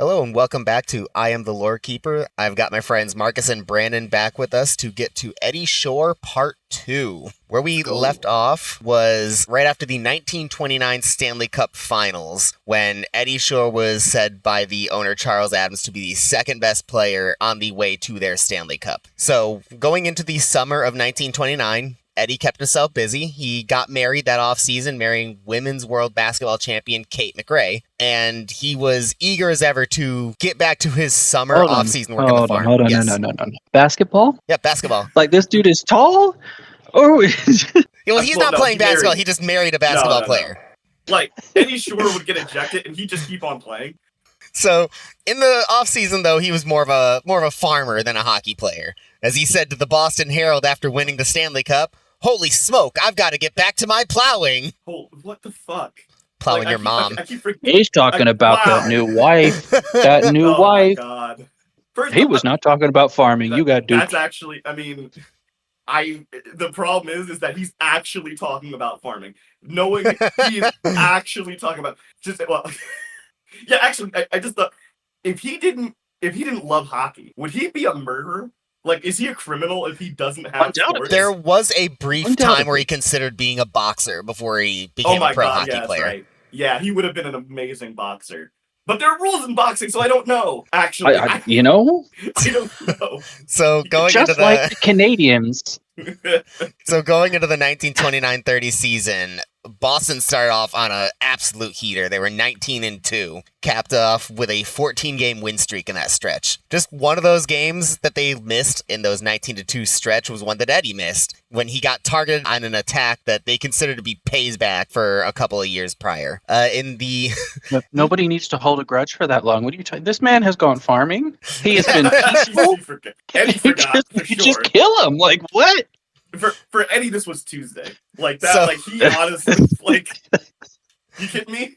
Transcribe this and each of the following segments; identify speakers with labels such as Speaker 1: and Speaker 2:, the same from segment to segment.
Speaker 1: Hello and welcome back to I Am the Lore Keeper. I've got my friends Marcus and Brandon back with us to get to Eddie Shore Part 2. Where we left off was right after the 1929 Stanley Cup Finals, when Eddie Shore was said by the owner Charles Adams to be the second best player on the way to their Stanley Cup. So going into the summer of 1929, Eddie kept himself busy. He got married that offseason, marrying Women's World Basketball Champion Kate McRae, and he was eager as ever to get back to his summer offseason work on the farm.
Speaker 2: Hold on,
Speaker 1: Yes.
Speaker 2: no. Basketball?
Speaker 1: Yeah, basketball.
Speaker 2: Like this dude is tall? Or
Speaker 1: Well, he's not playing basketball. He just married a basketball player.
Speaker 3: Like, Eddie Shore would get ejected, and he'd just keep on playing.
Speaker 1: So, in the offseason, though, he was more of a farmer than a hockey player. As he said to the Boston Herald after winning the Stanley Cup, "Holy smoke, I've got to get back to my plowing."
Speaker 3: Oh, what the fuck?
Speaker 1: Plowing your mom.
Speaker 3: I keep
Speaker 2: he's talking about that new wife. That new
Speaker 3: oh
Speaker 2: wife.
Speaker 3: My God. First
Speaker 2: He was not talking about farming. You got dude.
Speaker 3: That's actually, I mean, the problem is that he's actually talking about farming. Knowing he's actually talking about yeah, actually, I just thought if he didn't love hockey, would he be a murderer? Like, is he a criminal if he doesn't have sports?
Speaker 1: There was a brief time where he considered being a boxer before he became a pro hockey player.
Speaker 3: Right. Yeah, he would have been an amazing boxer. But there are rules in boxing, so I don't know. Actually, I don't know.
Speaker 1: So going
Speaker 2: just
Speaker 1: into
Speaker 2: like the Canadians.
Speaker 1: So going into the 1929-30 season, Boston started off on an absolute heater. They were 19-2, capped off with a 14-game win streak in that stretch. Just one of those games that they missed in those 19-2 stretch was one that Eddie missed when he got targeted on an attack that they considered to be pays back for a couple of years prior.
Speaker 2: Nobody needs to hold a grudge for that long. What are you talking? This man has gone farming. He has been peaceful.
Speaker 3: Eddie forgot, for sure.
Speaker 2: Just kill him. Like what?
Speaker 3: For Eddie, this was Tuesday. Like that. So, like he honestly, like, you kidding me?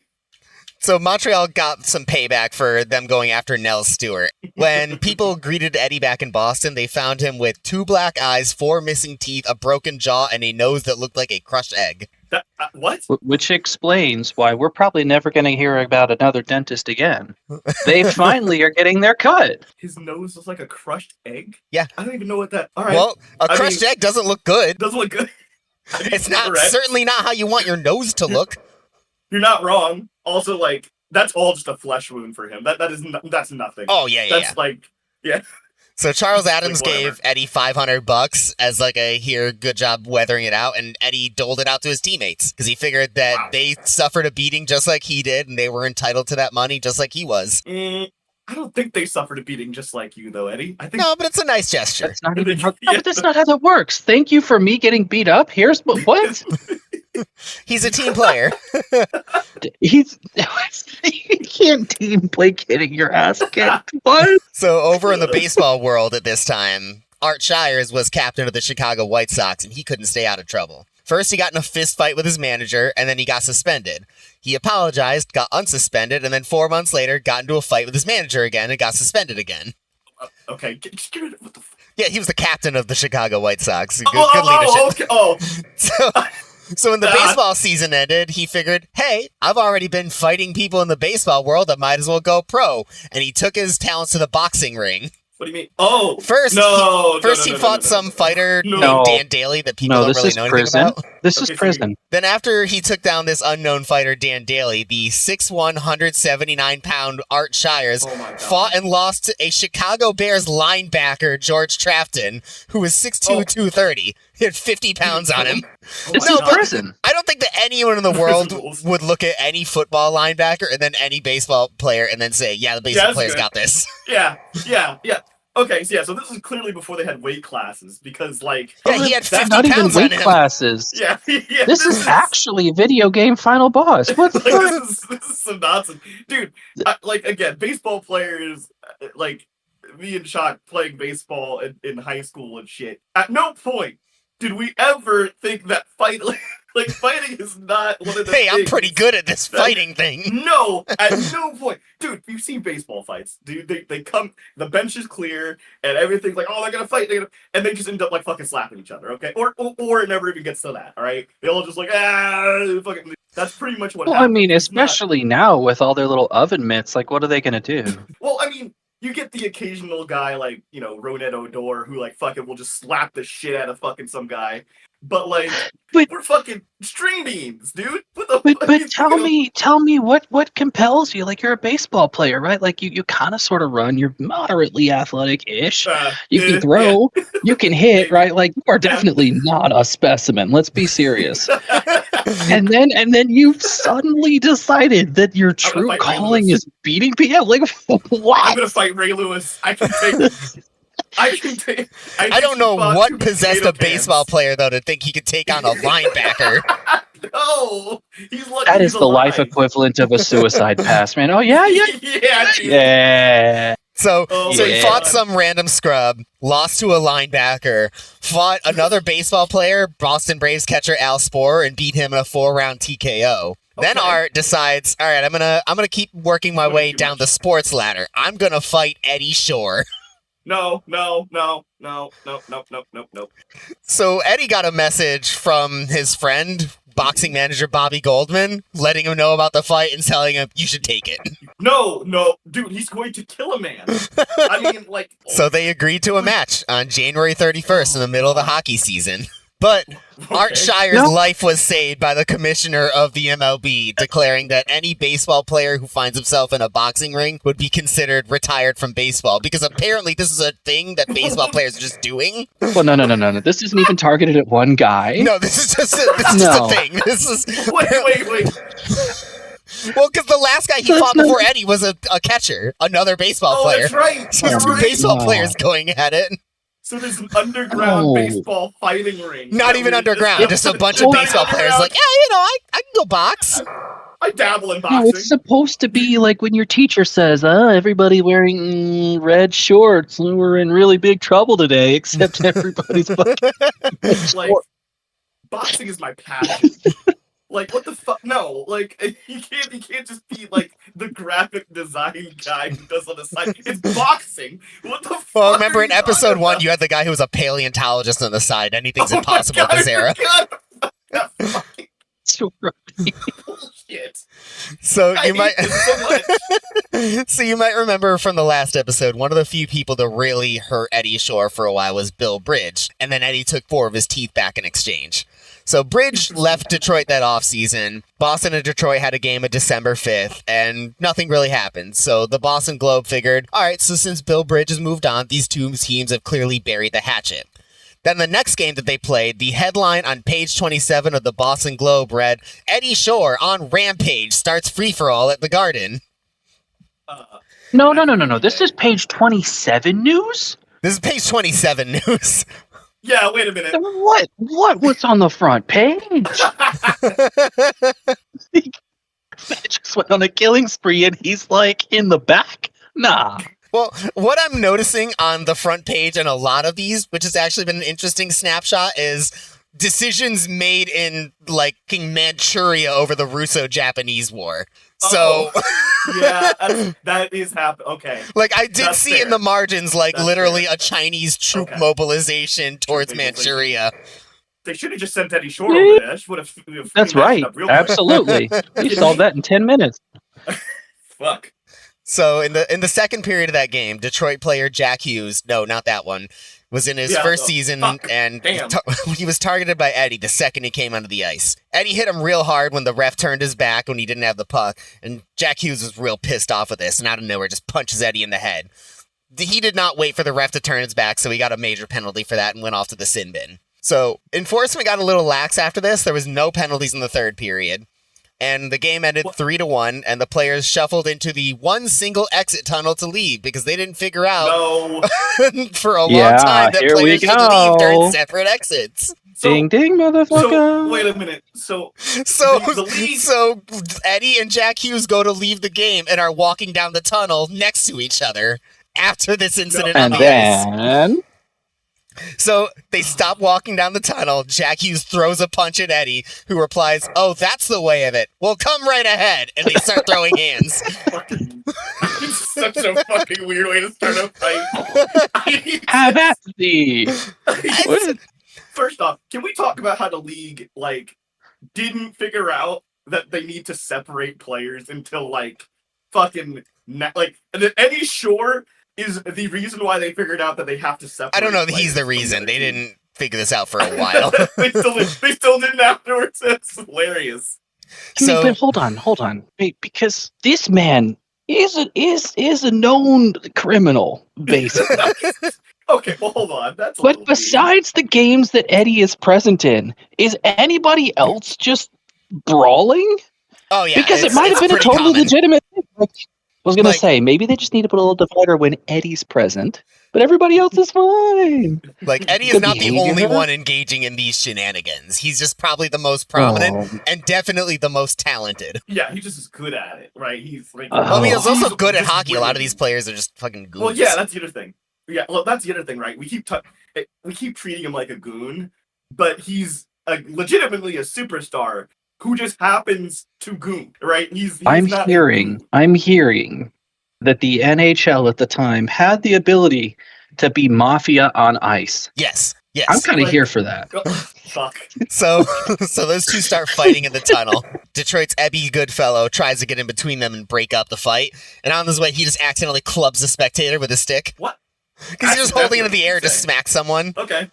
Speaker 1: So Montreal got some payback for them going after Nels Stewart. When people greeted Eddie back in Boston, they found him with 2 black eyes, 4 missing teeth, a broken jaw, and a nose that looked like a crushed egg.
Speaker 3: What?
Speaker 2: Which explains why we're probably never going to hear about another dentist again. They finally are getting their cut.
Speaker 3: His nose looks like a crushed egg?
Speaker 1: Yeah.
Speaker 3: I don't even know what that... All right.
Speaker 1: Well, crushed egg doesn't look good.
Speaker 3: Doesn't look good.
Speaker 1: It's not certainly not how you want your nose to look.
Speaker 3: You're not wrong. Also, like, that's all just a flesh wound for him. That's nothing.
Speaker 1: Oh, yeah.
Speaker 3: That's like, yeah.
Speaker 1: So Charles Adams gave Eddie $500 as like a good job weathering it out, and Eddie doled it out to his teammates because he figured that they suffered a beating just like he did, and they were entitled to that money just like he was.
Speaker 3: I don't think they suffered a beating just like you, though, Eddie. I think
Speaker 1: no, but it's a nice gesture.
Speaker 2: That's not even but that's not how that works. Thank you for me getting beat up. Here's what?
Speaker 1: He's a team player.
Speaker 2: You can't team play getting your ass kicked. What?
Speaker 1: So over in the baseball world at this time, Art Shires was captain of the Chicago White Sox, and he couldn't stay out of trouble. First, he got in a fist fight with his manager, and then he got suspended. He apologized, got unsuspended, and then 4 months later, got into a fight with his manager again and got suspended again.
Speaker 3: Okay, just get rid of what the fuck?
Speaker 1: Yeah, he was the captain of the Chicago White Sox. Good leadership.
Speaker 3: Okay.
Speaker 1: So when the baseball season ended, he figured, hey, I've already been fighting people in the baseball world. I might as well go pro. And he took his talents to the boxing ring.
Speaker 3: What do you mean? Oh,
Speaker 1: First, he fought some fighter named Dan Daly that people don't really know anything about.
Speaker 2: This is prison.
Speaker 1: Then after he took down this unknown fighter, Dan Daly, the 6'1", 179-pound Art Shires fought and lost to a Chicago Bears linebacker, George Trafton, who was 6'2", 230. He had 50 pounds on him.
Speaker 2: This is prison.
Speaker 1: I don't think that anyone in the world would look at any football linebacker and then any baseball player and then say, yeah, the baseball player's got this.
Speaker 3: Yeah. Okay, so this is clearly before they had weight classes, because, like...
Speaker 1: Yeah, he had 50
Speaker 2: not even
Speaker 1: pounds
Speaker 2: weight
Speaker 1: on him.
Speaker 2: Classes.
Speaker 3: Yeah.
Speaker 2: This is actually a video game final boss. What the fuck?
Speaker 3: This is some nonsense. Dude, again, baseball players, like, me and Shock playing baseball in high school and shit, at no point did we ever think that fighting is not one of the things.
Speaker 1: I'm pretty good at this fighting thing.
Speaker 3: No, at no point. Dude, you've seen baseball fights. Dude, they come, the bench is clear, and everything's like, oh, they're gonna fight, and they just end up, like, fucking slapping each other, okay? Or it never even gets to that, all right? They all just like, fucking... That's pretty much what
Speaker 2: Well, I
Speaker 3: happened.
Speaker 2: mean,
Speaker 3: It's not-
Speaker 2: especially now with all their little oven mitts, like, what are they gonna do?
Speaker 3: Well, I mean, you get the occasional guy like, Roned Odor who like fucking will just slap the shit out of fucking some guy. But like
Speaker 2: But-
Speaker 3: we're fucking string beans, dude. What the
Speaker 2: But
Speaker 3: fuck are you
Speaker 2: tell me what compels you? Like, you're a baseball player, right? Like you kind of sort of run. You're moderately athletic-ish. You can throw. You can hit, right? Like, you are definitely not a specimen. Let's be serious. And then you've suddenly decided that your true
Speaker 3: fight Ray
Speaker 2: calling
Speaker 3: Lewis.
Speaker 2: is beating people. Like,
Speaker 3: I'm
Speaker 2: what?
Speaker 3: gonna fight Ray Lewis. I can take.
Speaker 1: I don't know what possessed a baseball player though to think he could take on a linebacker.
Speaker 3: No, he's lucky.
Speaker 2: That
Speaker 3: he's
Speaker 2: is the life
Speaker 3: alive.
Speaker 2: equivalent of a suicide pass, man. Oh yeah, yeah,
Speaker 3: yeah, dude.
Speaker 2: yeah.
Speaker 1: So
Speaker 3: Oh
Speaker 1: he
Speaker 2: my
Speaker 1: fought
Speaker 3: God.
Speaker 1: some random scrub, lost to a linebacker, fought another baseball player, Boston Braves catcher Al Sporer, and beat him in a 4-round TKO. Then
Speaker 3: Okay.
Speaker 1: Art decides, all right, I'm gonna keep working my
Speaker 3: Doing
Speaker 1: way
Speaker 3: too
Speaker 1: down
Speaker 3: much.
Speaker 1: the sports ladder. I'm gonna fight Eddie Shore.
Speaker 3: No.
Speaker 1: So Eddie got a message from his friend, boxing manager Bobby Goldman, letting him know about the fight and telling him you should take it.
Speaker 3: No, dude, he's going to kill a man. I mean, like.
Speaker 1: So they agreed to a match on January 31st in the middle of the hockey season. But Art
Speaker 3: Okay.
Speaker 1: Shire's
Speaker 2: No.
Speaker 1: life was saved by the commissioner of the MLB, declaring that any baseball player who finds himself in a boxing ring would be considered retired from baseball, because apparently this is a thing that baseball players are just doing.
Speaker 2: Well, no. This isn't even targeted at one guy.
Speaker 1: No, this is just a
Speaker 2: No.
Speaker 1: thing. This is
Speaker 3: Wait.
Speaker 1: well, because the last guy he
Speaker 2: That's
Speaker 1: fought
Speaker 2: not-
Speaker 1: before Eddie was a catcher, another baseball
Speaker 3: Oh,
Speaker 1: player.
Speaker 3: that's right.
Speaker 1: So
Speaker 3: You're
Speaker 1: it's two
Speaker 3: right.
Speaker 1: baseball
Speaker 2: No.
Speaker 1: players going at it.
Speaker 3: So there's an underground
Speaker 2: No.
Speaker 3: baseball fighting ring.
Speaker 1: Not
Speaker 3: that
Speaker 1: even
Speaker 3: we
Speaker 1: underground, just a bunch of
Speaker 3: Not even
Speaker 1: baseball players
Speaker 3: underground.
Speaker 1: like, yeah, I can go box.
Speaker 3: I dabble in
Speaker 2: No,
Speaker 3: boxing.
Speaker 2: it's supposed to be like when your teacher says, everybody wearing red shorts. We're in really big trouble today, except everybody's fucking
Speaker 3: Like, boxing is my passion. Like, what the fuck? No, like, you can't just be like the graphic design guy who does on the side. It's boxing. What the fuck?
Speaker 1: Well, remember
Speaker 3: are
Speaker 1: in
Speaker 3: you
Speaker 1: episode
Speaker 3: talking
Speaker 1: 1,
Speaker 3: about?
Speaker 1: you had the guy who was a paleontologist on the side. Anything's
Speaker 3: Oh my
Speaker 1: impossible
Speaker 3: God,
Speaker 1: at this era.
Speaker 3: I forgot that fucking
Speaker 2: right.
Speaker 3: bullshit.
Speaker 1: So
Speaker 3: I
Speaker 1: you
Speaker 3: hate
Speaker 1: might
Speaker 3: this so much.
Speaker 1: so you might remember from the last episode, one of the few people to really hurt Eddie Shore for a while was Bill Bridge, and then Eddie took 4 of his teeth back in exchange. So Bridge left Detroit that offseason. Boston and Detroit had a game of December 5th, and nothing really happened. So the Boston Globe figured, all right, so since Bill Bridge has moved on, these two teams have clearly buried the hatchet. Then the next game that they played, the headline on page 27 of the Boston Globe read, Eddie Shore on Rampage starts free-for-all at the Garden.
Speaker 2: No. This is page 27 news?
Speaker 1: This is page 27 news.
Speaker 3: Yeah, wait a minute.
Speaker 2: What was on the front page? He just went on a killing spree and he's like in the back? Nah.
Speaker 1: Well, what I'm noticing on the front page and a lot of these, which has actually been an interesting snapshot, is decisions made in, like, King Manchuria over the Russo-Japanese War. So,
Speaker 3: Yeah, that is happening. Okay.
Speaker 1: like, I did
Speaker 3: That's
Speaker 1: see in
Speaker 3: fair.
Speaker 1: the margins, like,
Speaker 3: That's
Speaker 1: literally
Speaker 3: fair.
Speaker 1: a Chinese troop
Speaker 3: Okay.
Speaker 1: mobilization towards
Speaker 3: mobilization.
Speaker 1: Manchuria.
Speaker 3: They should have just sent Eddie Shore over there. That would have.
Speaker 2: That's right. Absolutely. We solved that in 10 minutes.
Speaker 3: Fuck.
Speaker 1: So in the second period of that game, Detroit player Jack Hughes, no, not that one, was in his
Speaker 3: Yeah,
Speaker 1: first
Speaker 3: oh,
Speaker 1: season,
Speaker 3: fuck.
Speaker 1: and
Speaker 3: Damn.
Speaker 1: he was targeted by Eddie the second he came onto the ice. Eddie hit him real hard when the ref turned his back when he didn't have the puck, and Jack Hughes was real pissed off with this, and out of nowhere just punches Eddie in the head. He did not wait for the ref to turn his back, so he got a major penalty for that and went off to the sin bin. So enforcement got a little lax after this. There was no penalties in the third period. And the game ended 3-1, and the players shuffled into the one single exit tunnel to leave because they didn't figure out
Speaker 3: No.
Speaker 1: for a long
Speaker 2: Yeah,
Speaker 1: time that
Speaker 2: here we
Speaker 1: players should leave
Speaker 2: go.
Speaker 1: during separate exits.
Speaker 3: So,
Speaker 2: Ding ding, motherfucker.
Speaker 3: so wait a minute. So
Speaker 1: So,
Speaker 3: The league-
Speaker 1: so Eddie and Jack Hughes go to leave the game and are walking down the tunnel next to each other after this incident on
Speaker 2: And
Speaker 1: the ice.
Speaker 2: then
Speaker 1: So they stop walking down the tunnel. Jack Hughes throws a punch at Eddie, who replies, "Oh, that's the way of it. Well, come right ahead." And they start throwing hands.
Speaker 3: fucking. It's such a fucking weird way to start a fight.
Speaker 2: have at thee. What is-
Speaker 3: First off, can we talk about how the league didn't figure out that they need to separate players until like fucking like Eddie Shore is the reason why they figured out that they have to separate.
Speaker 1: I don't know that he's the
Speaker 3: players
Speaker 1: reason.
Speaker 3: from
Speaker 1: They
Speaker 3: the other
Speaker 1: didn't figure this out for a while.
Speaker 3: team. They still didn't afterwards. It's hilarious.
Speaker 2: But hold on. Wait, because this man is a known criminal, basically.
Speaker 3: Okay, well, hold on. That's a
Speaker 2: But
Speaker 3: little
Speaker 2: besides the games that Eddie is present in, is anybody else just brawling?
Speaker 1: Oh yeah,
Speaker 2: Because it might have been a
Speaker 1: pretty
Speaker 2: totally
Speaker 1: common.
Speaker 2: legitimate thing. Like, I was gonna
Speaker 1: Like-
Speaker 2: say maybe they just need to put a little divider when Eddie's present, but everybody else is fine.
Speaker 1: Like Eddie is
Speaker 2: Good
Speaker 1: not the
Speaker 2: behavior.
Speaker 1: only one engaging in these shenanigans. He's just probably the most prominent
Speaker 2: Oh.
Speaker 1: and definitely the most talented.
Speaker 3: Yeah, he just is good at it, right? He's like,
Speaker 2: Oh.
Speaker 1: Well, I mean, he's also
Speaker 3: he's
Speaker 1: good at
Speaker 3: just
Speaker 1: hockey. A lot of
Speaker 3: really-
Speaker 1: these players are just fucking goons.
Speaker 3: Well, yeah, that's the other thing. Yeah, well, that's the other thing, right? We keep treating him like a goon, but he's legitimately a superstar who just happens to goon, right? He's
Speaker 2: I'm
Speaker 3: not a
Speaker 2: hearing that the NHL at the time had the ability to be mafia on ice.
Speaker 1: Yes.
Speaker 2: I'm kind of
Speaker 3: Like-
Speaker 2: here for that.
Speaker 3: goon. Oh, fuck.
Speaker 1: So those two start fighting in the tunnel. Detroit's Ebby Goodfellow tries to get in between them and break up the fight. And on his way, he just accidentally clubs a spectator with a stick.
Speaker 3: What?
Speaker 1: Because he's just holding it in the air to
Speaker 3: Insane.
Speaker 1: smack someone.
Speaker 3: Okay.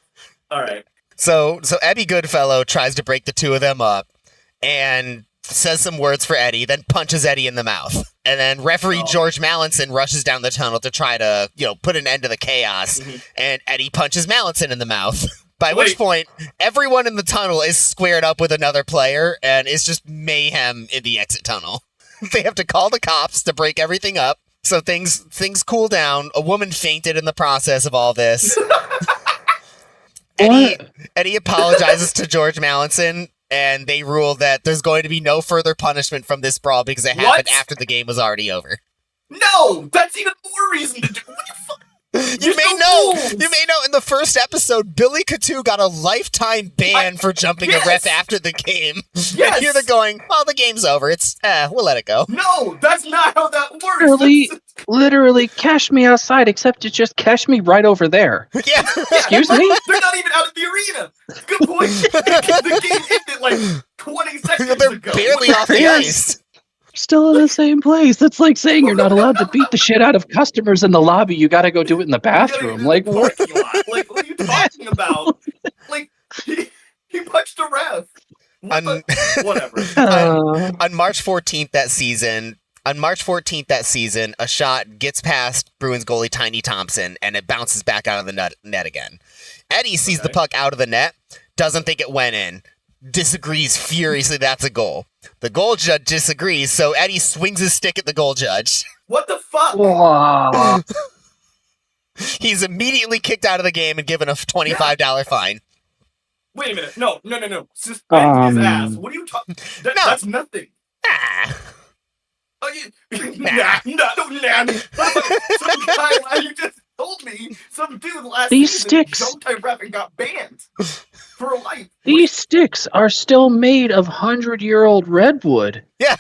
Speaker 3: All right.
Speaker 1: So Eddie Goodfellow tries to break the two of them up and says some words for Eddie, then punches Eddie in the mouth. And then referee
Speaker 3: Oh.
Speaker 1: George Mallinson rushes down the tunnel to try to, put an end to the chaos.
Speaker 3: Mhm.
Speaker 1: And Eddie punches Mallinson in the mouth. By which
Speaker 3: Wait.
Speaker 1: point, everyone in the tunnel is squared up with another player, and it's just mayhem in the exit tunnel. They have to call the cops to break everything up. So things cool down. A woman fainted in the process of all this. Eddie apologizes to George Mallinson, and they rule that there's going to be no further punishment from this brawl because it happened
Speaker 3: What?
Speaker 1: after the game was already over.
Speaker 3: No, that's even more reason to do. What the fuck?
Speaker 1: You
Speaker 3: There's
Speaker 1: may
Speaker 3: no
Speaker 1: know.
Speaker 3: rules.
Speaker 1: You may know. In the first episode, Billy Couture got a lifetime ban for jumping
Speaker 3: yes.
Speaker 1: a ref after the game.
Speaker 3: Yes.
Speaker 1: And here they're going. Well, the game's over. We'll let it go.
Speaker 3: No, that's not how that works.
Speaker 2: Literally, literally, cash me outside, except it's just cash me right over there.
Speaker 1: Yeah.
Speaker 2: Excuse me?
Speaker 3: They're not even out of the arena. Good point. The game ended like 20 seconds
Speaker 1: They're
Speaker 3: ago.
Speaker 1: barely off the
Speaker 2: Yes.
Speaker 1: ice.
Speaker 2: Still in the same place. That's like saying you're not allowed to beat the shit out of customers in the lobby. You got to go do it in the
Speaker 3: You gotta
Speaker 2: bathroom.
Speaker 3: get
Speaker 2: Like,
Speaker 3: in the
Speaker 2: what?
Speaker 3: parking lot. Like, what are you talking about? Like, he punched a ref. What the- Whatever.
Speaker 1: On March 14th that season, a shot gets past Bruins goalie Tiny Thompson, and it bounces back out of the net again. Eddie sees the
Speaker 3: Okay.
Speaker 1: puck out of the net, doesn't think it went in, disagrees furiously that's a goal. The goal judge disagrees, so Eddie swings his stick at the goal judge.
Speaker 3: What the fuck?
Speaker 2: Wow.
Speaker 1: He's immediately kicked out of the game and given a $25 fine.
Speaker 3: Wait a minute. No. Suspend his ass. What are you talking?
Speaker 1: No.
Speaker 3: That's nothing.
Speaker 1: Ah.
Speaker 3: Oh, nah. Some guy, you just told me, some dude last
Speaker 2: These
Speaker 3: season
Speaker 2: sticks.
Speaker 3: jumped a ref and got banned for life.
Speaker 2: These sticks are still made of 100-year-old redwood.
Speaker 1: Yeah.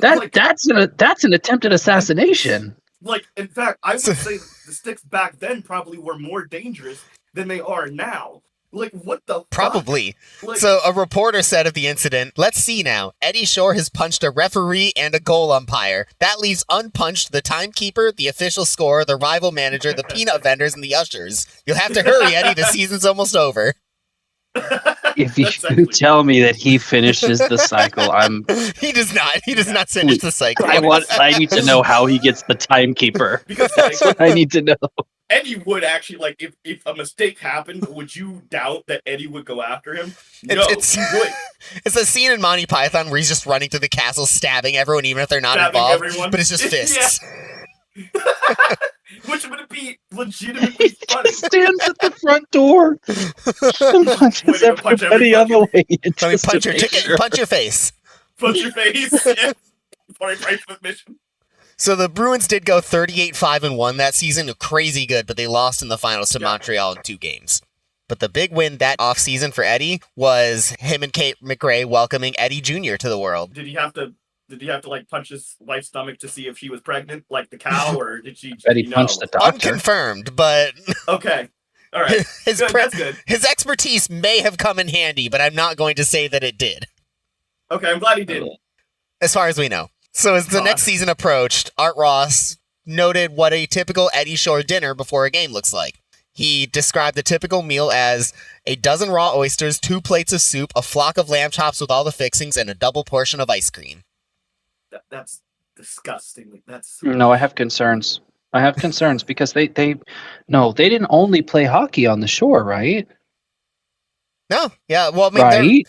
Speaker 3: Like-
Speaker 2: That's an attempted assassination.
Speaker 3: Like, in fact, I would
Speaker 1: So-
Speaker 3: say the sticks back then probably were more dangerous than they are now. Like, what the fuck?
Speaker 1: Probably.
Speaker 3: Like,
Speaker 1: So a reporter said of the incident, let's see now. Eddie Shore has punched a referee and a goal umpire. That leaves unpunched the timekeeper, the official scorer, the rival manager, the peanut vendors, and the ushers. You'll have to hurry, Eddie. The season's almost over.
Speaker 2: If you
Speaker 3: That's actually-
Speaker 2: tell me that he finishes the cycle,
Speaker 1: He does not. He does not finish the cycle.
Speaker 2: I need to know how he gets the timekeeper.
Speaker 3: because like,
Speaker 2: That's what I need to know.
Speaker 3: Eddie would actually, like, if a mistake happened, would you doubt that Eddie would go after him?
Speaker 1: It's-
Speaker 3: No,
Speaker 1: it's-
Speaker 3: he would.
Speaker 1: It's a scene in Monty Python where he's just running through the castle, stabbing everyone, even if they're not
Speaker 3: Stabbing
Speaker 1: involved.
Speaker 3: everyone.
Speaker 1: But it's just fists.
Speaker 3: Which would be legitimately funny.
Speaker 2: Stands at the front door and punches
Speaker 3: Waiting to punch
Speaker 2: everybody on the way. in
Speaker 1: Let me
Speaker 2: just to
Speaker 1: punch your
Speaker 2: make
Speaker 1: ticket,
Speaker 2: sure.
Speaker 1: punch your face.
Speaker 3: Punch your face. Yeah. Sorry, price of admission.
Speaker 1: So the Bruins did go 38-5-1 that season, crazy good, but they lost in the finals to
Speaker 3: Yeah.
Speaker 1: Montreal in 2 games. But the big win that offseason for Eddie was him and Kate McRae welcoming Eddie Jr. to the world.
Speaker 3: Did he have to like punch his wife's stomach to see if she was pregnant, like the cow, or did she?
Speaker 2: Eddie
Speaker 3: you know?
Speaker 2: punched the doctor.
Speaker 1: Unconfirmed, but
Speaker 3: Okay, all right,
Speaker 1: his
Speaker 3: good, that's good.
Speaker 1: his expertise may have come in handy, but I'm not going to say that it did.
Speaker 3: Okay, I'm glad he did.
Speaker 1: as far as we know. So as the next season approached, Art Ross noted what a typical Eddie Shore dinner before a game looks like. He described the typical meal as a dozen raw oysters, 2 plates of soup, a flock of lamb chops with all the fixings, and a double portion of ice cream.
Speaker 3: That's disgusting. That's
Speaker 2: No, I have concerns. I have concerns because they didn't only play hockey on the shore, right?
Speaker 1: No, yeah, well, I mean,
Speaker 2: Right.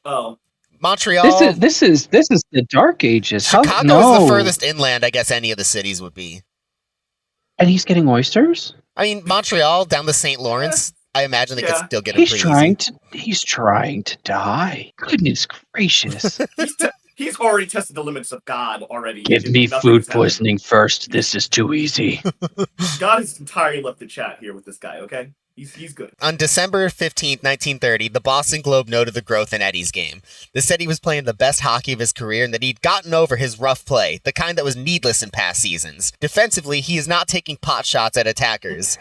Speaker 3: oh.
Speaker 1: Montreal.
Speaker 2: This is the dark ages.
Speaker 1: Chicago is the furthest inland, I guess, any of the cities would be.
Speaker 2: And he's getting oysters?
Speaker 1: I mean, Montreal down the St. Lawrence, I imagine they could still get him
Speaker 2: He's
Speaker 1: pretty
Speaker 2: he's trying to die. Goodness gracious.
Speaker 3: He's already tested the limits of God already.
Speaker 2: Give me food poisoning first. This is too easy.
Speaker 3: God has entirely left the chat here with this guy, okay? He's good.
Speaker 1: On December 15th, 1930, the Boston Globe noted the growth in Eddie's game. They said he was playing the best hockey of his career and that he'd gotten over his rough play, the kind that was needless in past seasons. Defensively, he is not taking pot shots at attackers.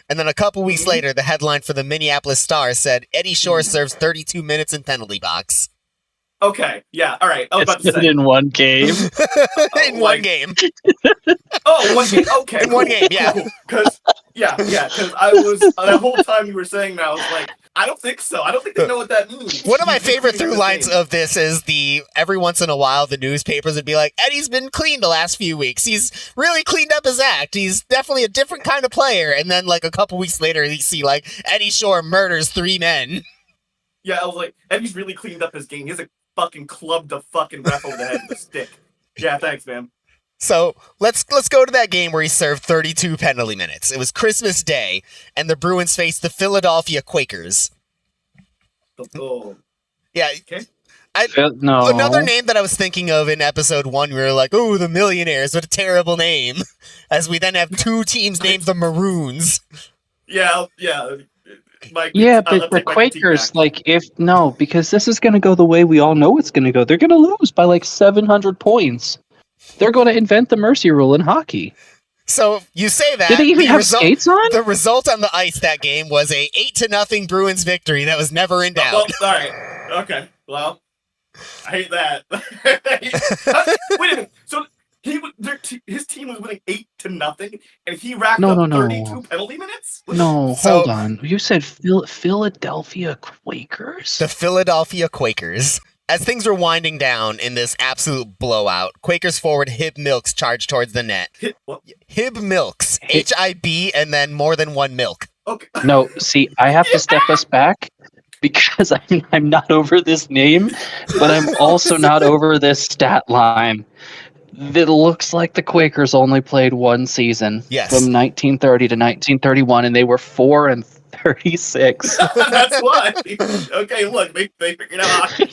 Speaker 1: And then a couple weeks later, the headline for the Minneapolis Star said, Eddie Shore serves 32 minutes in penalty box.
Speaker 3: Okay, yeah, all right. I was about to say.
Speaker 2: In one game.
Speaker 1: In one game.
Speaker 3: Oh, one game. Okay.
Speaker 1: In one game, yeah.
Speaker 3: Because I was that whole time you were saying that, I was like, I don't think so. I don't think they know what that means.
Speaker 1: One of my favorite through lines of this is every once in a while the newspapers would be like, Eddie's been clean the last few weeks. He's really cleaned up his act. He's definitely a different kind of player. And then like a couple weeks later, you see like Eddie Shore murders 3 men.
Speaker 3: Yeah, I was like, Eddie's really cleaned up his game. He has a fucking club to fucking ref over the head with a stick. Yeah, thanks, man.
Speaker 1: So let's go to that game where he served 32 penalty minutes. It was Christmas Day, and the Bruins faced the Philadelphia Quakers.
Speaker 3: Oh.
Speaker 1: Yeah.
Speaker 3: Okay.
Speaker 2: No.
Speaker 1: Another name that I was thinking of in episode 1, we were like, oh, the Millionaires, what a terrible name. As we then have 2 teams named the Maroons.
Speaker 3: Yeah.
Speaker 2: But Quakers, because this is going to go the way we all know it's going to go. They're going to lose by like 700 points. They're going to invent the mercy rule in hockey.
Speaker 1: So you say that.
Speaker 2: Did they even have skates on?
Speaker 1: The result on the ice that game was a 8-0 Bruins victory that was never in doubt.
Speaker 3: Well, all right. Okay. Well, I hate that. Wait a minute. So his team was winning 8-0, and he racked up 32 penalty minutes?
Speaker 2: Hold on. You said Philadelphia Quakers?
Speaker 1: The Philadelphia Quakers. As things were winding down in this absolute blowout, Quakers forward Hib Milks charged towards the net. Hib Milks. H-I-B and then more than one milk.
Speaker 3: Okay.
Speaker 2: No, see, I have to step us back because I'm not over this name, but I'm also not over this stat line. That looks like the Quakers only played one season.
Speaker 1: Yes.
Speaker 2: From 1930 to 1931, and they were 4-36.
Speaker 3: That's why. Okay, look, they figured out hockey.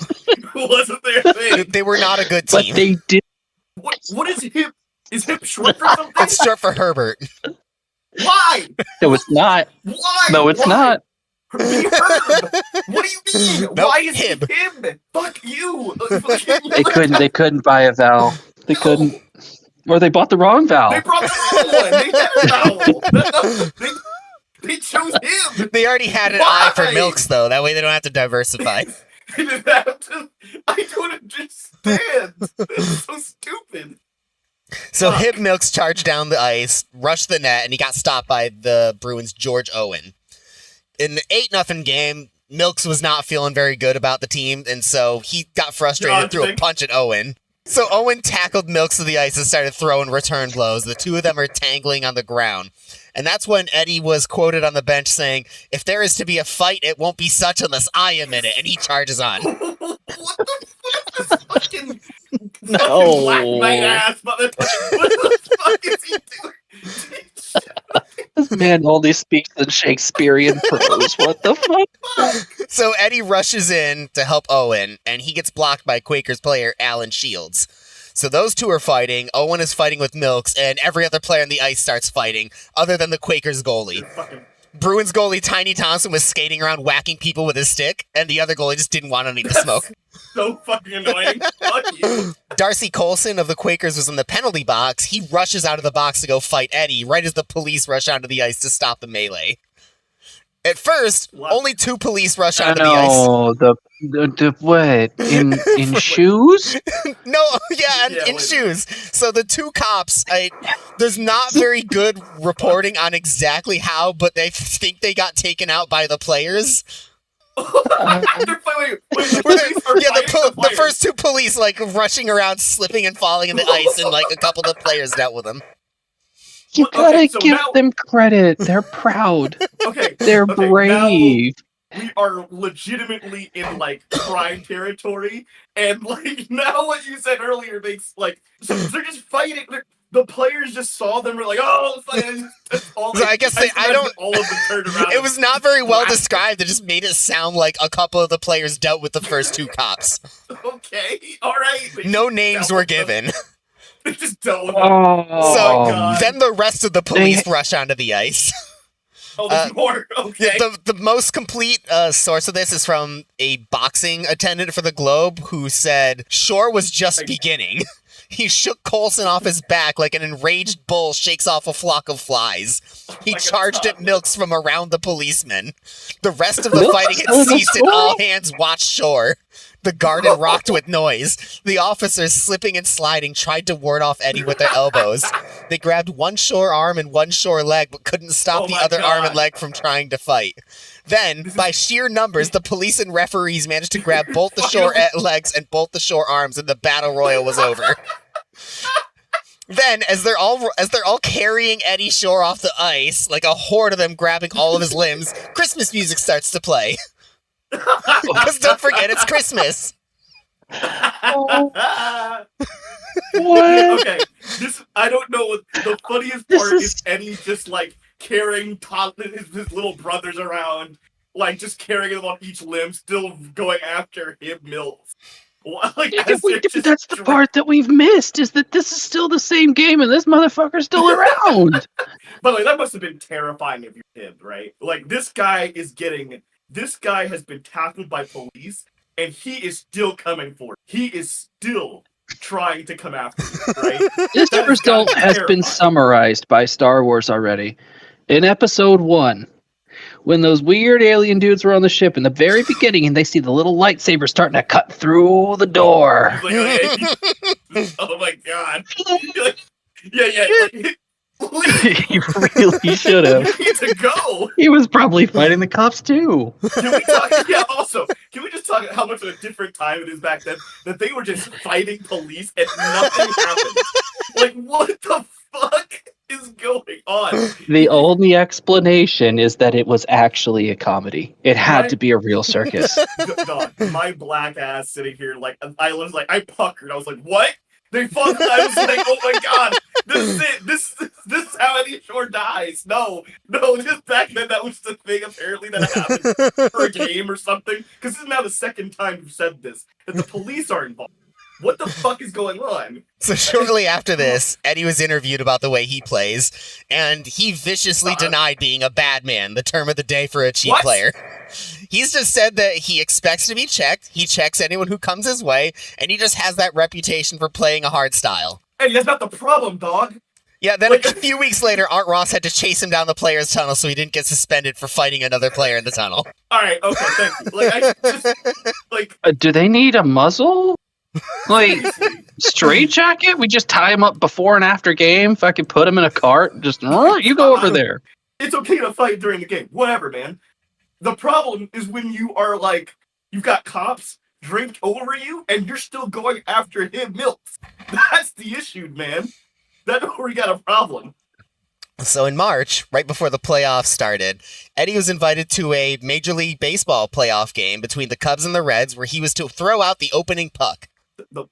Speaker 3: Wasn't their thing.
Speaker 1: They were not a good team.
Speaker 2: But they did.
Speaker 3: What is hip? Is hip short for something?
Speaker 1: It's short for Herbert.
Speaker 3: Why?
Speaker 2: No, it's not.
Speaker 3: Why?
Speaker 2: No, it's not.
Speaker 3: What do you mean?
Speaker 1: Nope,
Speaker 3: Why is
Speaker 1: Hib.
Speaker 3: he him? Fuck you.
Speaker 2: They couldn't buy a vowel. They couldn't. Or they bought the wrong vowel.
Speaker 3: They brought the wrong one. They had a vowel. They chose him.
Speaker 1: They already had an
Speaker 3: Why?
Speaker 1: eye for milks, though. That way they don't have to diversify.
Speaker 3: They didn't have to. I don't understand. That's so stupid.
Speaker 1: So
Speaker 3: Fuck.
Speaker 1: Hib Milks charged down the ice, rushed the net, and he got stopped by the Bruins' George Owen. In the 8-0 game, Milks was not feeling very good about the team, and so he got frustrated and threw a punch at Owen. So Owen tackled Milks to the ice and started throwing return blows. The two of them are tangling on the ground. And that's when Eddie was quoted on the bench saying, if there is to be a fight, it won't be such unless I am in it. And he charges on.
Speaker 3: What the fucking black knight ass motherfucker? What the fuck is he doing?
Speaker 2: This man only speaks in Shakespearean prose. What the fuck?
Speaker 1: So Eddie rushes in to help Owen, and he gets blocked by Quakers player Alan Shields. So those two are fighting. Owen is fighting with Milks, and every other player on the ice starts fighting, other than the Quakers goalie. Bruins goalie Tiny Thompson was skating around whacking people with his stick, and the other goalie just didn't want any of the smoke.
Speaker 3: So fucking annoying. Fuck you.
Speaker 1: Darcy Colson of the Quakers was in the penalty box. He rushes out of the box to go fight Eddie, right as the police rush onto the ice to stop the melee. At first, only 2 police rush onto the ice.
Speaker 2: What in shoes?
Speaker 1: No, yeah, and
Speaker 3: Yeah,
Speaker 1: in
Speaker 3: wait.
Speaker 1: shoes. So the two cops, there's not very good reporting on exactly how, but they think they got taken out by the players.
Speaker 3: Wait, the
Speaker 1: Where
Speaker 3: police are
Speaker 1: yeah,
Speaker 3: fighting
Speaker 1: the
Speaker 3: players.
Speaker 1: first two police like rushing around, slipping and falling in the ice, and like a couple of the players dealt with them.
Speaker 2: You
Speaker 3: Well, okay,
Speaker 2: gotta
Speaker 3: so
Speaker 2: give
Speaker 3: now-
Speaker 2: them credit. They're proud.
Speaker 3: Okay,
Speaker 2: They're
Speaker 3: okay,
Speaker 2: brave.
Speaker 3: we are legitimately in like crime territory, and like now what you said earlier makes like so they're just fighting. The players just saw them. Were like, oh, that's all.
Speaker 1: So I guess
Speaker 3: just
Speaker 1: I
Speaker 3: imagine
Speaker 1: don't-
Speaker 3: All of them turned around.
Speaker 1: It was not very well
Speaker 3: Blasted.
Speaker 1: described. It just made it sound like a couple of the players dealt with the first two cops.
Speaker 3: Okay, all right. They
Speaker 1: No
Speaker 3: just
Speaker 1: names
Speaker 3: dealt
Speaker 1: were
Speaker 3: with them.
Speaker 1: given.
Speaker 3: They just dealt with them.
Speaker 2: Oh,
Speaker 1: So
Speaker 3: God.
Speaker 1: then the rest of the police rush onto the ice.
Speaker 3: Oh, there's more. Okay.
Speaker 1: Yeah, the most complete source of this is from a boxing attendant for the Globe who said Shore was just beginning. He shook Coulson off his back like an enraged bull shakes off a flock of flies. He
Speaker 3: Like a
Speaker 1: charged at
Speaker 3: toddler.
Speaker 1: Milks from around the policemen. The rest of the
Speaker 2: Milks
Speaker 1: fighting
Speaker 2: still
Speaker 1: had
Speaker 2: in the
Speaker 1: ceased and all
Speaker 2: story?
Speaker 1: hands watched Shore. The garden rocked with noise. The officers, slipping and sliding, tried to ward off Eddie with their elbows. They grabbed one Shore arm and one Shore leg, but couldn't stop
Speaker 3: Oh
Speaker 1: the
Speaker 3: my
Speaker 1: other arm and
Speaker 3: God.
Speaker 1: leg from trying to fight. Then, by sheer numbers, the police and referees managed to grab both the Shore legs and both the Shore arms, and the battle royal was over. Then, as they're all carrying Eddie Shore off the ice, like a horde of them grabbing all of his limbs, Christmas music starts to play. Because don't forget, it's Christmas.
Speaker 2: what?
Speaker 3: Okay, I don't know what the funniest
Speaker 2: This
Speaker 3: part
Speaker 2: is-
Speaker 3: is Eddie just like carrying his little brothers around, like just carrying them on each limb, still going after him, Mills. Like, as they're just
Speaker 2: That's the part that we've missed, is that this is still the same game and this motherfucker's still around.
Speaker 3: By the way, that must have been terrifying if you're him, right? Like this guy has been tackled by police, and he is still coming for it. He is still trying to come after you, right?
Speaker 2: This
Speaker 3: That has
Speaker 2: result
Speaker 3: gotta be
Speaker 2: has
Speaker 3: terrifying.
Speaker 2: been summarized by Star Wars already. In episode 1, when those weird alien dudes were on the ship in the very beginning and they see the little lightsaber starting to cut through the door.
Speaker 3: He's like, oh my god. Like, yeah. Like,
Speaker 2: He really should have.
Speaker 3: you need to go.
Speaker 2: He was probably fighting the cops too.
Speaker 3: Can we talk? Yeah. Also, can we just talk about how much of a different time it is back then? That they were just fighting police and nothing happened. Like, what the fuck is going on?
Speaker 2: The only explanation is that it was actually a comedy. It had to be a real circus.
Speaker 3: God, my black ass sitting here, like, I was like, I puckered. I was like, what? They fucked. I was like, oh my god, this is it. This is how Eddie Shore dies. No, just back then that was the thing. Apparently that happened for a game or something. Because this is now the second time you've said this that the police are involved. What the fuck is going on?
Speaker 1: So shortly after this, Eddie was interviewed about the way he plays, and he viciously denied being a bad man, the term of the day for a cheap
Speaker 3: What?
Speaker 1: player. He's just said that he expects to be checked, he checks anyone who comes his way, and he just has that reputation for playing a hard style.
Speaker 3: Hey, that's not the problem, dog.
Speaker 1: Yeah, then
Speaker 3: Like-
Speaker 1: a few weeks later, Art Ross had to chase him down the player's tunnel so he didn't get suspended for fighting another player in the tunnel.
Speaker 3: All right, okay, thank you. Like, I just like
Speaker 2: Do they need a muzzle? Like,
Speaker 3: seriously.
Speaker 2: straight jacket? We just tie him up before and after game. If I could put him in a cart, just you go over there.
Speaker 3: It's okay to fight during the game. Whatever, man. The problem is when you are like, you've got cops draped over you and you're still going after him, Milks. That's the issue, man. That's where we got a problem.
Speaker 1: So in March, right before the playoffs started, Eddie was invited to a Major League Baseball playoff game between the Cubs and the Reds where he was to throw out the opening puck.
Speaker 3: The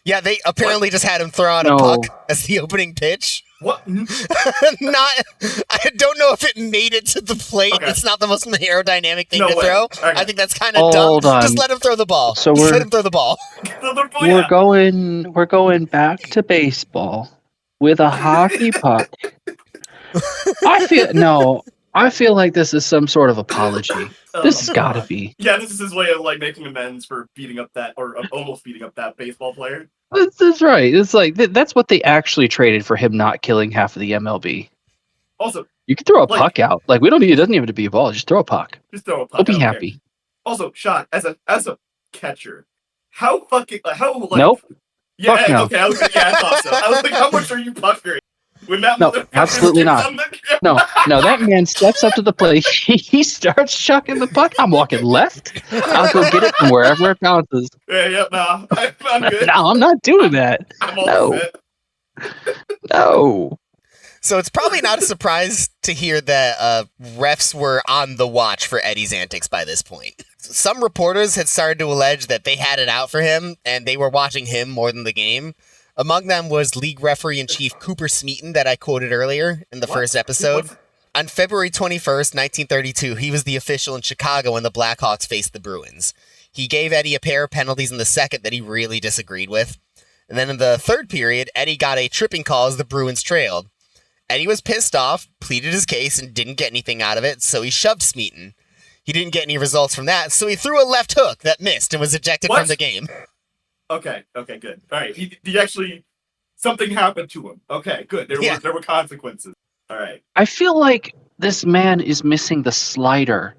Speaker 1: Yeah, they apparently just had him throw out a
Speaker 2: No.
Speaker 1: puck as the opening pitch.
Speaker 3: what?
Speaker 1: I don't know if it made it to the plate.
Speaker 3: Okay.
Speaker 1: It's not the most aerodynamic thing
Speaker 3: No
Speaker 1: to
Speaker 3: way.
Speaker 1: throw.
Speaker 3: Okay.
Speaker 1: I think that's kind of dumb.
Speaker 2: Hold on.
Speaker 1: Just let him throw the ball.
Speaker 2: So
Speaker 1: Just
Speaker 2: we're-
Speaker 1: let him throw the ball.
Speaker 2: We're going back to baseball with a hockey puck. I feel like this is some sort of apology. This has got to be.
Speaker 3: Yeah, this is his way of like making amends for beating up that, or almost beating up that baseball player.
Speaker 2: That's right. It's like that's what they actually traded for him not killing half of the MLB.
Speaker 3: Also,
Speaker 2: You can throw a
Speaker 3: Like-
Speaker 2: puck out. Like we don't need. It doesn't even have to be a ball. Just throw a puck.
Speaker 3: just throw a puck.
Speaker 2: They'll be
Speaker 3: I don't care.
Speaker 2: happy.
Speaker 3: Also, Sean, as a catcher, how
Speaker 2: Nope.
Speaker 3: yeah,
Speaker 2: Fuck no.
Speaker 3: okay, I thought so. I was like, how much are you puckering? When that
Speaker 2: No,
Speaker 3: motherfucker
Speaker 2: absolutely
Speaker 3: gets
Speaker 2: not.
Speaker 3: on the ground?
Speaker 2: No, that man steps up to the plate. He starts chucking the puck. I'm walking left. I'll go get it from wherever it bounces.
Speaker 3: Yeah, nah, I'm good.
Speaker 2: No, I'm not doing that.
Speaker 3: I'm all
Speaker 2: No.
Speaker 3: set.
Speaker 2: No.
Speaker 1: So it's probably not a surprise to hear that refs were on the watch for Eddie's antics by this point. Some reporters had started to allege that they had it out for him, and they were watching him more than the game. Among them was league referee-in-chief Cooper Smeaton that I quoted earlier in the first episode. On February 21st, 1932, he was the official in Chicago when the Blackhawks faced the Bruins. He gave Eddie a pair of penalties in the second that he really disagreed with. And then in the third period, Eddie got a tripping call as the Bruins trailed. Eddie was pissed off, pleaded his case, and didn't get anything out of it, so he shoved Smeaton. He didn't get any results from that, so he threw a left hook that missed and was ejected from the game.
Speaker 3: Okay, good. All right, he actually, something happened to him. Okay, good. There were consequences. All right.
Speaker 2: I feel like this man is missing the slider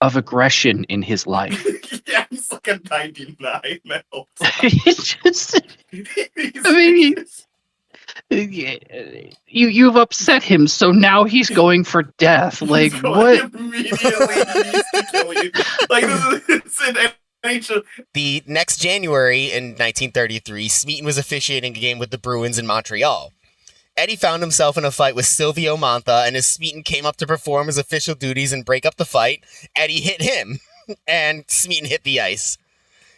Speaker 2: of aggression in his life.
Speaker 3: Yeah, he's like a 99 now.
Speaker 2: It's just, I mean, you've upset him, so now he's going for death. Like,
Speaker 3: He's
Speaker 2: what?
Speaker 3: Immediately needs to kill you. Like, this is an NHL.
Speaker 1: The next January in 1933, Smeaton was officiating a game with the Bruins in Montreal. Eddie found himself in a fight with Silvio Monta, and as Smeaton came up to perform his official duties and break up the fight, Eddie hit him, and Smeaton hit the ice.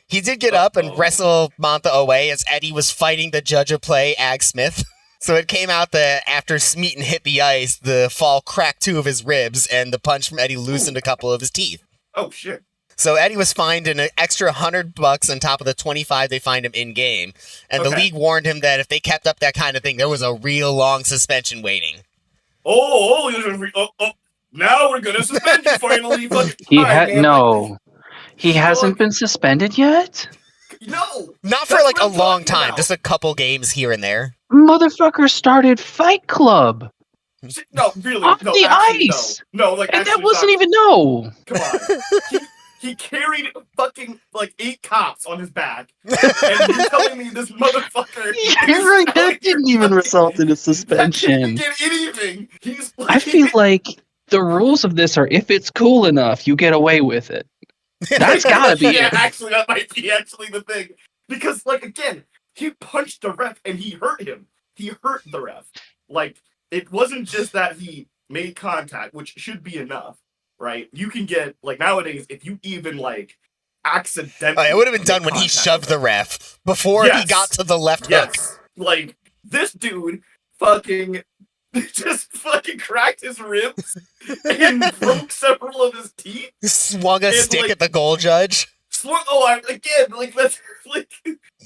Speaker 1: He did get up and wrestle Monta away as Eddie was fighting the judge of play, Ag Smith. So it came out that after Smeaton hit the ice, the fall cracked 2 of his ribs, and the punch from Eddie loosened a couple of his teeth.
Speaker 3: Oh, shit.
Speaker 1: So Eddie was fined an extra $100 on top of the 25 they fined him in game, and the league warned him that if they kept up that kind of thing, there was a real long suspension waiting.
Speaker 3: Now we're gonna suspend you finally.
Speaker 2: He hasn't been suspended yet.
Speaker 3: No,
Speaker 1: not for like a long time, just a couple games here and there.
Speaker 2: Motherfucker started Fight Club.
Speaker 3: No, really,
Speaker 2: off
Speaker 3: no,
Speaker 2: the
Speaker 3: actually,
Speaker 2: ice.
Speaker 3: No, like
Speaker 2: and that
Speaker 3: actually,
Speaker 2: wasn't even
Speaker 3: Come on. He carried fucking like 8 cops on his back, and you're telling me this motherfucker?
Speaker 2: You're right. That didn't even result in a suspension.
Speaker 3: Get anything? He's. Like,
Speaker 2: I feel like the rules of this are: if it's cool enough, you get away with it. That's gotta be
Speaker 3: Yeah,
Speaker 2: it.
Speaker 3: actually, that might be actually the thing. Because, like, again, he punched the ref and he hurt him. He hurt the ref. Like, it wasn't just that he made contact, which should be enough, right? You can get, like, nowadays, if you even, like, accidentally.
Speaker 1: It would have been done when he shoved the ref before he got to the left hook.
Speaker 3: Like, this dude fucking just fucking cracked his ribs and broke several of his teeth.
Speaker 1: Swung a stick
Speaker 3: like,
Speaker 1: at the goal judge.
Speaker 3: Again, like that's like,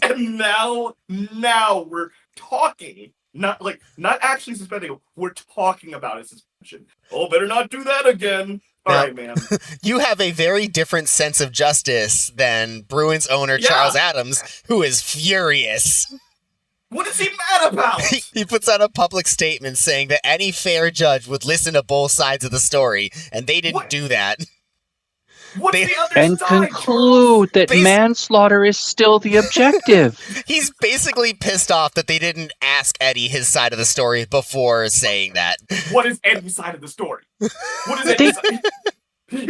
Speaker 3: and now we're talking, not actually suspending him. We're talking about his suspension. Oh, better not do that again. All right, man.
Speaker 1: You have a very different sense of justice than Bruins owner Charles Adams, who is furious.
Speaker 3: What is he mad about?
Speaker 1: He puts out a public statement saying that any fair judge would listen to both sides of the story, and they didn't do that.
Speaker 3: What's the other
Speaker 2: and
Speaker 3: side,
Speaker 2: conclude that manslaughter is still the objective.
Speaker 1: He's basically pissed off that they didn't ask Eddie his side of the story before saying that.
Speaker 3: What is Eddie's side of the story? What is Eddie's side?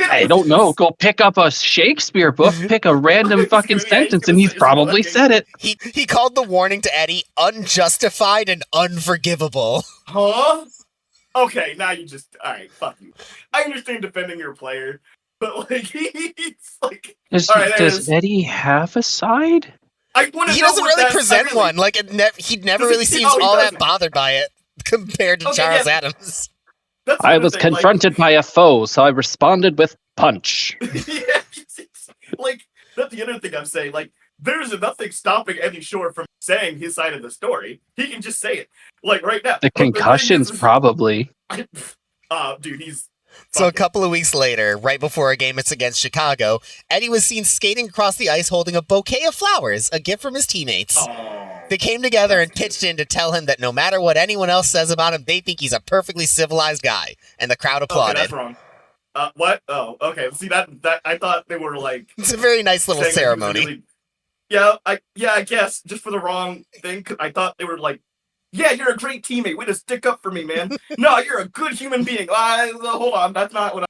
Speaker 2: I don't know. Go pick up a Shakespeare book, pick a random fucking sentence, and he's probably said it.
Speaker 1: He called the warning to Eddie unjustified and unforgivable.
Speaker 3: Huh? Okay, now you just... Alright, fuck you. I understand defending your player, but like, he's like...
Speaker 2: Does Eddie have a side?
Speaker 1: He doesn't really present one. Like, he never really seems all that bothered by it compared to Charles Adams.
Speaker 2: I was confronted by a foe, so I responded with punch.
Speaker 3: Like, that's the other thing I'm saying. Like, there's nothing stopping Eddie Shore from saying his side of the story. He can just say it. Like, right now.
Speaker 2: The concussions, probably.
Speaker 3: Dude, he's...
Speaker 1: So a couple of weeks later, right before a game against Chicago, Eddie was seen skating across the ice holding a bouquet of flowers, a gift from his teammates. They came together and pitched in to tell him that no matter what anyone else says about him, they think he's a perfectly civilized guy, and the crowd applauded.
Speaker 3: Okay, that's wrong. What? Oh, okay. See that I thought they were like.
Speaker 1: It's a very nice little
Speaker 3: saying that he was
Speaker 1: ceremony.
Speaker 3: really- I guess just for the wrong thing. I thought they were like, yeah, you're a great teammate. Way to stick up for me, man. No, you're a good human being. Hold on, that's not what.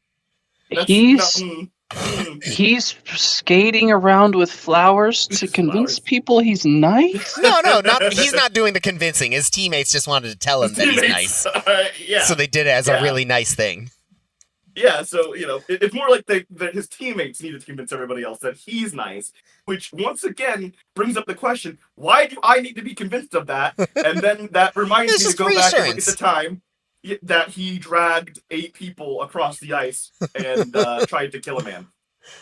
Speaker 2: He's skating around with flowers to convince people he's nice.
Speaker 1: No, he's not doing the convincing. His teammates just wanted to tell him that he's nice.
Speaker 3: Yeah.
Speaker 1: So they did it as a really nice thing.
Speaker 3: Yeah, so, it's more like that his teammates needed to convince everybody else that he's nice, which, once again, brings up the question, why do I need to be convinced of that? And then that reminds me to go back and look at the time that he dragged 8 people across the ice and tried to kill a man.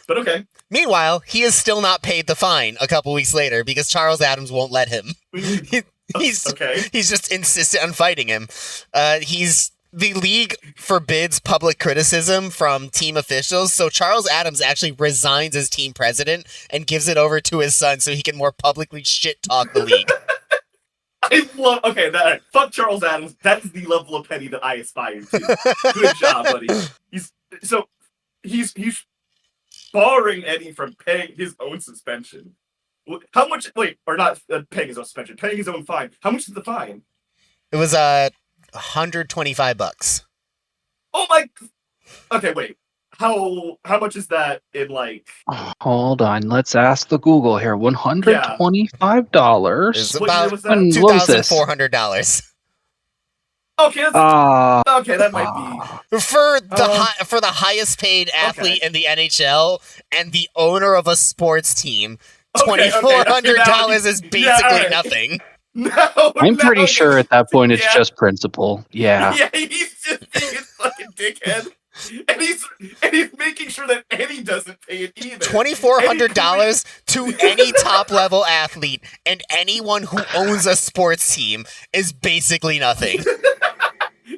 Speaker 3: But okay.
Speaker 1: Meanwhile, he is still not paid the fine a couple weeks later because Charles Adams won't let him. He's just insistent on fighting him. The league forbids public criticism from team officials, so Charles Adams actually resigns as team president and gives it over to his son so he can more publicly shit-talk the league.
Speaker 3: Fuck Charles Adams. That's the level of petty that I aspire to. Good job, buddy. He's barring Eddie from paying his own suspension. How much? Wait, or not paying his own suspension, paying his own fine. How much is the fine?
Speaker 1: It was $125.
Speaker 3: Oh my. Okay, wait. How much is that in like?
Speaker 2: Hold on, let's ask the Google here. $125.
Speaker 1: It's about
Speaker 2: $2,400.
Speaker 3: Okay, that might
Speaker 1: be for the highest paid athlete in the NHL and the owner of a sports team. $2,400 is basically nothing.
Speaker 2: I'm pretty sure at that point it's just principle. Yeah.
Speaker 3: Yeah, he's just being his fucking dickhead. And he's making sure that Eddie doesn't pay it either.
Speaker 1: $2,400 to any top-level athlete and anyone who owns a sports team is basically nothing.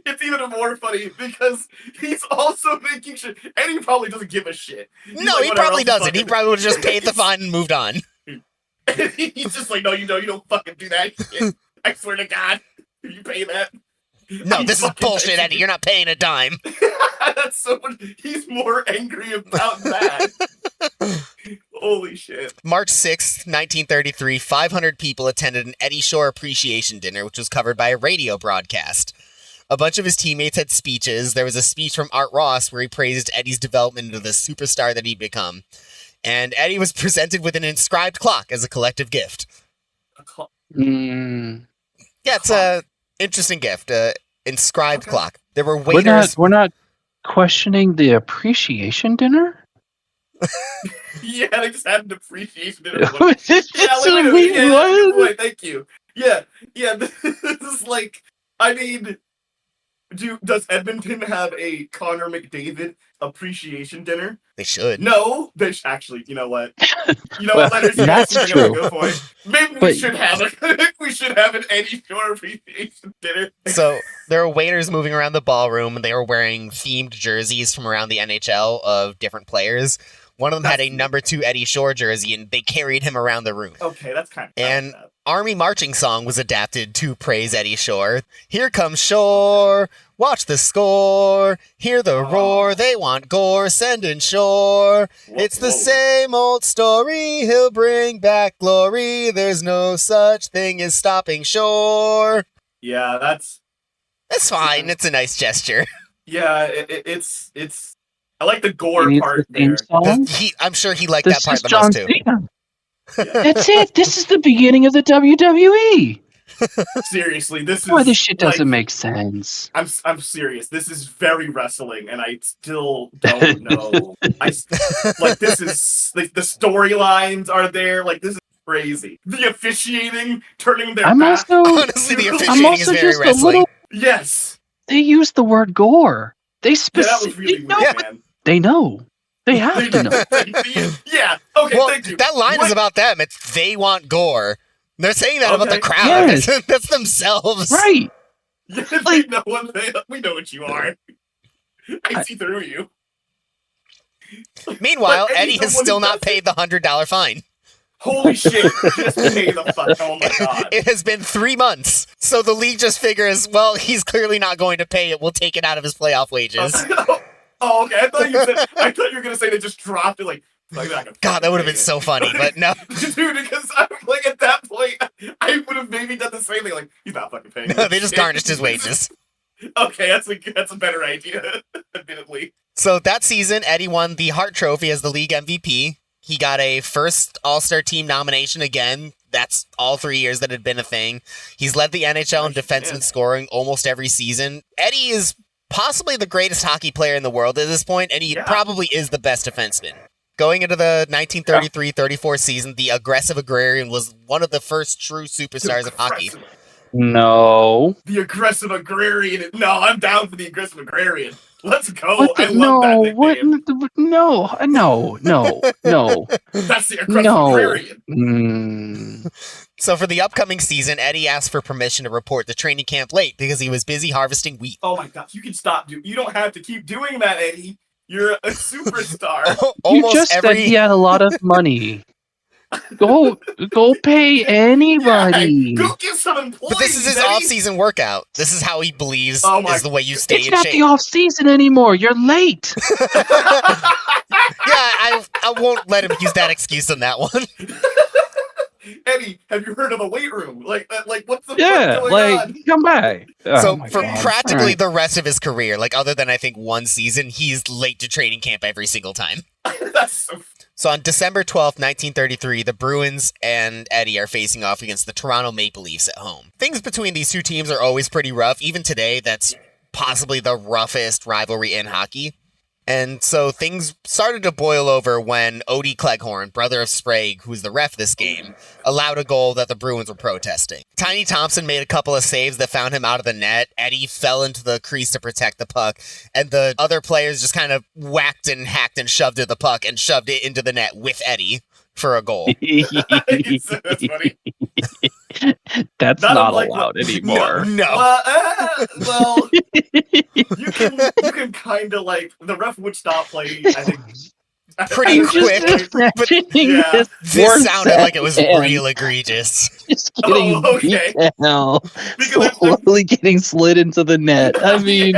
Speaker 3: It's even more funny because he's also making sure Eddie probably doesn't give a shit.
Speaker 1: He probably doesn't. He probably would have just paid the fine and moved on.
Speaker 3: He's just like, no, you don't fucking do that shit. I swear to God, you pay that.
Speaker 1: No, this is bullshit, Eddie. You're not paying a dime.
Speaker 3: That's so much. He's more angry about that. Holy shit.
Speaker 1: March 6th, 1933, 500 people attended an Eddie Shore appreciation dinner, which was covered by a radio broadcast. A bunch of his teammates had speeches. There was a speech from Art Ross where he praised Eddie's development into the superstar that he'd become. And Eddie was presented with an inscribed clock as a collective gift. Yeah, it's a interesting gift. Inscribed clock. There were waiters.
Speaker 2: We're not questioning the appreciation dinner?
Speaker 3: Yeah, they just had an appreciation dinner.
Speaker 2: Wait,
Speaker 3: thank you. Yeah, this is like, I mean, does Edmonton have a Connor McDavid appreciation dinner?
Speaker 1: They should.
Speaker 3: No, actually, you know what? Leonard,
Speaker 2: that's true.
Speaker 3: Good point. Maybe we should have an Eddie Shore appreciation dinner.
Speaker 1: So there were waiters moving around the ballroom, and they were wearing themed jerseys from around the NHL of different players. One of them had a number 2 Eddie Shore jersey, and they carried him around the room.
Speaker 3: Okay, that's kind of
Speaker 1: and Army marching song was adapted to praise Eddie Shore. Here comes Shore, watch the score, hear the roar, they want gore, send in Shore. It's the same old story, he'll bring back glory, there's no such thing as stopping Shore.
Speaker 3: Yeah, that's
Speaker 1: fine, it's a nice gesture.
Speaker 3: Yeah, it's I like the gore part there.
Speaker 1: I'm sure he liked that part the most too.
Speaker 2: That's it. This is the beginning of the WWE.
Speaker 3: Seriously, this is
Speaker 2: why this shit doesn't make sense.
Speaker 3: I'm serious. This is very wrestling, and I still don't know. This is the storylines are there. Like, this is crazy. The officiating, turning their back.
Speaker 1: Honestly, the officiating is very wrestling.
Speaker 3: Yes,
Speaker 2: they use the word gore. They specifically
Speaker 3: that was really weird, man.
Speaker 2: They know. They have to know.
Speaker 3: Yeah. Okay.
Speaker 1: Well,
Speaker 3: thank you.
Speaker 1: That line is about them. It's they want gore. They're saying that about the crowd.
Speaker 2: Yes.
Speaker 1: That's themselves.
Speaker 2: Right.
Speaker 3: We know what you are. I see through you.
Speaker 1: Meanwhile, Eddie has still not paid the $100 fine.
Speaker 3: Holy shit. Just pay the fuck. Oh my God.
Speaker 1: It has been 3 months. So the league just figures, well, he's clearly not going to pay it. We'll take it out of his playoff wages.
Speaker 3: Oh, okay. I thought you were gonna say they just dropped it like
Speaker 1: God, that would have been so funny, but no.
Speaker 3: Dude, because I'm like at that point, I would have maybe done the same thing. Like, he's not fucking paying.
Speaker 1: No, they just garnished his wages.
Speaker 3: Okay, that's a better idea, admittedly.
Speaker 1: So that season, Eddie won the Hart Trophy as the league MVP. He got a first All-Star team nomination again. That's all 3 years that had been a thing. He's led the NHL in defenseman scoring almost every season. Eddie is possibly the greatest hockey player in the world at this point, and he probably is the best defenseman. Going into the 1933-34 season, the aggressive agrarian was one of the first true superstars of hockey.
Speaker 2: No.
Speaker 3: The aggressive agrarian. No, I'm down for the aggressive agrarian. Let's go. I love that nickname.
Speaker 2: No.
Speaker 3: That's the aggressive agrarian.
Speaker 1: So for the upcoming season, Eddie asked for permission to report to training camp late because he was busy harvesting wheat.
Speaker 3: Oh my gosh, you can stop. You don't have to keep doing that, Eddie. You're a superstar.
Speaker 2: You just said he had a lot of money. Go pay anybody.
Speaker 3: Yeah, go get some employees.
Speaker 1: But this is his off-season workout. This is how he believes is the way you stay in shape.
Speaker 2: It's not the off-season anymore. You're late.
Speaker 1: Yeah, I won't let him use that excuse on that one.
Speaker 3: Eddie, have you heard of a weight room? Like what's the fuck going on?
Speaker 2: Come back.
Speaker 1: So for practically the rest of his career, like other than I think one season, he's late to training camp every single time.
Speaker 3: That's
Speaker 1: so on December 12th, 1933, the Bruins and Eddie are facing off against the Toronto Maple Leafs at home. Things between these two teams are always pretty rough. Even today, that's possibly the roughest rivalry in hockey. And so things started to boil over when Odie Cleghorn, brother of Sprague, who's the ref this game, allowed a goal that the Bruins were protesting. Tiny Thompson made a couple of saves that found him out of the net. Eddie fell into the crease to protect the puck, and the other players just kind of whacked and hacked and shoved at the puck and shoved it into the net with Eddie for a goal.
Speaker 3: That's funny.
Speaker 2: That's not allowed anymore.
Speaker 1: No.
Speaker 3: Well, you can kind of like the ref would stop playing. I think
Speaker 1: pretty quick. But
Speaker 2: yeah.
Speaker 1: This sounded like it was real egregious.
Speaker 2: Just getting beat down, slowly getting slid into the net. I mean,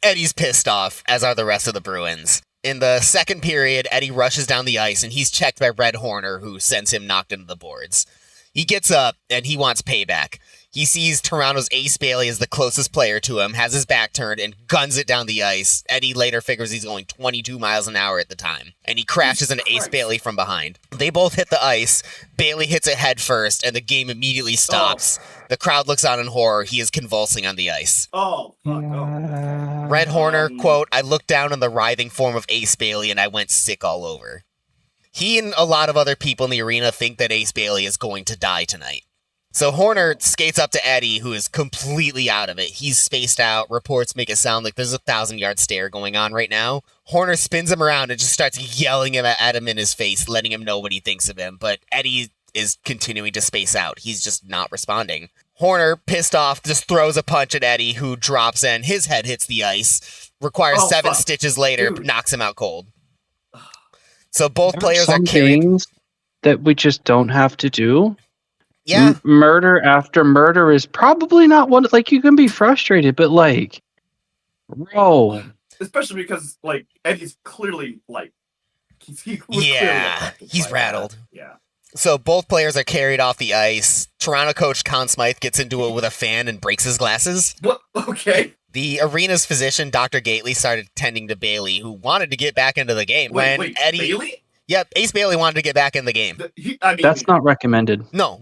Speaker 1: Eddie's pissed off, as are the rest of the Bruins. In the second period, Eddie rushes down the ice, and he's checked by Red Horner, who sends him knocked into the boards. He gets up, and he wants payback. He sees Toronto's Ace Bailey as the closest player to him, has his back turned, and guns it down the ice. Eddie later figures he's going 22 miles an hour at the time, and he crashes into Ace Bailey from behind. They both hit the ice. Bailey hits it head first, and the game immediately stops. The crowd looks on in horror. He is convulsing on the ice.
Speaker 3: Oh, fuck. Oh.
Speaker 1: Red Horner, quote, "I looked down on the writhing form of Ace Bailey, and I went sick all over." He and a lot of other people in the arena think that Ace Bailey is going to die tonight. So Horner skates up to Eddie, who is completely out of it. He's spaced out. Reports make it sound like there's a 1,000-yard stare going on right now. Horner spins him around and just starts yelling at him in his face, letting him know what he thinks of him. But Eddie is continuing to space out. He's just not responding. Horner, pissed off, just throws a punch at Eddie, who drops and his head hits the ice. Requires 7 stitches later, knocks him out cold. So both players are carrying
Speaker 2: things that we just don't have to do.
Speaker 1: Yeah.
Speaker 2: Murder after murder is probably not one. Like, you can be frustrated, but like, bro.
Speaker 3: Especially because like Eddie's clearly like
Speaker 1: he's rattled.
Speaker 3: Yeah.
Speaker 1: So both players are carried off the ice. Toronto coach Conn Smythe gets into it with a fan and breaks his glasses.
Speaker 3: What? Okay.
Speaker 1: The arena's physician, Dr. Gately, started tending to Bailey, who wanted to get back into the game.
Speaker 3: Wait,
Speaker 1: Eddie,
Speaker 3: Bailey?
Speaker 1: Yeah, Ace Bailey wanted to get back in the game.
Speaker 2: That's not recommended.
Speaker 1: No.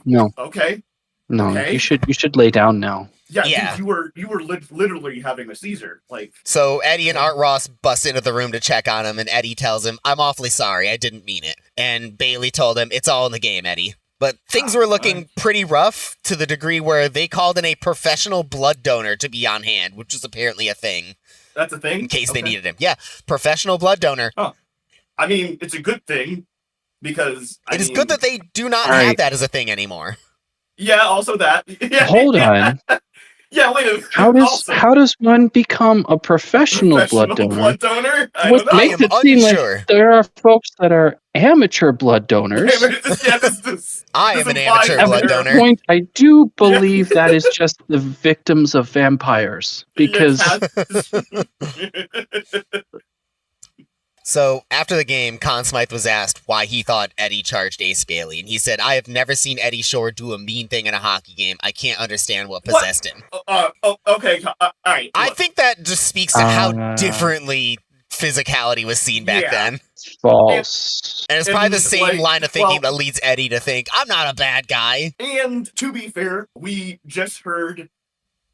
Speaker 2: No.
Speaker 3: Okay.
Speaker 2: No.
Speaker 3: Okay.
Speaker 2: You should lay down now.
Speaker 3: Yeah. Dude, you were literally having a seizure. Like.
Speaker 1: So Eddie and Art Ross bust into the room to check on him, and Eddie tells him, "I'm awfully sorry. I didn't mean it." And Bailey told him, "It's all in the game, Eddie." But things were looking pretty rough to the degree where they called in a professional blood donor to be on hand, which was apparently a thing.
Speaker 3: That's a thing?
Speaker 1: In case they needed him. Yeah, professional blood donor.
Speaker 3: Oh. I mean, it's a good thing because...
Speaker 1: It is good that they do not have that as a thing anymore.
Speaker 3: Yeah, also that. Yeah,
Speaker 2: Hold on.
Speaker 3: Yeah, wait a minute.
Speaker 2: How does one become a professional blood donor? What makes it seem like there are folks that are amateur blood donors.
Speaker 1: I am an amateur blood donor.
Speaker 2: Point, I do believe that is just the victims of vampires because.
Speaker 1: So, after the game, Conn Smythe was asked why he thought Eddie charged Ace Bailey, and he said, "I have never seen Eddie Shore do a mean thing in a hockey game. I can't understand what possessed him."
Speaker 3: Okay, all right.
Speaker 1: I think that just speaks to how differently physicality was seen back then.
Speaker 2: False.
Speaker 1: And it's probably the same line of thinking that leads Eddie to think, I'm not a bad guy.
Speaker 3: And to be fair, we just heard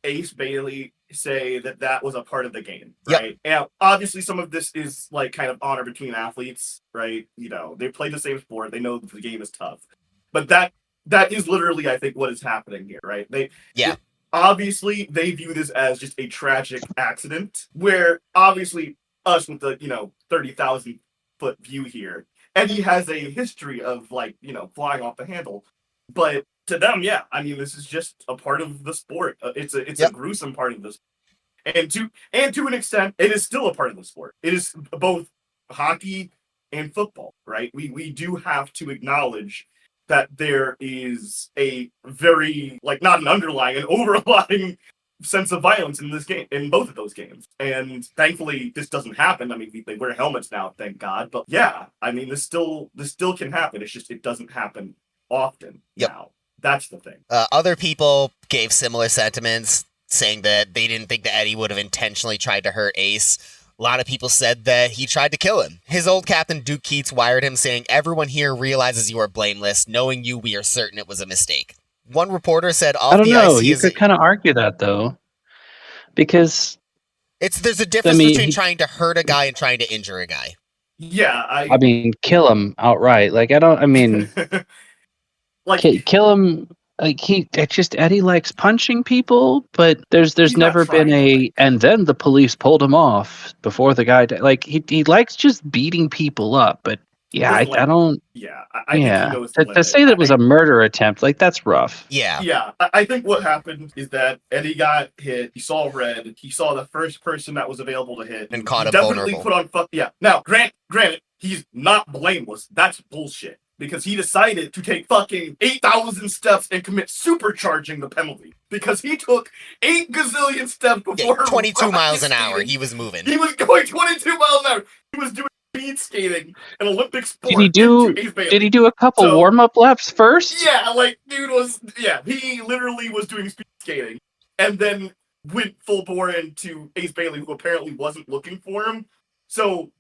Speaker 3: Ace Bailey say that was a part of the game, right? Yep. And obviously some of this is like kind of honor between athletes, right? You know, they play the same sport, they know that the game is tough. But that is literally, I think, what is happening here, right? Obviously they view this as just a tragic accident, where obviously us with the, 30,000 foot view here, Eddie has a history of like, flying off the handle. But to them, yeah, I mean, this is just a part of the sport. It's a gruesome part of this, and to an extent, it is still a part of the sport. It is both hockey and football, right? We do have to acknowledge that there is a very not an underlying, an overlying sense of violence in this game, in both of those games. And thankfully, this doesn't happen. I mean, they wear helmets now, thank God. But yeah, I mean, this still can happen. It's just it doesn't happen often now. That's the thing.
Speaker 1: Other people gave similar sentiments, saying that they didn't think that Eddie would have intentionally tried to hurt Ace. A lot of people said that he tried to kill him. His old captain, Duke Keats, wired him saying, "Everyone here realizes you are blameless. Knowing you, we are certain it was a mistake." One reporter said, "Off the ice,
Speaker 2: you could kind of argue that, though. Because...
Speaker 1: there's a difference between trying to hurt a guy and trying to injure a guy.
Speaker 3: Yeah,
Speaker 2: I mean, kill him outright. Kill him. Eddie likes punching people, but there's never been and then the police pulled him off before the guy died. He likes just beating people up, but yeah, I don't.
Speaker 3: Yeah,
Speaker 2: to say that it was a murder attempt, that's rough.
Speaker 3: Yeah. I think what happened is that Eddie got hit. He saw red. He saw the first person that was available to hit,
Speaker 1: and caught him
Speaker 3: definitely
Speaker 1: vulnerable.
Speaker 3: Put on Now, granted, he's not blameless. That's bullshit. Because he decided to take fucking 8,000 steps and commit supercharging the penalty. Because he took 8 gazillion steps before
Speaker 1: 22 miles an hour. He was moving.
Speaker 3: He was going 22 miles an hour. He was doing speed skating, an Olympic sport.
Speaker 2: Did he do a couple warm-up laps first?
Speaker 3: Yeah, he literally was doing speed skating. And then went full bore into Ace Bailey, who apparently wasn't looking for him. So,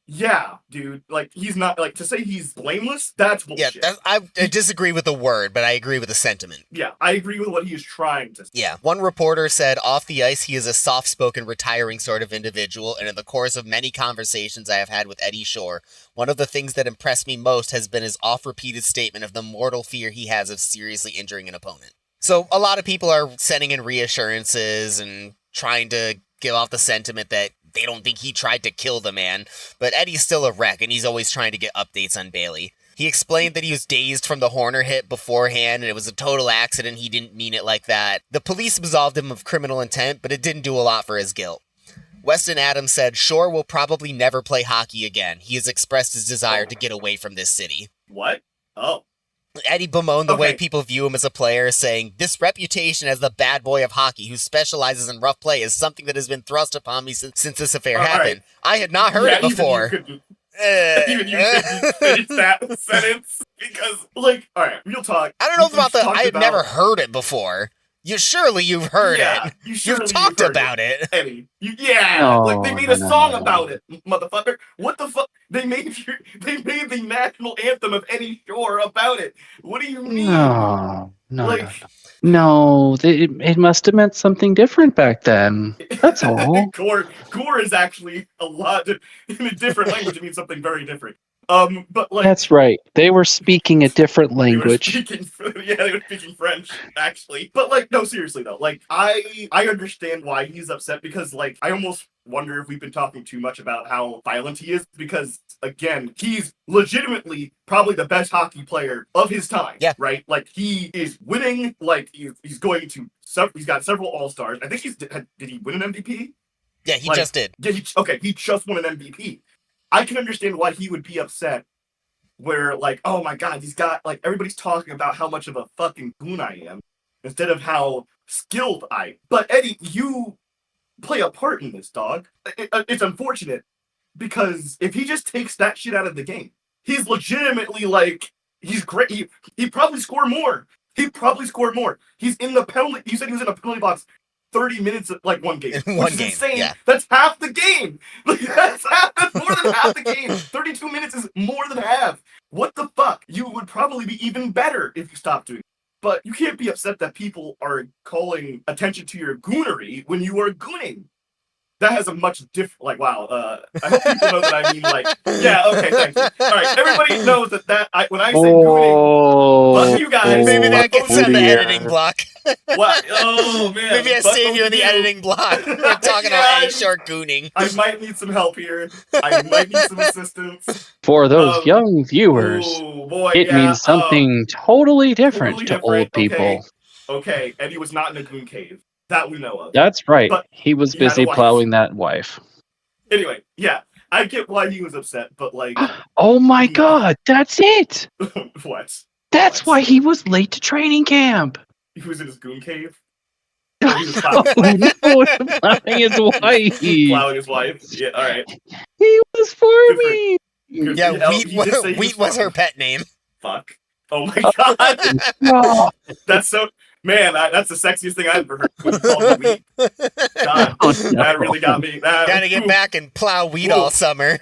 Speaker 3: yeah, dude. He's not to say he's blameless. That's bullshit.
Speaker 1: Yeah, I disagree with the word, but I agree with the sentiment.
Speaker 3: Yeah, I agree with what he is trying to say.
Speaker 1: Yeah, one reporter said, "Off the ice, he is a soft-spoken, retiring sort of individual, and in the course of many conversations I have had with Eddie Shore, one of the things that impressed me most has been his oft-repeated statement of the mortal fear he has of seriously injuring an opponent." So a lot of people are sending in reassurances and trying to give off the sentiment that they don't think he tried to kill the man, but Eddie's still a wreck, and he's always trying to get updates on Bailey. He explained that he was dazed from the Horner hit beforehand, and it was a total accident. He didn't mean it like that. The police absolved him of criminal intent, but it didn't do a lot for his guilt. Weston Adams said, "Shore will probably never play hockey again. He has expressed his desire to get away from this city."
Speaker 3: What? Oh.
Speaker 1: Eddie bemoaned the way people view him as a player, saying, "This reputation as the bad boy of hocky who specializes in rough play is something that has been thrust upon me since this affair happened. Right. I had not heard it before."
Speaker 3: Even you couldn't finish that sentence because, alright, real talk.
Speaker 1: I don't know about I had never heard it before. You've heard it. You've talked about it.
Speaker 3: Eddie. They made a song about it, motherfucker. What the fuck? They made the national anthem of Eddie Shore about it. What do you mean?
Speaker 2: No, it must have meant something different back then. That's all.
Speaker 3: Gore is actually in a different language. It means something very different. But like
Speaker 2: That's right. They were speaking a different
Speaker 3: they were
Speaker 2: language.
Speaker 3: speaking, yeah, they were speaking French actually. But like, no, seriously though, like I understand why he's upset because like I almost wonder if we've been talking too much about how violent he is because again, he's legitimately probably the best hockey player of his time.
Speaker 1: Yeah.
Speaker 3: Right. Like he is winning. Like he's going to. He's got several All-Stars. I think did he win an MVP?
Speaker 1: Yeah, he
Speaker 3: Like,
Speaker 1: just did.
Speaker 3: Yeah, he just won an MVP. I can understand why he would be upset. Where like, oh my god, he's got like everybody's talking about how much of a fucking goon I am, instead of how skilled I am. But Eddie, you play a part in this, dog. It's unfortunate because if he just takes that shit out of the game, he's legitimately like he's great. He probably score more. He's in the penalty. You said he was in a penalty box 30 minutes like one game.
Speaker 1: One
Speaker 3: which is
Speaker 1: game,
Speaker 3: insane.
Speaker 1: yeah.
Speaker 3: That's half the game. Like, that's more than half the game. 32 minutes is more than half. What the fuck? You would probably be even better if you stopped doing it. But you can't be upset that people are calling attention to your goonery when you are gooning. That has a much different, like, wow, I hope people know that I mean, like, yeah, okay, thank you. All right, everybody knows when I say gooning, fuck you guys.
Speaker 1: Maybe that gets on the
Speaker 2: dear.
Speaker 1: editing block.
Speaker 3: What? Oh, man.
Speaker 1: Maybe I
Speaker 3: fuck
Speaker 1: save you in
Speaker 3: both
Speaker 1: the
Speaker 3: of
Speaker 1: editing block. We're talking
Speaker 3: Yeah,
Speaker 1: about Eddie Shore gooning.
Speaker 3: I might need some help here. I might need some assistance.
Speaker 2: For those young viewers,
Speaker 3: Oh, boy,
Speaker 2: it
Speaker 3: yeah,
Speaker 2: means something totally different
Speaker 3: totally
Speaker 2: to
Speaker 3: different,
Speaker 2: old people.
Speaker 3: Okay, Eddie was not in a goon cave. That we know of.
Speaker 2: That's right.
Speaker 3: But
Speaker 2: He was
Speaker 3: he had a
Speaker 2: busy
Speaker 3: wife.
Speaker 2: plowing that wife.
Speaker 3: Anyway, yeah, I get why he was upset, but like,
Speaker 2: Oh my
Speaker 3: Yeah.
Speaker 2: God, that's it.
Speaker 3: what?
Speaker 2: That's
Speaker 3: What?
Speaker 2: why he was late to training camp.
Speaker 3: He was in his goon cave?
Speaker 2: No,
Speaker 3: Or he was plowing,
Speaker 2: no, plowing his wife.
Speaker 3: plowing his wife? Yeah, alright.
Speaker 2: He was
Speaker 3: Good for-
Speaker 2: farming.
Speaker 3: Good-
Speaker 1: Yeah,
Speaker 3: oh, he did say he
Speaker 1: Wheat
Speaker 3: was
Speaker 1: was her
Speaker 3: farming.
Speaker 1: pet name.
Speaker 3: Fuck. Oh my god!
Speaker 2: Oh,
Speaker 3: That's so... Man, that's the sexiest thing I've ever heard. When you called me Wheat. God,
Speaker 2: oh,
Speaker 3: that really got me.
Speaker 1: Gotta get back and plow wheat all summer.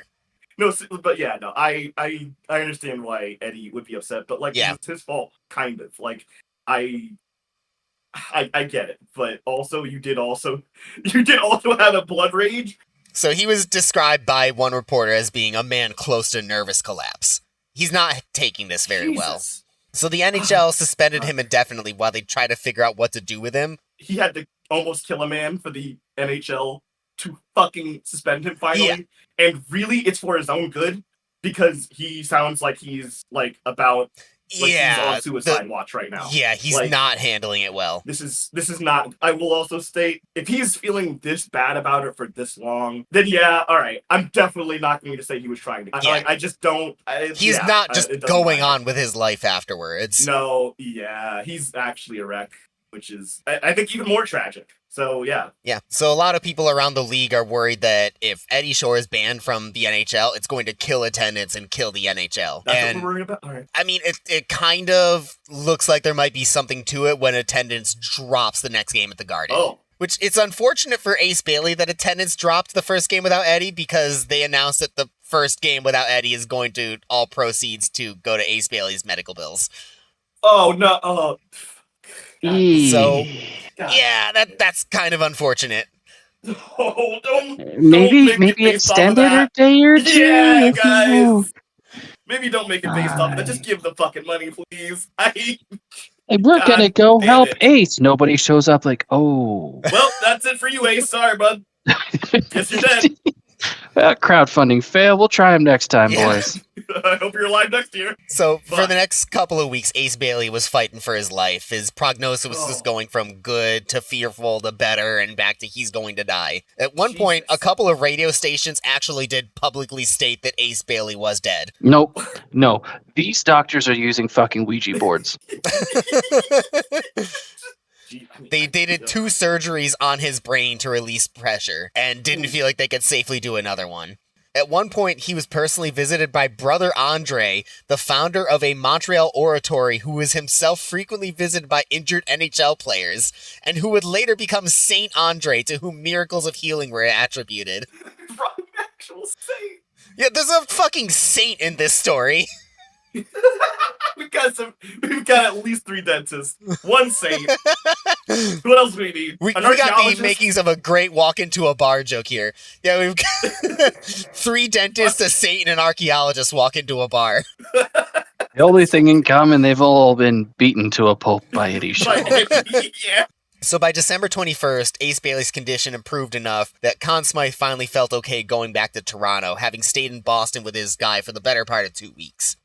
Speaker 3: No, but yeah, no, I understand why Eddie would be upset, but like,
Speaker 1: Yeah.
Speaker 3: it's his fault, kind of. Like, I get it, but also you did also have a blood rage.
Speaker 1: So he was described by one reporter as being a man close to nervous collapse. He's not taking this very well.
Speaker 3: Jesus.
Speaker 1: So the NHL suspended him indefinitely while they try to figure out what to do with him.
Speaker 3: He had to almost kill a man for the NHL to fucking suspend him finally.
Speaker 1: Yeah.
Speaker 3: And really, it's for his own good because he sounds like he's like about he's
Speaker 1: Yeah,
Speaker 3: on suicide watch right now.
Speaker 1: yeah, he's
Speaker 3: Like,
Speaker 1: not handling it well.
Speaker 3: This is not. I will also state, if he's feeling this bad about it for this long, then yeah, all right. I'm definitely not going to say he was trying to.
Speaker 1: Yeah.
Speaker 3: I just don't.
Speaker 1: He's not just
Speaker 3: it doesn't
Speaker 1: going
Speaker 3: matter.
Speaker 1: on with his life afterwards.
Speaker 3: No, yeah, he's actually a wreck, which is I think even more tragic. So yeah,
Speaker 1: Yeah, so a lot of people around the league are worried that if Eddie Shore is banned from the NHL, it's going to kill attendance and kill the NHL.
Speaker 3: that's
Speaker 1: and
Speaker 3: what we're worried about. All right.
Speaker 1: I mean, it kind of looks like there might be something to it when attendance drops the next game at the Garden.
Speaker 3: Oh,
Speaker 1: Which, it's unfortunate for Ace Bailey that attendance dropped the first game without Eddie, because they announced that the first game without Eddie is going to all proceeds to go to Ace Bailey's medical bills.
Speaker 3: oh no, oh.
Speaker 1: So,
Speaker 3: God.
Speaker 1: yeah, that's kind of unfortunate.
Speaker 3: Oh, don't
Speaker 2: maybe
Speaker 3: make it based off of
Speaker 2: extend it a
Speaker 3: that.
Speaker 2: day or two.
Speaker 3: Yeah,
Speaker 2: if you know.
Speaker 3: guys. Maybe don't make it based off of that. Just give the fucking money, please.
Speaker 2: Hey, we're
Speaker 3: God
Speaker 2: gonna go
Speaker 3: damn
Speaker 2: help
Speaker 3: it.
Speaker 2: Ace. Nobody shows up. Like, oh,
Speaker 3: Well, that's it for you, Ace. Sorry, bud. Guess you're dead.
Speaker 2: Crowdfunding fail. We'll try him next time,
Speaker 1: Yeah.
Speaker 2: boys.
Speaker 3: I hope you're alive next year.
Speaker 1: So, for
Speaker 3: Fuck.
Speaker 1: the next couple of weeks, Ace Bailey was fighting for his life. His prognosis was
Speaker 3: Oh.
Speaker 1: going from good to fearful to better and back to he's going to die. At one point, a
Speaker 3: Jesus.
Speaker 1: couple of radio stations actually did publicly state that Ace Bailey was dead.
Speaker 2: Nope. No. These doctors are using fucking Ouija boards.
Speaker 3: Gee, I mean,
Speaker 1: They did 2 surgeries on his brain to release pressure and didn't feel like they could safely do another one. At one point, he was personally visited by Brother Andre, the founder of a Montreal oratory who was himself frequently visited by injured NHL players, and who would later become Saint Andre, to whom miracles of healing were attributed.
Speaker 3: From actual saint.
Speaker 1: Yeah, there's a fucking saint in this story.
Speaker 3: We've got at least 3 dentists, 1 saint, What else do we need?
Speaker 1: We
Speaker 3: An
Speaker 1: got the
Speaker 3: archaeologist?
Speaker 1: makings of a great walk into a bar joke here. Yeah, we've got 3 dentists, a saint, and an archaeologist walk into a bar.
Speaker 2: The only thing in common, they've all been beaten to a pulp by Eddie Shaw.
Speaker 3: Yeah.
Speaker 1: So by December 21st, Ace Bailey's condition improved enough that Conn Smythe finally felt okay going back to Toronto, having stayed in Boston with his guy for the better part of 2 weeks.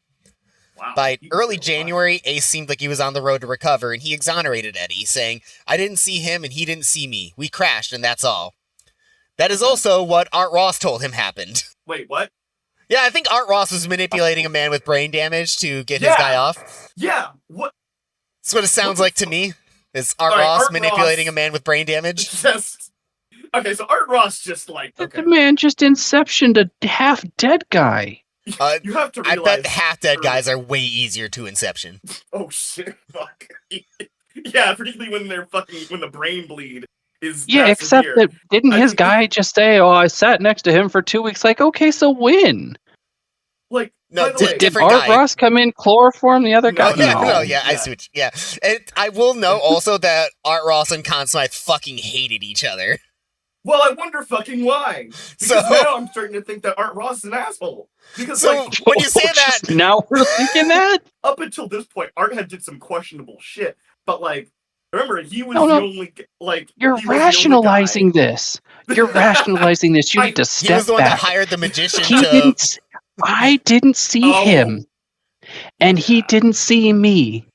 Speaker 3: Wow.
Speaker 1: By early January, Ace seemed like he was on the road to recover, and he exonerated Eddie, saying, "I didn't see him and he didn't see me. We crashed, and that's all." That is also what Art Ross told him happened.
Speaker 3: Wait, what?
Speaker 1: Yeah, I think Art Ross was manipulating a man with brain damage to get his guy off.
Speaker 3: Yeah. What?
Speaker 1: That's what it sounds like to me. Is Art
Speaker 3: All right,
Speaker 1: Ross
Speaker 3: Art
Speaker 1: manipulating
Speaker 3: Ross-
Speaker 1: a man with brain damage?
Speaker 3: Just. Okay, so Art Ross just like. Okay.
Speaker 2: The man just inceptioned a half-dead guy.
Speaker 3: You have to
Speaker 1: I
Speaker 3: realize.
Speaker 1: bet half-dead guys are way easier to Inception.
Speaker 3: Oh shit! Fuck. Yeah, particularly when they're when the brain bleed is.
Speaker 2: Yeah,
Speaker 3: that
Speaker 2: except
Speaker 3: severe.
Speaker 2: that didn't
Speaker 3: I
Speaker 2: his
Speaker 3: think-
Speaker 2: guy just say, "Oh, I sat next to him for 2 weeks"? Like, okay, so when?
Speaker 3: Like.
Speaker 1: No,
Speaker 3: by the
Speaker 1: di-
Speaker 3: way,
Speaker 2: Did
Speaker 1: different
Speaker 2: Art
Speaker 1: guy.
Speaker 2: Ross come in chloroform the other guy?
Speaker 3: No,
Speaker 1: I
Speaker 3: Yeah.
Speaker 1: switched. Yeah. And I will note also that Art Ross and Conn Smythe fucking hated each other.
Speaker 3: Well, I wonder fucking why. Because
Speaker 1: So-
Speaker 3: now I'm starting to think that Art Ross is an asshole. Because
Speaker 1: So
Speaker 3: like
Speaker 1: when you say that,
Speaker 2: Just now we're thinking that.
Speaker 3: up until this point, Art had did some questionable shit. But like, remember, he was
Speaker 2: No,
Speaker 3: the
Speaker 2: no.
Speaker 3: only like.
Speaker 2: You're
Speaker 3: he was the only
Speaker 2: rationalizing
Speaker 3: guy.
Speaker 2: this. You're rationalizing this. You need to
Speaker 1: he
Speaker 2: step
Speaker 1: was the one that
Speaker 2: back.
Speaker 1: hired the magician
Speaker 2: He
Speaker 1: to.
Speaker 2: didn't. I didn't see
Speaker 3: Oh.
Speaker 2: him, and he didn't see me.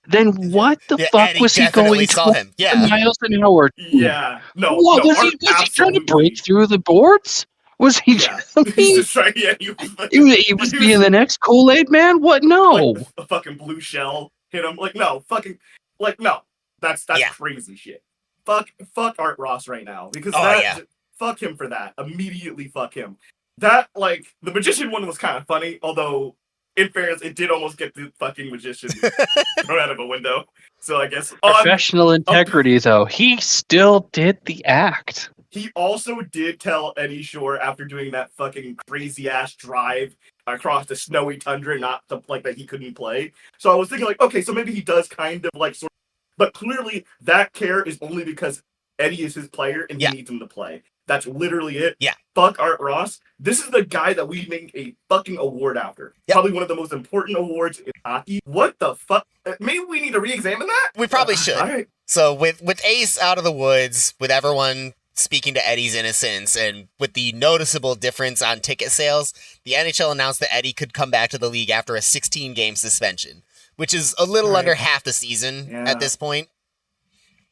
Speaker 2: Then what the
Speaker 1: Yeah,
Speaker 2: fuck
Speaker 1: Eddie
Speaker 2: was he
Speaker 1: definitely
Speaker 2: going
Speaker 1: saw
Speaker 2: 20
Speaker 1: him. Yeah.
Speaker 2: miles an hour? to?
Speaker 3: Yeah. No.
Speaker 2: What
Speaker 3: no,
Speaker 2: was he?
Speaker 3: Art
Speaker 2: Was he trying to
Speaker 3: absolutely-
Speaker 2: break through the boards? Was he?
Speaker 3: Yeah.
Speaker 2: I
Speaker 3: He's
Speaker 2: mean,
Speaker 3: just trying. Yeah. He was, like,
Speaker 2: he was
Speaker 3: he
Speaker 2: being the next Kool-Aid man. What? No.
Speaker 3: like a fucking blue shell hit him. Like no, fucking like no. That's
Speaker 1: Yeah.
Speaker 3: crazy shit. Fuck Art Ross right now because
Speaker 1: Oh,
Speaker 3: that
Speaker 1: yeah.
Speaker 3: fuck him for that. Immediately fuck him. That like the magician one was kind of funny, although in fairness it did almost get the fucking magician thrown out of a window. So I guess
Speaker 2: Professional integrity, though. He still did the act.
Speaker 3: he also did tell Eddie Shore after doing that fucking crazy ass drive across the snowy tundra, not to, like that he couldn't play. So I was thinking like, okay, so maybe he does kind of like sort but clearly that care is only because Eddie is his player and
Speaker 1: Yeah.
Speaker 3: he needs him to play. That's literally it.
Speaker 1: Yeah.
Speaker 3: Fuck Art Ross. This is the guy that we make a fucking award after.
Speaker 1: Yep.
Speaker 3: Probably one of the most important awards in hockey. What the fuck? Maybe we need to re-examine that?
Speaker 1: We probably should.
Speaker 3: All right.
Speaker 1: So with Ace out of the woods, with everyone speaking to Eddie's innocence, and with the noticeable difference on ticket sales, the NHL announced that Eddie could come back to the league after a 16-game suspension, which is a little
Speaker 3: Right.
Speaker 1: under half the season
Speaker 3: Yeah.
Speaker 1: at this point.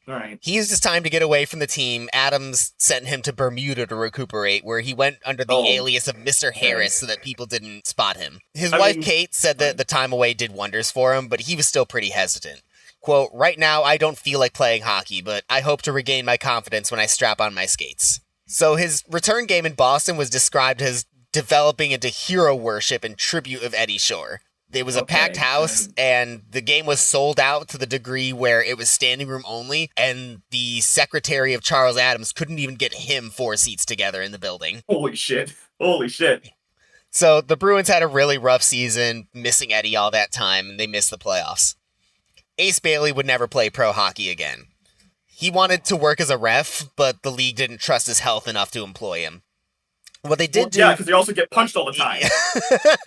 Speaker 3: All right.
Speaker 1: He used his time to get away from the team. Adams sent him to Bermuda to recuperate, where he went under the
Speaker 3: Oh.
Speaker 1: alias of Mr. Harris so that people didn't spot him. His
Speaker 3: I
Speaker 1: wife,
Speaker 3: mean-
Speaker 1: Kate, said that the time away did wonders for him, but he was still pretty hesitant. Quote, "Right now, I don't feel like playing hockey, but I hope to regain my confidence when I strap on my skates." So his return game in Boston was described as developing into hero worship and tribute of Eddie Shore. It was a
Speaker 3: Okay,
Speaker 1: packed house, and the game was sold out to the degree where it was standing room only, and the secretary of Charles Adams couldn't even get him 4 seats together in the building.
Speaker 3: Holy shit. Holy shit.
Speaker 1: So the Bruins had a really rough season, missing Eddie all that time, and they missed the playoffs. Ace Bailey would never play pro hockey again. He wanted to work as a ref, but the league didn't trust his health enough to employ him. What they did do...
Speaker 3: Yeah, because they also get punched all the time.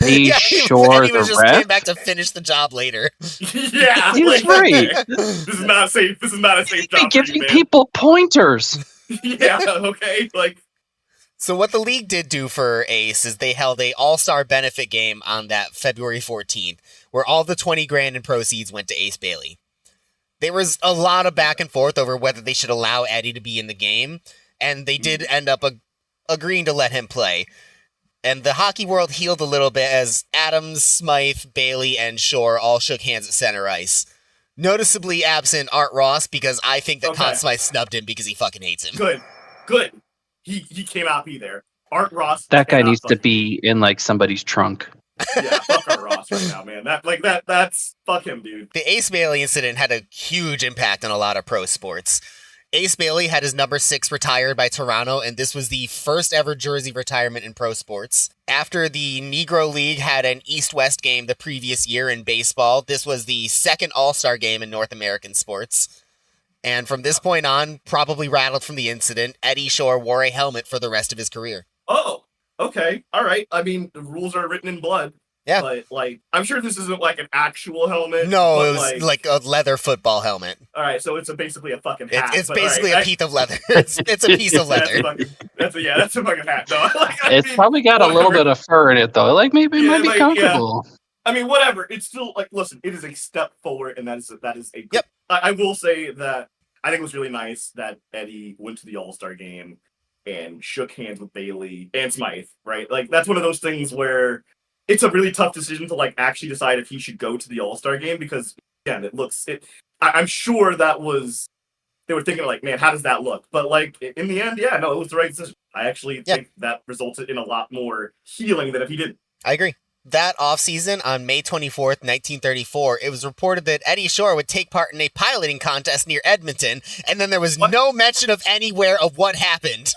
Speaker 2: He Shore
Speaker 1: Eddie was
Speaker 2: the
Speaker 1: just
Speaker 2: ref?
Speaker 1: came back to finish the job later.
Speaker 3: Yeah.
Speaker 2: He was right.
Speaker 3: This is not safe. This is not a safe
Speaker 2: Be
Speaker 3: job for you,
Speaker 2: giving
Speaker 3: man.
Speaker 2: people pointers.
Speaker 3: Yeah, okay. Like,
Speaker 1: So what the league did do for Ace is they held a all-star benefit game on that February 14th, where all the 20 grand in proceeds went to Ace Bailey. There was a lot of back and forth over whether they should allow Eddie to be in the game, and they did end up agreeing to let him play. And the hockey world healed a little bit as Adams, Smythe, Bailey, and Shore all shook hands at center ice. Noticeably absent Art Ross, because I think that
Speaker 3: Okay.
Speaker 1: Conn Smythe snubbed him because he fucking hates him.
Speaker 3: good. He cannot be there. Art Ross.
Speaker 2: That guy
Speaker 3: cannot
Speaker 2: needs to
Speaker 3: fucking-
Speaker 2: be in like somebody's trunk.
Speaker 3: Yeah, fuck Art Ross right now, man. That's fuck him, dude.
Speaker 1: The Ace Bailey incident had a huge impact on a lot of pro sports. Ace Bailey had his number 6 retired by Toronto, and this was the first ever jersey retirement in pro sports. After the Negro League had an East-West game the previous year in baseball, this was the second All-Star game in North American sports. And from this point on, probably rattled from the incident, Eddie Shore wore a helmet for the rest of his career.
Speaker 3: Oh, okay. All right. I mean, the rules are written in blood.
Speaker 1: Yeah.
Speaker 3: But, like, I'm sure this isn't, like, an actual helmet.
Speaker 1: No,
Speaker 3: but,
Speaker 1: it was like a leather football helmet.
Speaker 3: All right, so it's basically a fucking hat.
Speaker 1: It's
Speaker 3: but,
Speaker 1: basically
Speaker 3: all
Speaker 1: a piece of leather. It's a piece of leather.
Speaker 3: That's a fucking hat. No, like,
Speaker 2: It's probably got a little bit of fur in it, though. Like, maybe it might be comfortable.
Speaker 3: I mean, whatever. It's still, like, listen, it is a step forward, and that is a good...
Speaker 1: Yep.
Speaker 3: I will say that I think it was really nice that Eddie went to the All-Star game and shook hands with Bailey and Smythe, right? Like, that's one of those things where it's a really tough decision to, like, actually decide if he should go to the All-Star game because, again, I'm sure that was... They were thinking, like, man, how does that look? But, like, in the end, yeah, no, it was the right decision. I actually think that resulted in a lot more healing than if he didn't.
Speaker 1: I agree. That offseason, on May 24th, 1934, it was reported that Eddie Shore would take part in a piloting contest near Edmonton, and then there was no mention of anywhere of what happened.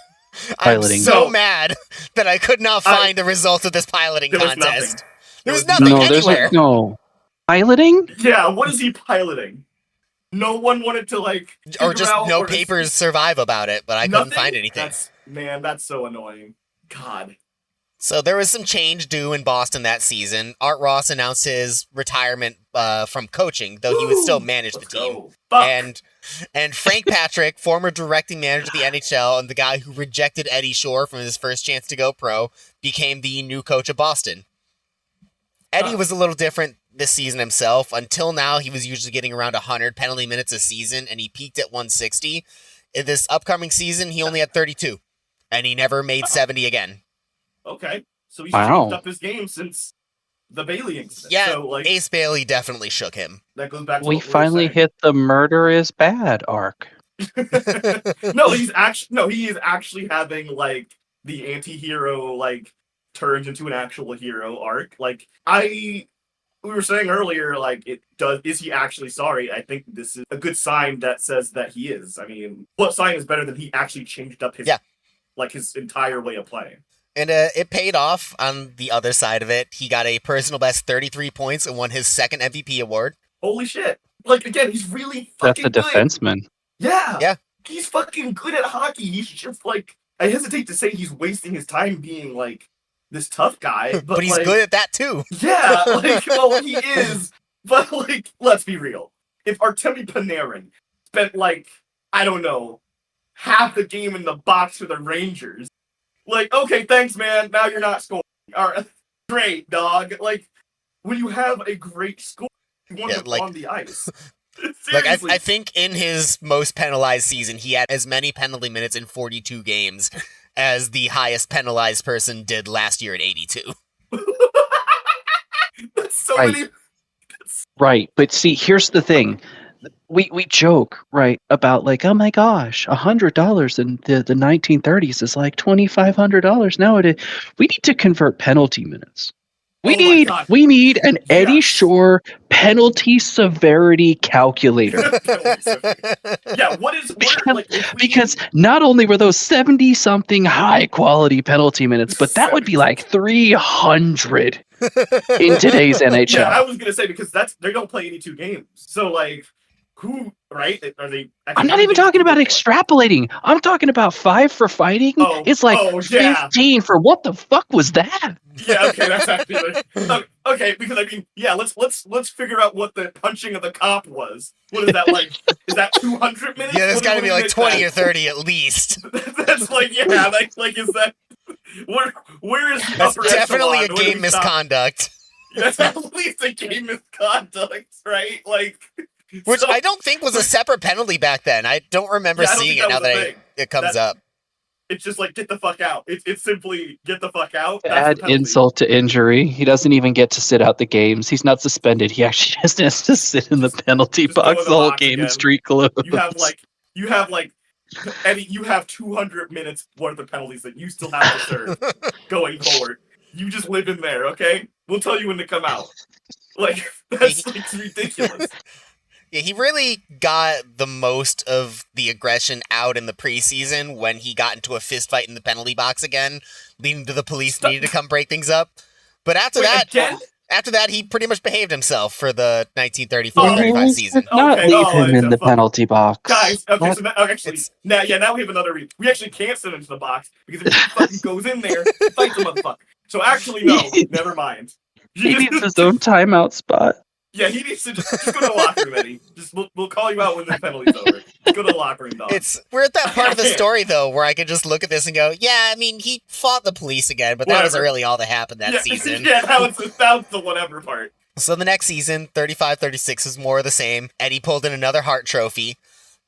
Speaker 2: Piloting.
Speaker 1: I'm so mad that I could not find the result of this piloting contest. There was nothing anywhere.
Speaker 2: No. Piloting?
Speaker 3: Yeah, what is he piloting? No one wanted to, like...
Speaker 1: Or just no papers survive about it, but I couldn't find anything.
Speaker 3: That's so annoying. God.
Speaker 1: So there was some change due in Boston that season. Art Ross announced his retirement from coaching, though he would still manage the team. And Frank Patrick, former directing manager of the NHL and the guy who rejected Eddie Shore from his first chance to go pro, became the new coach of Boston. Eddie was a little different this season himself. Until now, he was usually getting around 100 penalty minutes a season, and he peaked at 160. In this upcoming season, he only had 32, and he never made 70 again.
Speaker 3: Okay, so he's changed up his game since the Bailey incident.
Speaker 1: Yeah,
Speaker 3: so, like,
Speaker 1: Ace Bailey definitely shook him.
Speaker 3: That goes back to
Speaker 2: we finally hit the murder is bad arc.
Speaker 3: No, he is actually having, like, the anti-hero, like, turns into an actual hero arc. Like, we were saying earlier, like, is he actually sorry? I think this is a good sign that says that he is. I mean, what sign is better than he actually changed up his entire way of playing?
Speaker 1: And it paid off on the other side of it. He got a personal best 33 points and won his second MVP award.
Speaker 3: Holy shit. Like, again, he's really fucking good.
Speaker 2: That's a defenseman.
Speaker 3: Yeah.
Speaker 1: Yeah.
Speaker 3: He's fucking good at hockey. He's just, like, I hesitate to say he's wasting his time being, like, this tough guy. But
Speaker 1: he's
Speaker 3: like,
Speaker 1: good at that, too.
Speaker 3: Yeah, like, well, he is. But, like, let's be real. If Artemi Panarin spent, like, I don't know, half the game in the box for the Rangers, like, okay, thanks, man. Now you're not scoring. All right, great, dog. Like, when you have a great score, you want him on the ice.
Speaker 1: Like, I think in his most penalized season, he had as many penalty minutes in 42 games as the highest penalized person did last year at 82.
Speaker 3: That's so many.
Speaker 2: Right, but see, here's the thing. We joke, right, about like, oh my gosh, $100 in the 1930s is like $2,500 nowadays. We need to convert penalty minutes. We need an Eddie Shore penalty severity calculator.
Speaker 3: Yeah,
Speaker 2: because not only were those 70-something high-quality penalty minutes, but that would be like 300 in today's NHL.
Speaker 3: Yeah, I was gonna say because they don't play 82 games, so like. Who, right? Are they?
Speaker 2: I'm not even talking about extrapolating. I'm talking about 5 for fighting. It's like 15 for what the fuck was that?
Speaker 3: Yeah, okay, that's actually okay. Because I mean, yeah, let's figure out what the punching of the cop was. What is that like? Is that 200 minutes?
Speaker 1: Yeah, there's got to be like 20 or 30 at least.
Speaker 3: That's like is that where is the
Speaker 1: that's
Speaker 3: upper
Speaker 1: definitely
Speaker 3: echelon?
Speaker 1: A game misconduct.
Speaker 3: That's at least a game misconduct, right? Like.
Speaker 1: Which I don't think was a separate penalty back then. I don't remember seeing it now that it comes up.
Speaker 3: It's just like, get the fuck out. It's simply, get the fuck out.
Speaker 2: Add insult to injury. He doesn't even get to sit out the games. He's not suspended. He actually just has to sit in the penalty box the whole game and street clothes.
Speaker 3: You have Eddie, you have 200 minutes worth of penalties that you still have to serve going forward. You just live in there, okay? We'll tell you when to come out. Like, that's like ridiculous.
Speaker 1: Yeah, he really got the most of the aggression out in the preseason when he got into a fist fight in the penalty box again, leading to the police needing to come break things up. But after that, After that, he pretty much behaved himself for the 1934-35 season.
Speaker 2: Not
Speaker 3: Okay,
Speaker 2: leave him in the penalty box.
Speaker 3: Guys, okay,
Speaker 2: What?
Speaker 3: so now we have another reason. We actually can't send him to the box because if he fucking goes in there, fights a motherfucker. So actually, no, never mind.
Speaker 2: He needs his own timeout spot.
Speaker 3: Yeah, he needs to just go to the locker room, Eddie. We'll call you out when the penalty's over. Just go to the locker room, dog.
Speaker 1: We're at that part of the story though where I could just look at this and go, yeah, I mean, he fought the police again, but that wasn't really all that happened that season.
Speaker 3: Yeah, that was the whatever part.
Speaker 1: So the next season, 35-36 was more of the same. Eddie pulled in another Hart Trophy.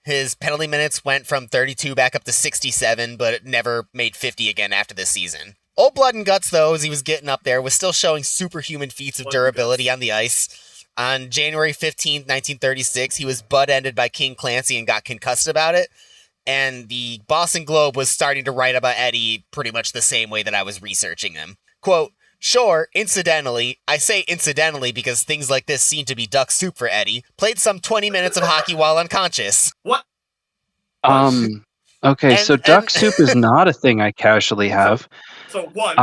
Speaker 1: His penalty minutes went from 32 back up to 67, but it never made 50 again after this season. Old Blood and Guts, though, as he was getting up there, was still showing superhuman feats of durability on the ice. On January 15th, 1936, he was butt-ended by King Clancy and got concussed about it. And the Boston Globe was starting to write about Eddie pretty much the same way that I was researching him. Quote, sure, incidentally, I say incidentally because things like this seem to be duck soup for Eddie, played some 20 minutes of hockey while unconscious.
Speaker 3: What?
Speaker 2: Okay, so duck soup is not a thing I casually have.
Speaker 3: So one,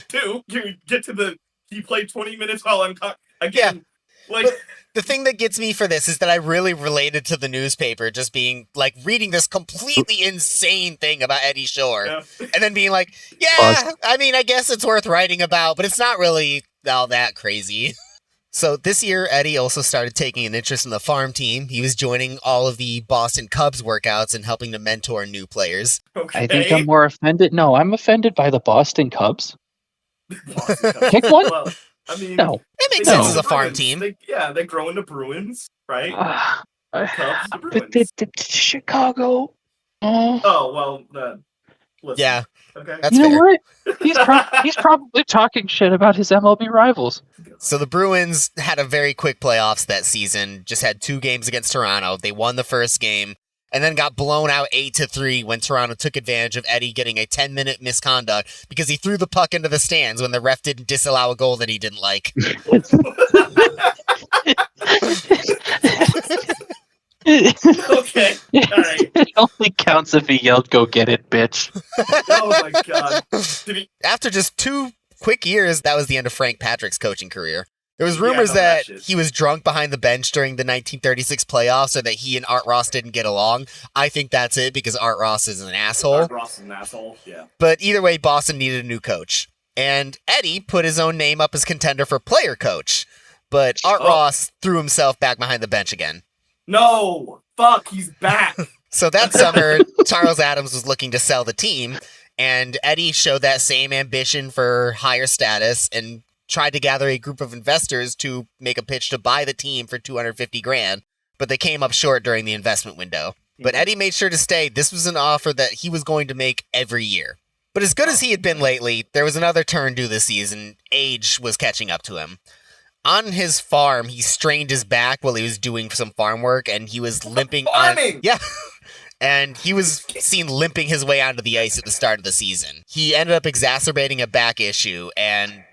Speaker 3: two, can we get to he played 20 minutes while unconscious? Again, like...
Speaker 1: The thing that gets me for this is that I really related to the newspaper just being, like, reading this completely insane thing about Eddie Shore.
Speaker 3: Yeah.
Speaker 1: And then being like, yeah, I mean, I guess it's worth writing about, but it's not really all that crazy. So this year, Eddie also started taking an interest in the farm team. He was joining all of the Boston Cubs workouts and helping to mentor new players.
Speaker 3: Okay.
Speaker 2: I think I'm more offended. No, I'm offended by the Boston Cubs.
Speaker 3: Boston Cubs.
Speaker 2: Pick one?
Speaker 3: Well, I mean...
Speaker 2: No.
Speaker 1: It makes
Speaker 3: they
Speaker 1: sense
Speaker 3: grow
Speaker 1: as a farm
Speaker 3: Bruins.
Speaker 1: team.
Speaker 3: They grow into Bruins, right? Cubs to
Speaker 2: But
Speaker 3: Bruins.
Speaker 2: Chicago.
Speaker 3: Oh, well, listen.
Speaker 1: Yeah,
Speaker 3: Okay.
Speaker 1: that's
Speaker 2: You know
Speaker 1: fair.
Speaker 2: what? He's probably talking shit about his MLB rivals.
Speaker 1: So the Bruins had a very quick playoffs that season, just had 2 games against Toronto. They won the first game, and then got blown out 8-3 when Toronto took advantage of Eddie getting a 10-minute misconduct because he threw the puck into the stands when the ref didn't disallow a goal that he didn't like.
Speaker 3: Okay. All right.
Speaker 2: It only counts if he yelled, "Go get it, bitch."
Speaker 3: Oh my god.
Speaker 1: After just 2 quick years, that was the end of Frank Patrick's coaching career. There was
Speaker 3: Yeah,
Speaker 1: rumors
Speaker 3: no,
Speaker 1: that
Speaker 3: that shit.
Speaker 1: he was drunk behind the bench during the 1936 playoffs or that he and Art Ross didn't get along. I think that's it because Art Ross is an asshole.
Speaker 3: Art Ross is an asshole. Yeah.
Speaker 1: But either way, Boston needed a new coach. And Eddie put his own name up as contender for player coach. But Art Ross threw himself back behind the bench again.
Speaker 3: No. Fuck. He's back.
Speaker 1: So that summer, Charles Adams was looking to sell the team. And Eddie showed that same ambition for higher status and tried to gather a group of investors to make a pitch to buy the team for $250,000, but they came up short during the investment window. But Eddie made sure to stay. This was an offer that he was going to make every year. But as good as he had been lately, there was another turn due this season. Age was catching up to him. On his farm, he strained his back while he was doing some farm work, and he was limping
Speaker 3: Farming!
Speaker 1: Yeah. And he was seen limping his way onto the ice at the start of the season. He ended up exacerbating a back issue, and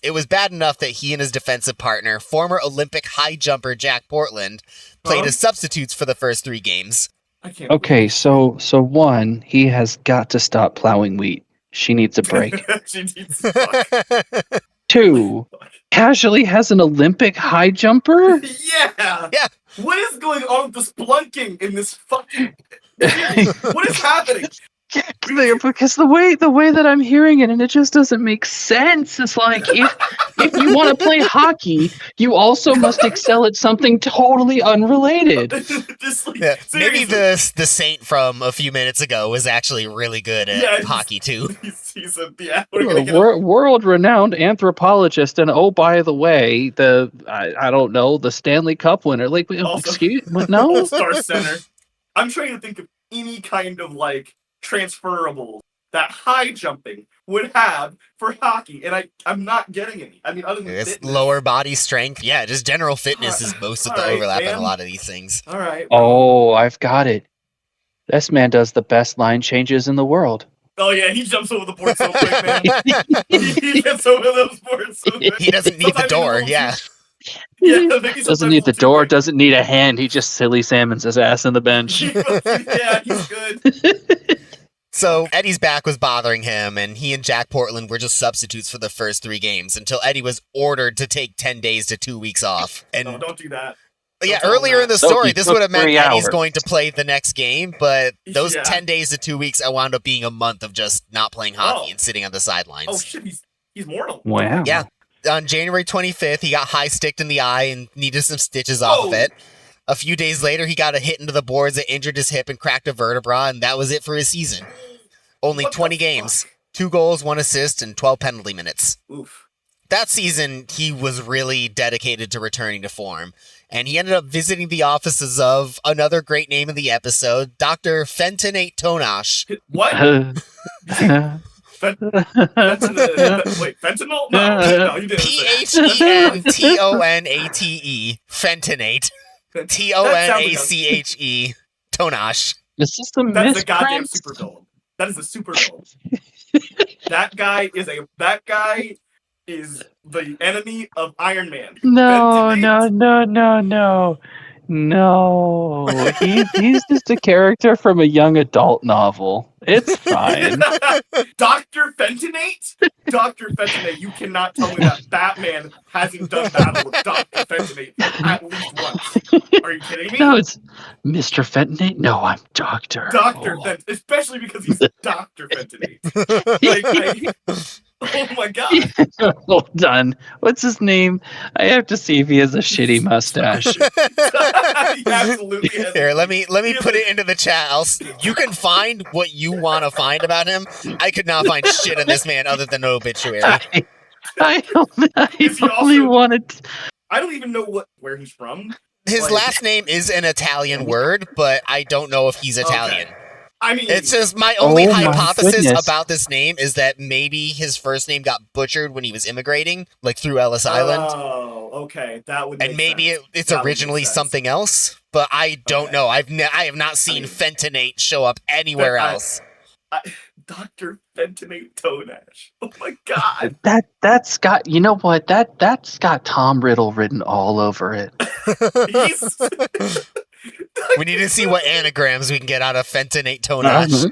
Speaker 1: it was bad enough that he and his defensive partner, former Olympic high jumper Jack Portland, played as substitutes for the first 3 games.
Speaker 3: I can't.
Speaker 2: Okay, so one, he has got to stop plowing wheat. She needs a break.
Speaker 3: She needs fuck.
Speaker 2: 2, casually has an Olympic high jumper.
Speaker 3: Yeah.
Speaker 1: Yeah.
Speaker 3: What is going on with this splunking in this fucking series? What is happening?
Speaker 2: Because the way that I'm hearing it, and it just doesn't make sense. It's like if you want to play hockey, you also must excel at something totally unrelated.
Speaker 3: Just like,
Speaker 1: Yeah, maybe
Speaker 3: seriously.
Speaker 1: the Saint from a few minutes ago was actually really good at hockey too.
Speaker 3: He's what are we gonna get?
Speaker 2: World-renowned anthropologist, and oh, by the way, I don't know, the Stanley Cup winner. Like,
Speaker 3: Also-
Speaker 2: excuse no.
Speaker 3: All-Star Center. I'm trying to think of any kind of like transferable that high jumping would have for hockey, and I'm not getting any. I mean, other than
Speaker 1: It's
Speaker 3: fitness.
Speaker 1: lower body strength. Yeah, just general fitness is most of the
Speaker 3: Alright,
Speaker 1: overlap in
Speaker 3: man.
Speaker 1: a lot of these things.
Speaker 3: All right.
Speaker 2: Oh, I've got it. This man does the best line changes in the world.
Speaker 3: Oh yeah, he jumps over the board so quick, man. He gets over those boards so quick.
Speaker 1: He doesn't need the
Speaker 3: Sometimes
Speaker 1: door,
Speaker 3: he's a
Speaker 1: yeah.
Speaker 3: Yeah, maybe
Speaker 2: Doesn't
Speaker 3: sometimes
Speaker 2: need the
Speaker 3: a little too
Speaker 2: door,
Speaker 3: quick.
Speaker 2: doesn't need a hand. He just silly salmons his ass in the bench.
Speaker 3: Yeah, he's good.
Speaker 1: So Eddie's back was bothering him, and he and Jack Portland were just substitutes for the first 3 games until Eddie was ordered to take 10 days to 2 weeks off. And
Speaker 3: No, don't do that.
Speaker 1: yeah,
Speaker 3: Don't tell him
Speaker 1: earlier in the
Speaker 2: No,
Speaker 1: story,
Speaker 2: he
Speaker 1: this
Speaker 2: took
Speaker 1: would have meant
Speaker 2: 3
Speaker 1: Eddie's
Speaker 2: hours.
Speaker 1: going to play the next game, but those
Speaker 3: Yeah.
Speaker 1: 10 days to 2 weeks, I wound up being a month of just not playing hockey and sitting on the sidelines.
Speaker 3: Oh shit, he's mortal.
Speaker 2: Wow.
Speaker 1: Yeah. On January 25th, he got high-sticked in the eye and needed some stitches off of
Speaker 3: Oh.
Speaker 1: it. A few days later, he got a hit into the boards that injured his hip and cracked a vertebra, and that was it for his season. Only
Speaker 3: What the
Speaker 1: 20 games,
Speaker 3: fuck?
Speaker 1: 2 goals, 1 assist, and 12 penalty minutes.
Speaker 3: Oof.
Speaker 1: That season, he was really dedicated to returning to form, and he ended up visiting the offices of another great name in the episode, Dr. Fentonate Tonash.
Speaker 3: What? Wait, fentanyl? No, you didn't.
Speaker 1: P-H-E-N-T-O-N-A-T-E. Fentonate. T-O-N-A-C-H-E. Tonash.
Speaker 2: This is the
Speaker 3: That's a goddamn
Speaker 2: misprint.
Speaker 3: super villain. That is a super villain. That guy is the enemy of Iron Man.
Speaker 2: No,
Speaker 3: Fentonate.
Speaker 2: no. He's just a character from a young adult novel. It's fine.
Speaker 3: Dr. Fentonate? Dr. Fentonate, you cannot tell me that Batman hasn't done battle with Dr. Fentonate at least once. Are you kidding me?
Speaker 2: No, it's Mr. Fentonate. No, I'm Doctor.
Speaker 3: Dr.
Speaker 2: Oh.
Speaker 3: Fentonate, especially because he's Dr. Fentonate. Oh my god.
Speaker 2: Hold on. What's his name? I have to see if he has a shitty mustache.
Speaker 3: He absolutely has.
Speaker 1: Here, let me put it into the chat. You can find what you want to find about him. I could not find shit on this man other than an obituary.
Speaker 2: I
Speaker 3: Is he
Speaker 2: only
Speaker 3: also-
Speaker 2: wanted.
Speaker 3: I don't even know where he's from.
Speaker 1: His
Speaker 3: Like-
Speaker 1: last name is an Italian word, but I don't know if he's Italian.
Speaker 3: I mean,
Speaker 1: It's just my only
Speaker 2: Oh my
Speaker 1: hypothesis
Speaker 2: goodness.
Speaker 1: about this name is that maybe his first name got butchered when he was immigrating, like through Ellis Island.
Speaker 3: Oh, okay, that would.
Speaker 1: And
Speaker 3: make
Speaker 1: maybe
Speaker 3: sense.
Speaker 1: it's
Speaker 3: That would make
Speaker 1: originally
Speaker 3: sense.
Speaker 1: something else, but I don't
Speaker 3: Okay.
Speaker 1: know. I have not seen
Speaker 3: mean-
Speaker 1: Fentonate show up anywhere
Speaker 3: But I-
Speaker 1: else.
Speaker 3: Dr. Fentonate Tonash. Oh my god.
Speaker 2: That's got. You know what? That's got Tom Riddle written all over it.
Speaker 3: He's
Speaker 1: We need to see what anagrams we can get out of Fentonate Tonash.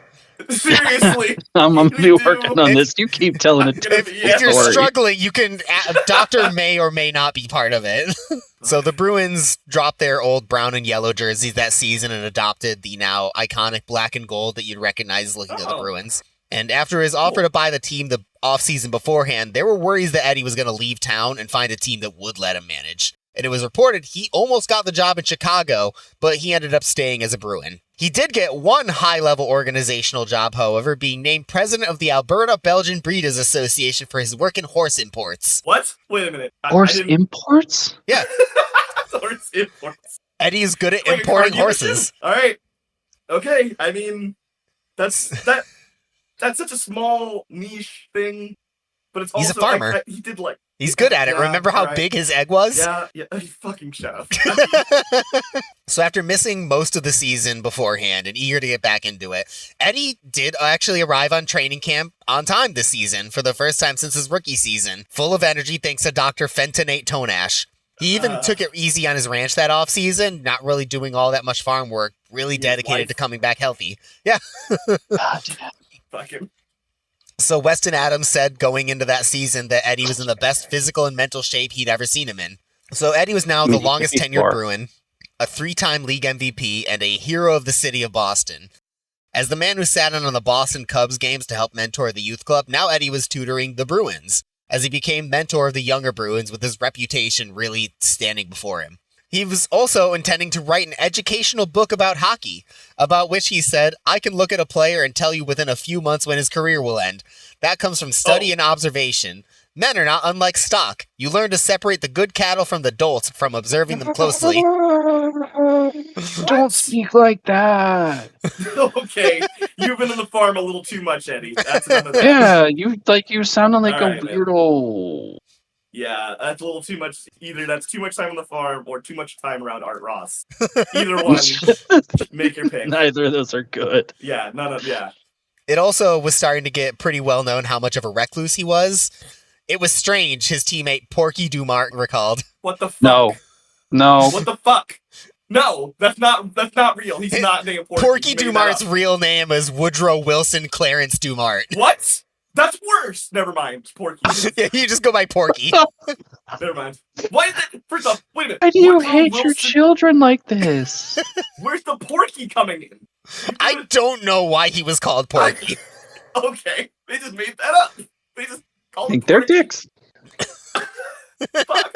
Speaker 3: seriously.
Speaker 2: I'm gonna be
Speaker 3: We do.
Speaker 2: working on
Speaker 1: If-
Speaker 2: this. You keep telling
Speaker 3: I'm
Speaker 2: it.
Speaker 3: gonna
Speaker 1: If,
Speaker 3: be-
Speaker 1: if you're
Speaker 2: Sorry.
Speaker 1: struggling, you can. Doctor may or may not be part of it. So the Bruins dropped their old brown and yellow jerseys that season and adopted the now iconic black and gold that you'd recognize looking at the
Speaker 3: Oh.
Speaker 1: Bruins. And after his offer to buy the team the offseason beforehand, there were worries that Eddie was going to leave town and find a team that would let him manage. And it was reported he almost got the job in Chicago, but he ended up staying as a Bruin. He did get one high-level organizational job, however, being named president of the Alberta Belgian Breeders Association for his work in horse imports.
Speaker 3: What? Wait a minute.
Speaker 2: Horse
Speaker 3: I didn't-
Speaker 2: imports?
Speaker 3: Horse imports.
Speaker 1: Eddie is good at
Speaker 3: Like a car
Speaker 1: importing horses.
Speaker 3: dealership? All right. Okay. I mean, that's such a small niche thing, but it's
Speaker 1: He's a
Speaker 3: also
Speaker 1: farmer.
Speaker 3: he did like
Speaker 1: He's good at it.
Speaker 3: Yeah,
Speaker 1: Remember how
Speaker 3: right.
Speaker 1: big his egg was?
Speaker 3: yeah. Fucking shut up.
Speaker 1: So after missing most of the season beforehand and eager to get back into it, Eddie did actually arrive on training camp on time this season for the first time since his rookie season, full of energy thanks to Dr. Fentonate Tonash. He even took it easy on his ranch that offseason, not really doing all that much farm work, really
Speaker 3: His
Speaker 1: dedicated
Speaker 3: life.
Speaker 1: to coming back healthy.
Speaker 2: God,
Speaker 3: Fucking.
Speaker 1: So Weston Adams said going into that season that Eddie was in the best physical and mental shape he'd ever seen him in. So Eddie was now the longest tenured Bruin, a 3-time league MVP, and a hero of the city of Boston. As the man who sat in on the Boston Cubs games to help mentor the youth club, now Eddie was tutoring the Bruins, as he became mentor of the younger Bruins with his reputation really standing before him. He was also intending to write an educational book about hockey, about which he said, I can look at a player and tell you within a few months when his career will end. That comes from study and observation. Men are not unlike stock. You learn to separate the good cattle from the dolts from observing them closely.
Speaker 2: Don't speak like that.
Speaker 3: Okay, you've been on the farm a little too much, Eddie. That's enough of that.
Speaker 2: Yeah, you sounding like
Speaker 3: Alright,
Speaker 2: a
Speaker 3: man.
Speaker 2: weirdo.
Speaker 3: Yeah, that's a little too much. Either that's too much time on the farm or too much time around Art Ross. Either one, make your pick.
Speaker 2: Neither of those are good.
Speaker 3: Yeah, none of yeah.
Speaker 1: It also was starting to get pretty well known how much of a recluse he was. It was strange, his teammate Porky Dumart recalled.
Speaker 3: What the fuck?
Speaker 2: No.
Speaker 3: What the fuck? No, that's not real. He's not named Porky.
Speaker 1: Porky
Speaker 3: You made that
Speaker 1: Dumart's
Speaker 3: up.
Speaker 1: real name is Woodrow Wilson Clarence Dumart.
Speaker 3: What? That's worse. Never mind. Porky.
Speaker 1: Yeah, you just go by Porky.
Speaker 3: Never mind. Why is it? First off, wait a minute.
Speaker 2: Why do you
Speaker 3: Woodrow
Speaker 2: hate your
Speaker 3: Wilson-
Speaker 2: children like this?
Speaker 3: Where's the Porky coming in?
Speaker 1: I don't know why he was called Porky.
Speaker 3: Okay, they just made that up. They just
Speaker 2: I
Speaker 3: called
Speaker 2: think
Speaker 3: it
Speaker 2: they're
Speaker 3: Porky.
Speaker 2: dicks.
Speaker 3: Fuck.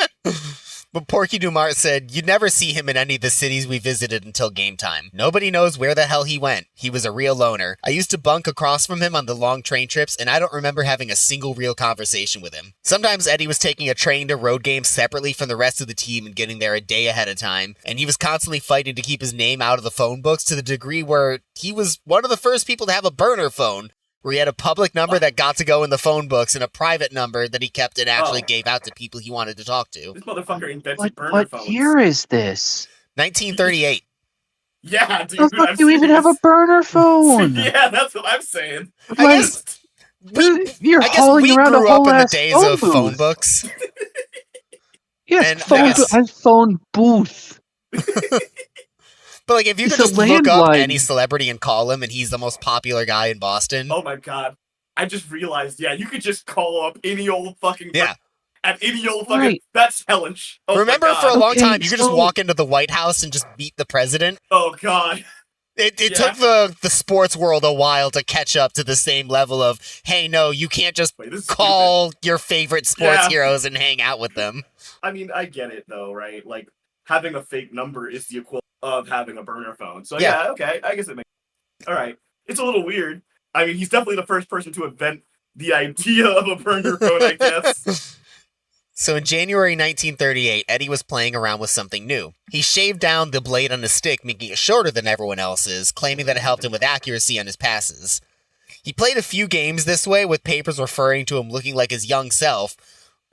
Speaker 1: But Porky Dumart said, "You'd never see him in any of the cities we visited until game time. Nobody knows where the hell he went. He was a real loner. I used to bunk across from him on the long train trips, and I don't remember having a single real conversation with him. Sometimes Eddie was taking a train to road games separately from the rest of the team and getting there a day ahead of time, and he was constantly fighting to keep his name out of the phone books to the degree where he was one of the first people to have a burner phone, where he had a public number that got to go in the phone books and a private number that he kept and actually gave out to people he wanted to talk to."
Speaker 3: This motherfucker invented
Speaker 2: What,
Speaker 3: burner
Speaker 2: what
Speaker 3: phones.
Speaker 2: year is this?
Speaker 1: 1938.
Speaker 3: Yeah, dude.
Speaker 2: How the fuck
Speaker 3: I'm
Speaker 2: do you even have a
Speaker 3: serious.
Speaker 2: burner phone?
Speaker 3: Yeah, that's what I'm saying.
Speaker 1: I
Speaker 2: Like,
Speaker 1: guess
Speaker 2: You're
Speaker 1: I guess
Speaker 2: hauling
Speaker 1: we
Speaker 2: around a
Speaker 1: grew
Speaker 2: whole
Speaker 1: up in the
Speaker 2: ass
Speaker 1: days
Speaker 2: phone
Speaker 1: of
Speaker 2: booth.
Speaker 1: phone books.
Speaker 2: Yes,
Speaker 1: and I
Speaker 2: phone,
Speaker 1: guess-
Speaker 2: a phone booth.
Speaker 1: But like, if you
Speaker 2: It's
Speaker 1: could
Speaker 2: a
Speaker 1: just look up
Speaker 2: landline.
Speaker 1: any celebrity and call him, and he's the most popular guy in Boston.
Speaker 3: Oh my god. I just realized, yeah, you could just call up any old fucking
Speaker 1: Yeah.
Speaker 3: at any old fucking
Speaker 2: Right.
Speaker 3: that's hellish. Oh
Speaker 1: Remember,
Speaker 3: my
Speaker 1: for a
Speaker 3: god.
Speaker 1: long
Speaker 2: Okay,
Speaker 1: time, you could just
Speaker 2: so-
Speaker 1: walk into the White House and just beat the president.
Speaker 3: Oh god.
Speaker 1: It
Speaker 3: Yeah.
Speaker 1: took the sports world a while to catch up to the same level of, hey, no, you can't just
Speaker 3: Wait, this is
Speaker 1: call your favorite sports
Speaker 3: Yeah.
Speaker 1: heroes and hang out with them.
Speaker 3: I mean, I get it though, right? Like having a fake number is the equivalent of having a burner phone. So
Speaker 1: Yeah.
Speaker 3: yeah, okay, I guess it makes. All right, it's a little weird. I mean, he's definitely the first person to invent the idea of a burner phone, I guess.
Speaker 1: So in January 1938, Eddie was playing around with something new. He shaved down the blade on his stick, making it shorter than everyone else's, claiming that it helped him with accuracy on his passes. He played a few games this way, with papers referring to him looking like his young self,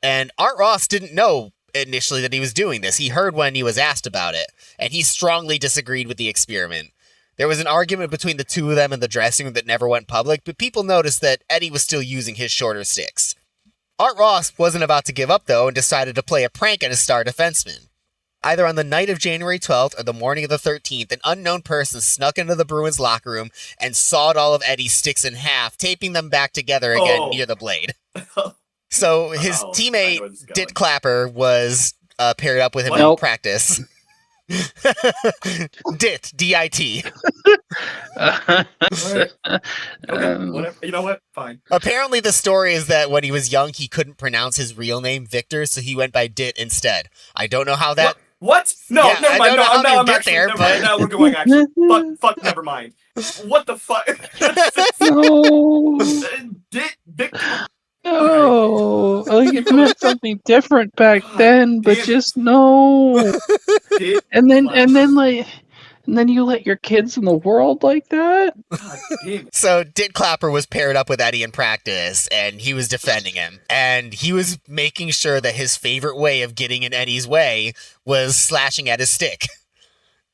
Speaker 1: and Art Ross didn't know initially that he was doing this. He heard when he was asked about it, and he strongly disagreed with the experiment. There was an argument between the two of them in the dressing room that never went public, but people noticed that Eddie was still using his shorter sticks. Art Ross wasn't about to give up, though, and decided to play a prank on his star defenseman. Either on the night of January 12th or the morning of the 13th, an unknown person snuck into the Bruins locker room and sawed all of Eddie's sticks in half, taping them back together again
Speaker 3: Oh.
Speaker 1: near the blade. So his
Speaker 3: Oh, I know
Speaker 1: teammate,
Speaker 3: where this is going.
Speaker 1: Dit Clapper, was paired up with him
Speaker 3: What?
Speaker 1: in
Speaker 2: Nope.
Speaker 1: practice. Dit, D-I-T.
Speaker 3: Okay,
Speaker 2: Um,
Speaker 3: whatever. You know what? Fine.
Speaker 1: Apparently, the story is that when he was young, he couldn't pronounce his real name, Victor, so he went by Dit instead. I don't know how that...
Speaker 3: What? No,
Speaker 1: Yeah,
Speaker 3: never
Speaker 1: I
Speaker 3: mind.
Speaker 1: don't know how
Speaker 3: No,
Speaker 1: you
Speaker 3: I'm
Speaker 1: get
Speaker 3: actually
Speaker 1: there,
Speaker 3: never
Speaker 1: but-
Speaker 3: mind. Now we're going actually. Fuck. Never mind. What the fuck?
Speaker 2: no,
Speaker 3: Dick.
Speaker 2: no. Like it meant something different back then, but
Speaker 3: Damn it.
Speaker 2: just no.
Speaker 3: Dick.
Speaker 2: And then you let your kids in the world like that?
Speaker 3: God damn it.
Speaker 1: So Dit Clapper was paired up with Eddie in practice, and he was defending him. And he was making sure that his favorite way of getting in Eddie's way was slashing at his stick.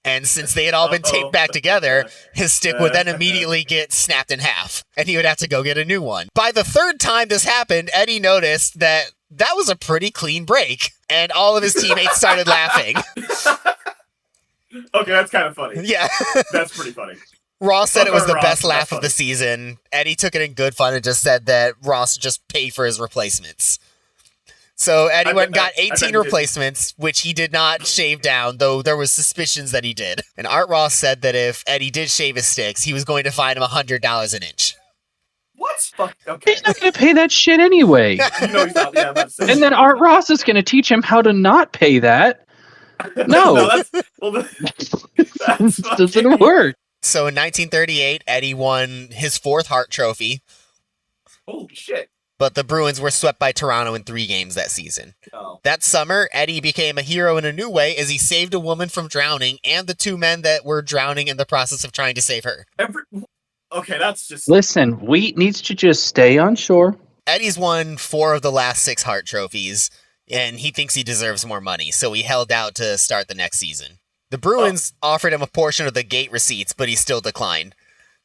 Speaker 1: And since they had all been taped back together, his stick would then immediately get snapped in half, and he would have to go get a new one. By the third time this happened, Eddie noticed that was a pretty clean break, and all of his teammates started laughing.
Speaker 3: Okay, that's kind of funny.
Speaker 1: Yeah.
Speaker 3: That's pretty funny.
Speaker 1: Ross said it was the
Speaker 3: Ross,
Speaker 1: best
Speaker 3: that's
Speaker 1: laugh of
Speaker 3: funny.
Speaker 1: the season. Eddie took it in good fun and just said that Ross just paid for his replacements. So Eddie
Speaker 3: I
Speaker 1: went and
Speaker 3: bet-
Speaker 1: got
Speaker 3: I bet
Speaker 1: 18
Speaker 3: he did.
Speaker 1: replacements, which he did not shave down, though there was suspicions that he did. And Art Ross said that if Eddie did shave his sticks, he was going to fine him $100 an inch.
Speaker 3: What? Fuck. Okay.
Speaker 2: He's not going to pay that shit anyway.
Speaker 3: You know he's not. Yeah, I'm about to say.
Speaker 2: And then Art Ross is going to teach him how to not pay that. No.
Speaker 3: that's well. That's
Speaker 2: It
Speaker 3: fucking-
Speaker 2: doesn't work.
Speaker 1: So in 1938, Eddie won his 4th Hart Trophy,
Speaker 3: Holy shit.
Speaker 1: but the Bruins were swept by Toronto in 3 games that season.
Speaker 3: Oh.
Speaker 1: That summer, Eddie became a hero in a new way as he saved a woman from drowning and the 2 men that were drowning in the process of trying to save her.
Speaker 3: Okay, that's just.
Speaker 2: Listen, Wheat needs to just stay on shore.
Speaker 1: Eddie's won 4 of the last 6 Hart trophies, and he thinks he deserves more money, so he held out to start the next season. The Bruins offered him a portion of the gate receipts, but he still declined.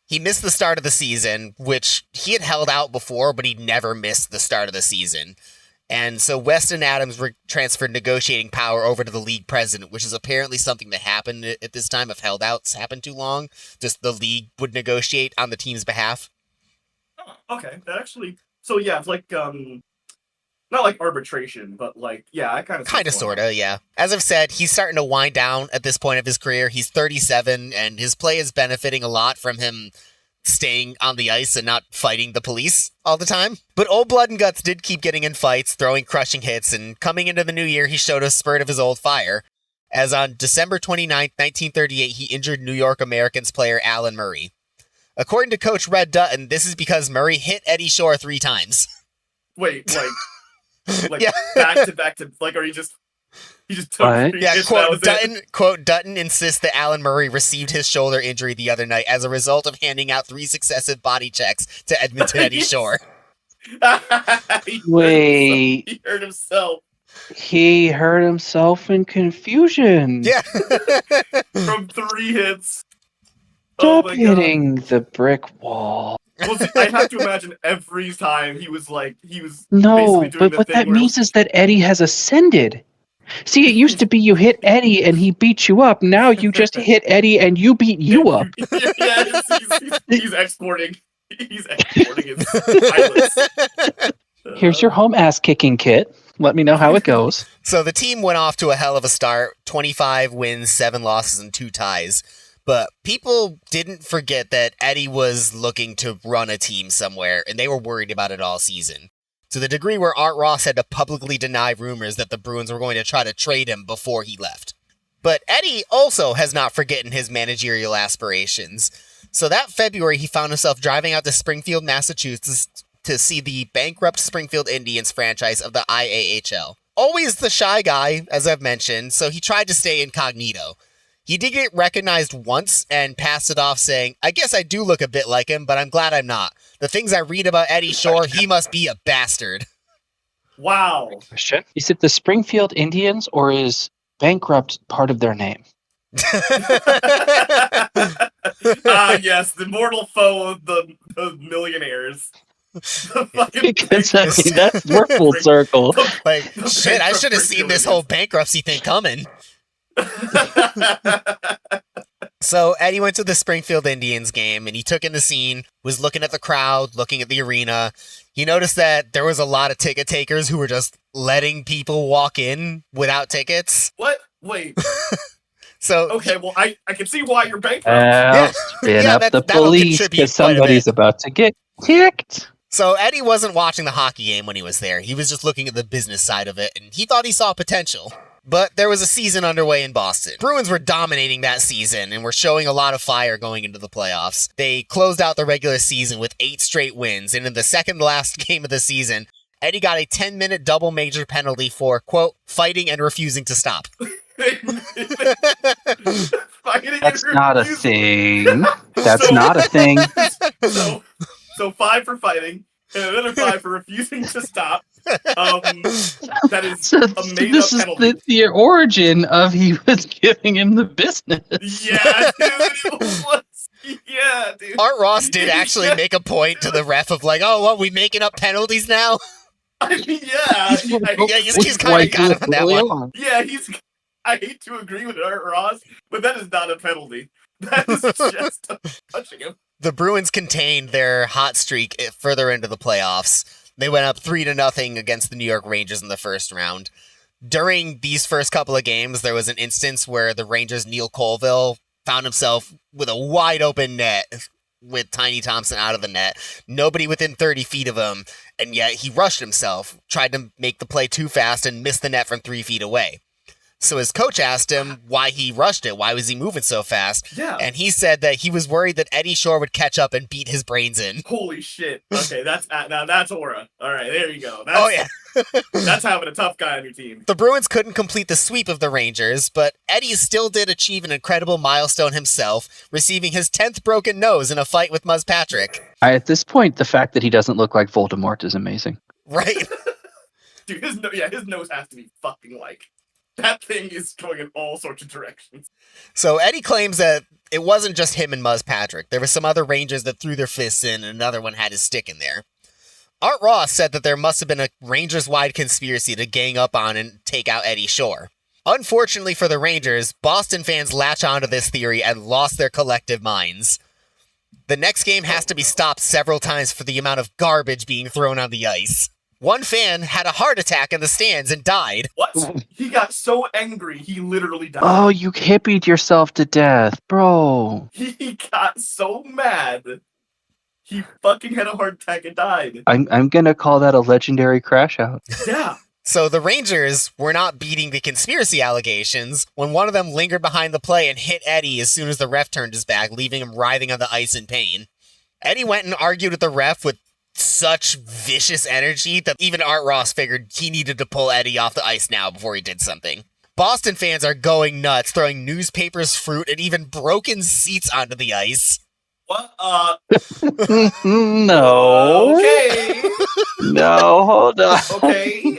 Speaker 1: He missed the start of the season, which he had held out before, but he never missed the start of the season. And so Weston Adams transferred negotiating power over to the league president, which is apparently something that happened at this time if holdouts happened too long. Just the league would negotiate on the team's behalf.
Speaker 3: Oh, okay, that actually. So yeah, it's like not like arbitration, but like I kind of
Speaker 1: sort of, yeah. As I've said, he's starting to wind down at this point of his career. He's 37, and his play is benefiting a lot from him staying on the ice and not fighting the police all the time. But old Blood and Guts did keep getting in fights, throwing crushing hits, and coming into the new year, he showed a spurt of his old fire, as on December 29th, 1938, he injured New York Americans player Alan Murray. According to Coach Red Dutton, this is because Murray hit Eddie Shore 3 times.
Speaker 3: Wait, like back to like, or he just took
Speaker 2: What?
Speaker 3: three
Speaker 1: Yeah,
Speaker 3: hits,
Speaker 1: Dutton insists that Alan Murray received his shoulder injury the other night as a result of handing out 3 successive body checks to Edmonton Eddie Shore.
Speaker 2: Wait.
Speaker 3: He hurt himself.
Speaker 2: He hurt himself in confusion.
Speaker 1: Yeah.
Speaker 3: From 3 hits.
Speaker 2: Stop
Speaker 3: Oh my
Speaker 2: hitting the brick wall.
Speaker 3: Well, see, I have to imagine every time he was
Speaker 2: No,
Speaker 3: basically doing
Speaker 2: but
Speaker 3: the
Speaker 2: what
Speaker 3: thing
Speaker 2: that
Speaker 3: where-
Speaker 2: means is that Eddie has ascended. See, it used to be you hit Eddie and he beat you up. Now you just hit Eddie and you beat you up.
Speaker 3: Yeah, he's exporting. He's exporting his pilots.
Speaker 2: Here's your home ass kicking kit. Let me know how it goes.
Speaker 1: So the team went off to a hell of a start, 25 wins, 7 losses, and 2 ties. But people didn't forget that Eddie was looking to run a team somewhere, and they were worried about it all season. To the degree where Art Ross had to publicly deny rumors that the Bruins were going to try to trade him before he left. But Eddie also has not forgotten his managerial aspirations. So that February, he found himself driving out to Springfield, Massachusetts to see the bankrupt Springfield Indians franchise of the IAHL. Always the shy guy, as I've mentioned, so he tried to stay incognito. He did get recognized once and passed it off saying, I guess I do look a bit like him, but I'm glad I'm not. The things I read about Eddie Shore, he must be a bastard.
Speaker 3: Wow.
Speaker 2: Question. Is it the Springfield Indians or is bankrupt part of their name?
Speaker 3: Yes, the mortal foe of the millionaires. The fucking
Speaker 2: Because I mean, we're full circle.
Speaker 1: Like,
Speaker 3: The
Speaker 1: shit, I
Speaker 3: bankrupt
Speaker 1: should have seen this
Speaker 3: Springfield
Speaker 1: whole bankruptcy thing coming. So Eddie went to the Springfield Indians game and he took in the scene, was looking at the crowd, looking at the arena. He noticed that there was a lot of ticket takers who were just letting people walk in without tickets.
Speaker 3: What? Wait.
Speaker 1: So
Speaker 3: Okay, well, I can see why you're bankrupt.
Speaker 2: Spin
Speaker 1: Yeah,
Speaker 2: up the
Speaker 1: that'll
Speaker 2: police
Speaker 1: contribute
Speaker 2: because
Speaker 1: quite a
Speaker 2: somebody's about to get kicked.
Speaker 1: So Eddie wasn't watching the hockey game when he was there. He was just looking at the business side of it, and he thought he saw potential. But there was a season underway in Boston. Bruins were dominating that season and were showing a lot of fire going into the playoffs. They closed out the regular season with 8 straight wins, and in the second to last game of the season, Eddie got a 10-minute double major penalty for, quote, fighting and refusing to stop.
Speaker 2: That's not a thing. That's not a thing.
Speaker 3: So 5 for fighting, and another 5 for refusing to stop. That is
Speaker 2: So,
Speaker 3: a
Speaker 2: so
Speaker 3: made-up
Speaker 2: this is
Speaker 3: penalty.
Speaker 2: the origin of he was giving him the business.
Speaker 3: Yeah, dude, it was. Yeah, dude.
Speaker 1: Art Ross did actually make a point to the ref of like, oh, what, we making up penalties now?
Speaker 3: I mean, yeah.
Speaker 1: Yeah, he's kind of got him on that one.
Speaker 3: Yeah, I hate to agree with Art Ross, but that is not a penalty. That is just touching him.
Speaker 1: The Bruins contained their hot streak further into the playoffs. They went up 3-0 against the New York Rangers in the first round. During these first couple of games, there was an instance where the Rangers' Neil Colville found himself with a wide open net with Tiny Thompson out of the net. Nobody within 30 feet of him, and yet he rushed himself, tried to make the play too fast, and missed the net from 3 feet away. So his coach asked him why he rushed it. Why was he moving so fast?
Speaker 3: Yeah.
Speaker 1: And he said that he was worried that Eddie Shore would catch up and beat his brains in.
Speaker 3: Holy shit. Okay, now that's aura. All right, there you go. That's,
Speaker 1: Oh, yeah.
Speaker 3: That's having a tough guy on your team.
Speaker 1: The Bruins couldn't complete the sweep of the Rangers, but Eddie still did achieve an incredible milestone himself, receiving his 10th broken nose in a fight with Muzz Patrick.
Speaker 2: At this point, the fact that he doesn't look like Voldemort is amazing.
Speaker 1: Right?
Speaker 3: Dude, his nose has to be fucking like. That thing is going in all sorts of directions.
Speaker 1: So Eddie claims that it wasn't just him and Muzz Patrick. There were some other Rangers that threw their fists in, and another one had his stick in there. Art Ross said that there must have been a Rangers-wide conspiracy to gang up on and take out Eddie Shore. Unfortunately for the Rangers, Boston fans latch onto this theory and lost their collective minds. The next game has to be stopped several times for the amount of garbage being thrown on the ice. One fan had a heart attack in the stands and died.
Speaker 3: What? He got so angry, he literally died.
Speaker 2: Oh, you hippied yourself to death, bro.
Speaker 3: He got so mad. He fucking had a heart attack and died.
Speaker 2: I'm gonna call that a legendary crash out.
Speaker 3: Yeah.
Speaker 1: So the Rangers were not beating the conspiracy allegations when one of them lingered behind the play and hit Eddie as soon as the ref turned his back, leaving him writhing on the ice in pain. Eddie went and argued with the ref with such vicious energy that even Art Ross figured he needed to pull Eddie off the ice now before he did something. Boston fans are going nuts, throwing newspapers, fruit, and even broken seats onto the ice.
Speaker 3: What?
Speaker 2: No.
Speaker 3: Okay.
Speaker 2: No, hold on.
Speaker 3: Okay.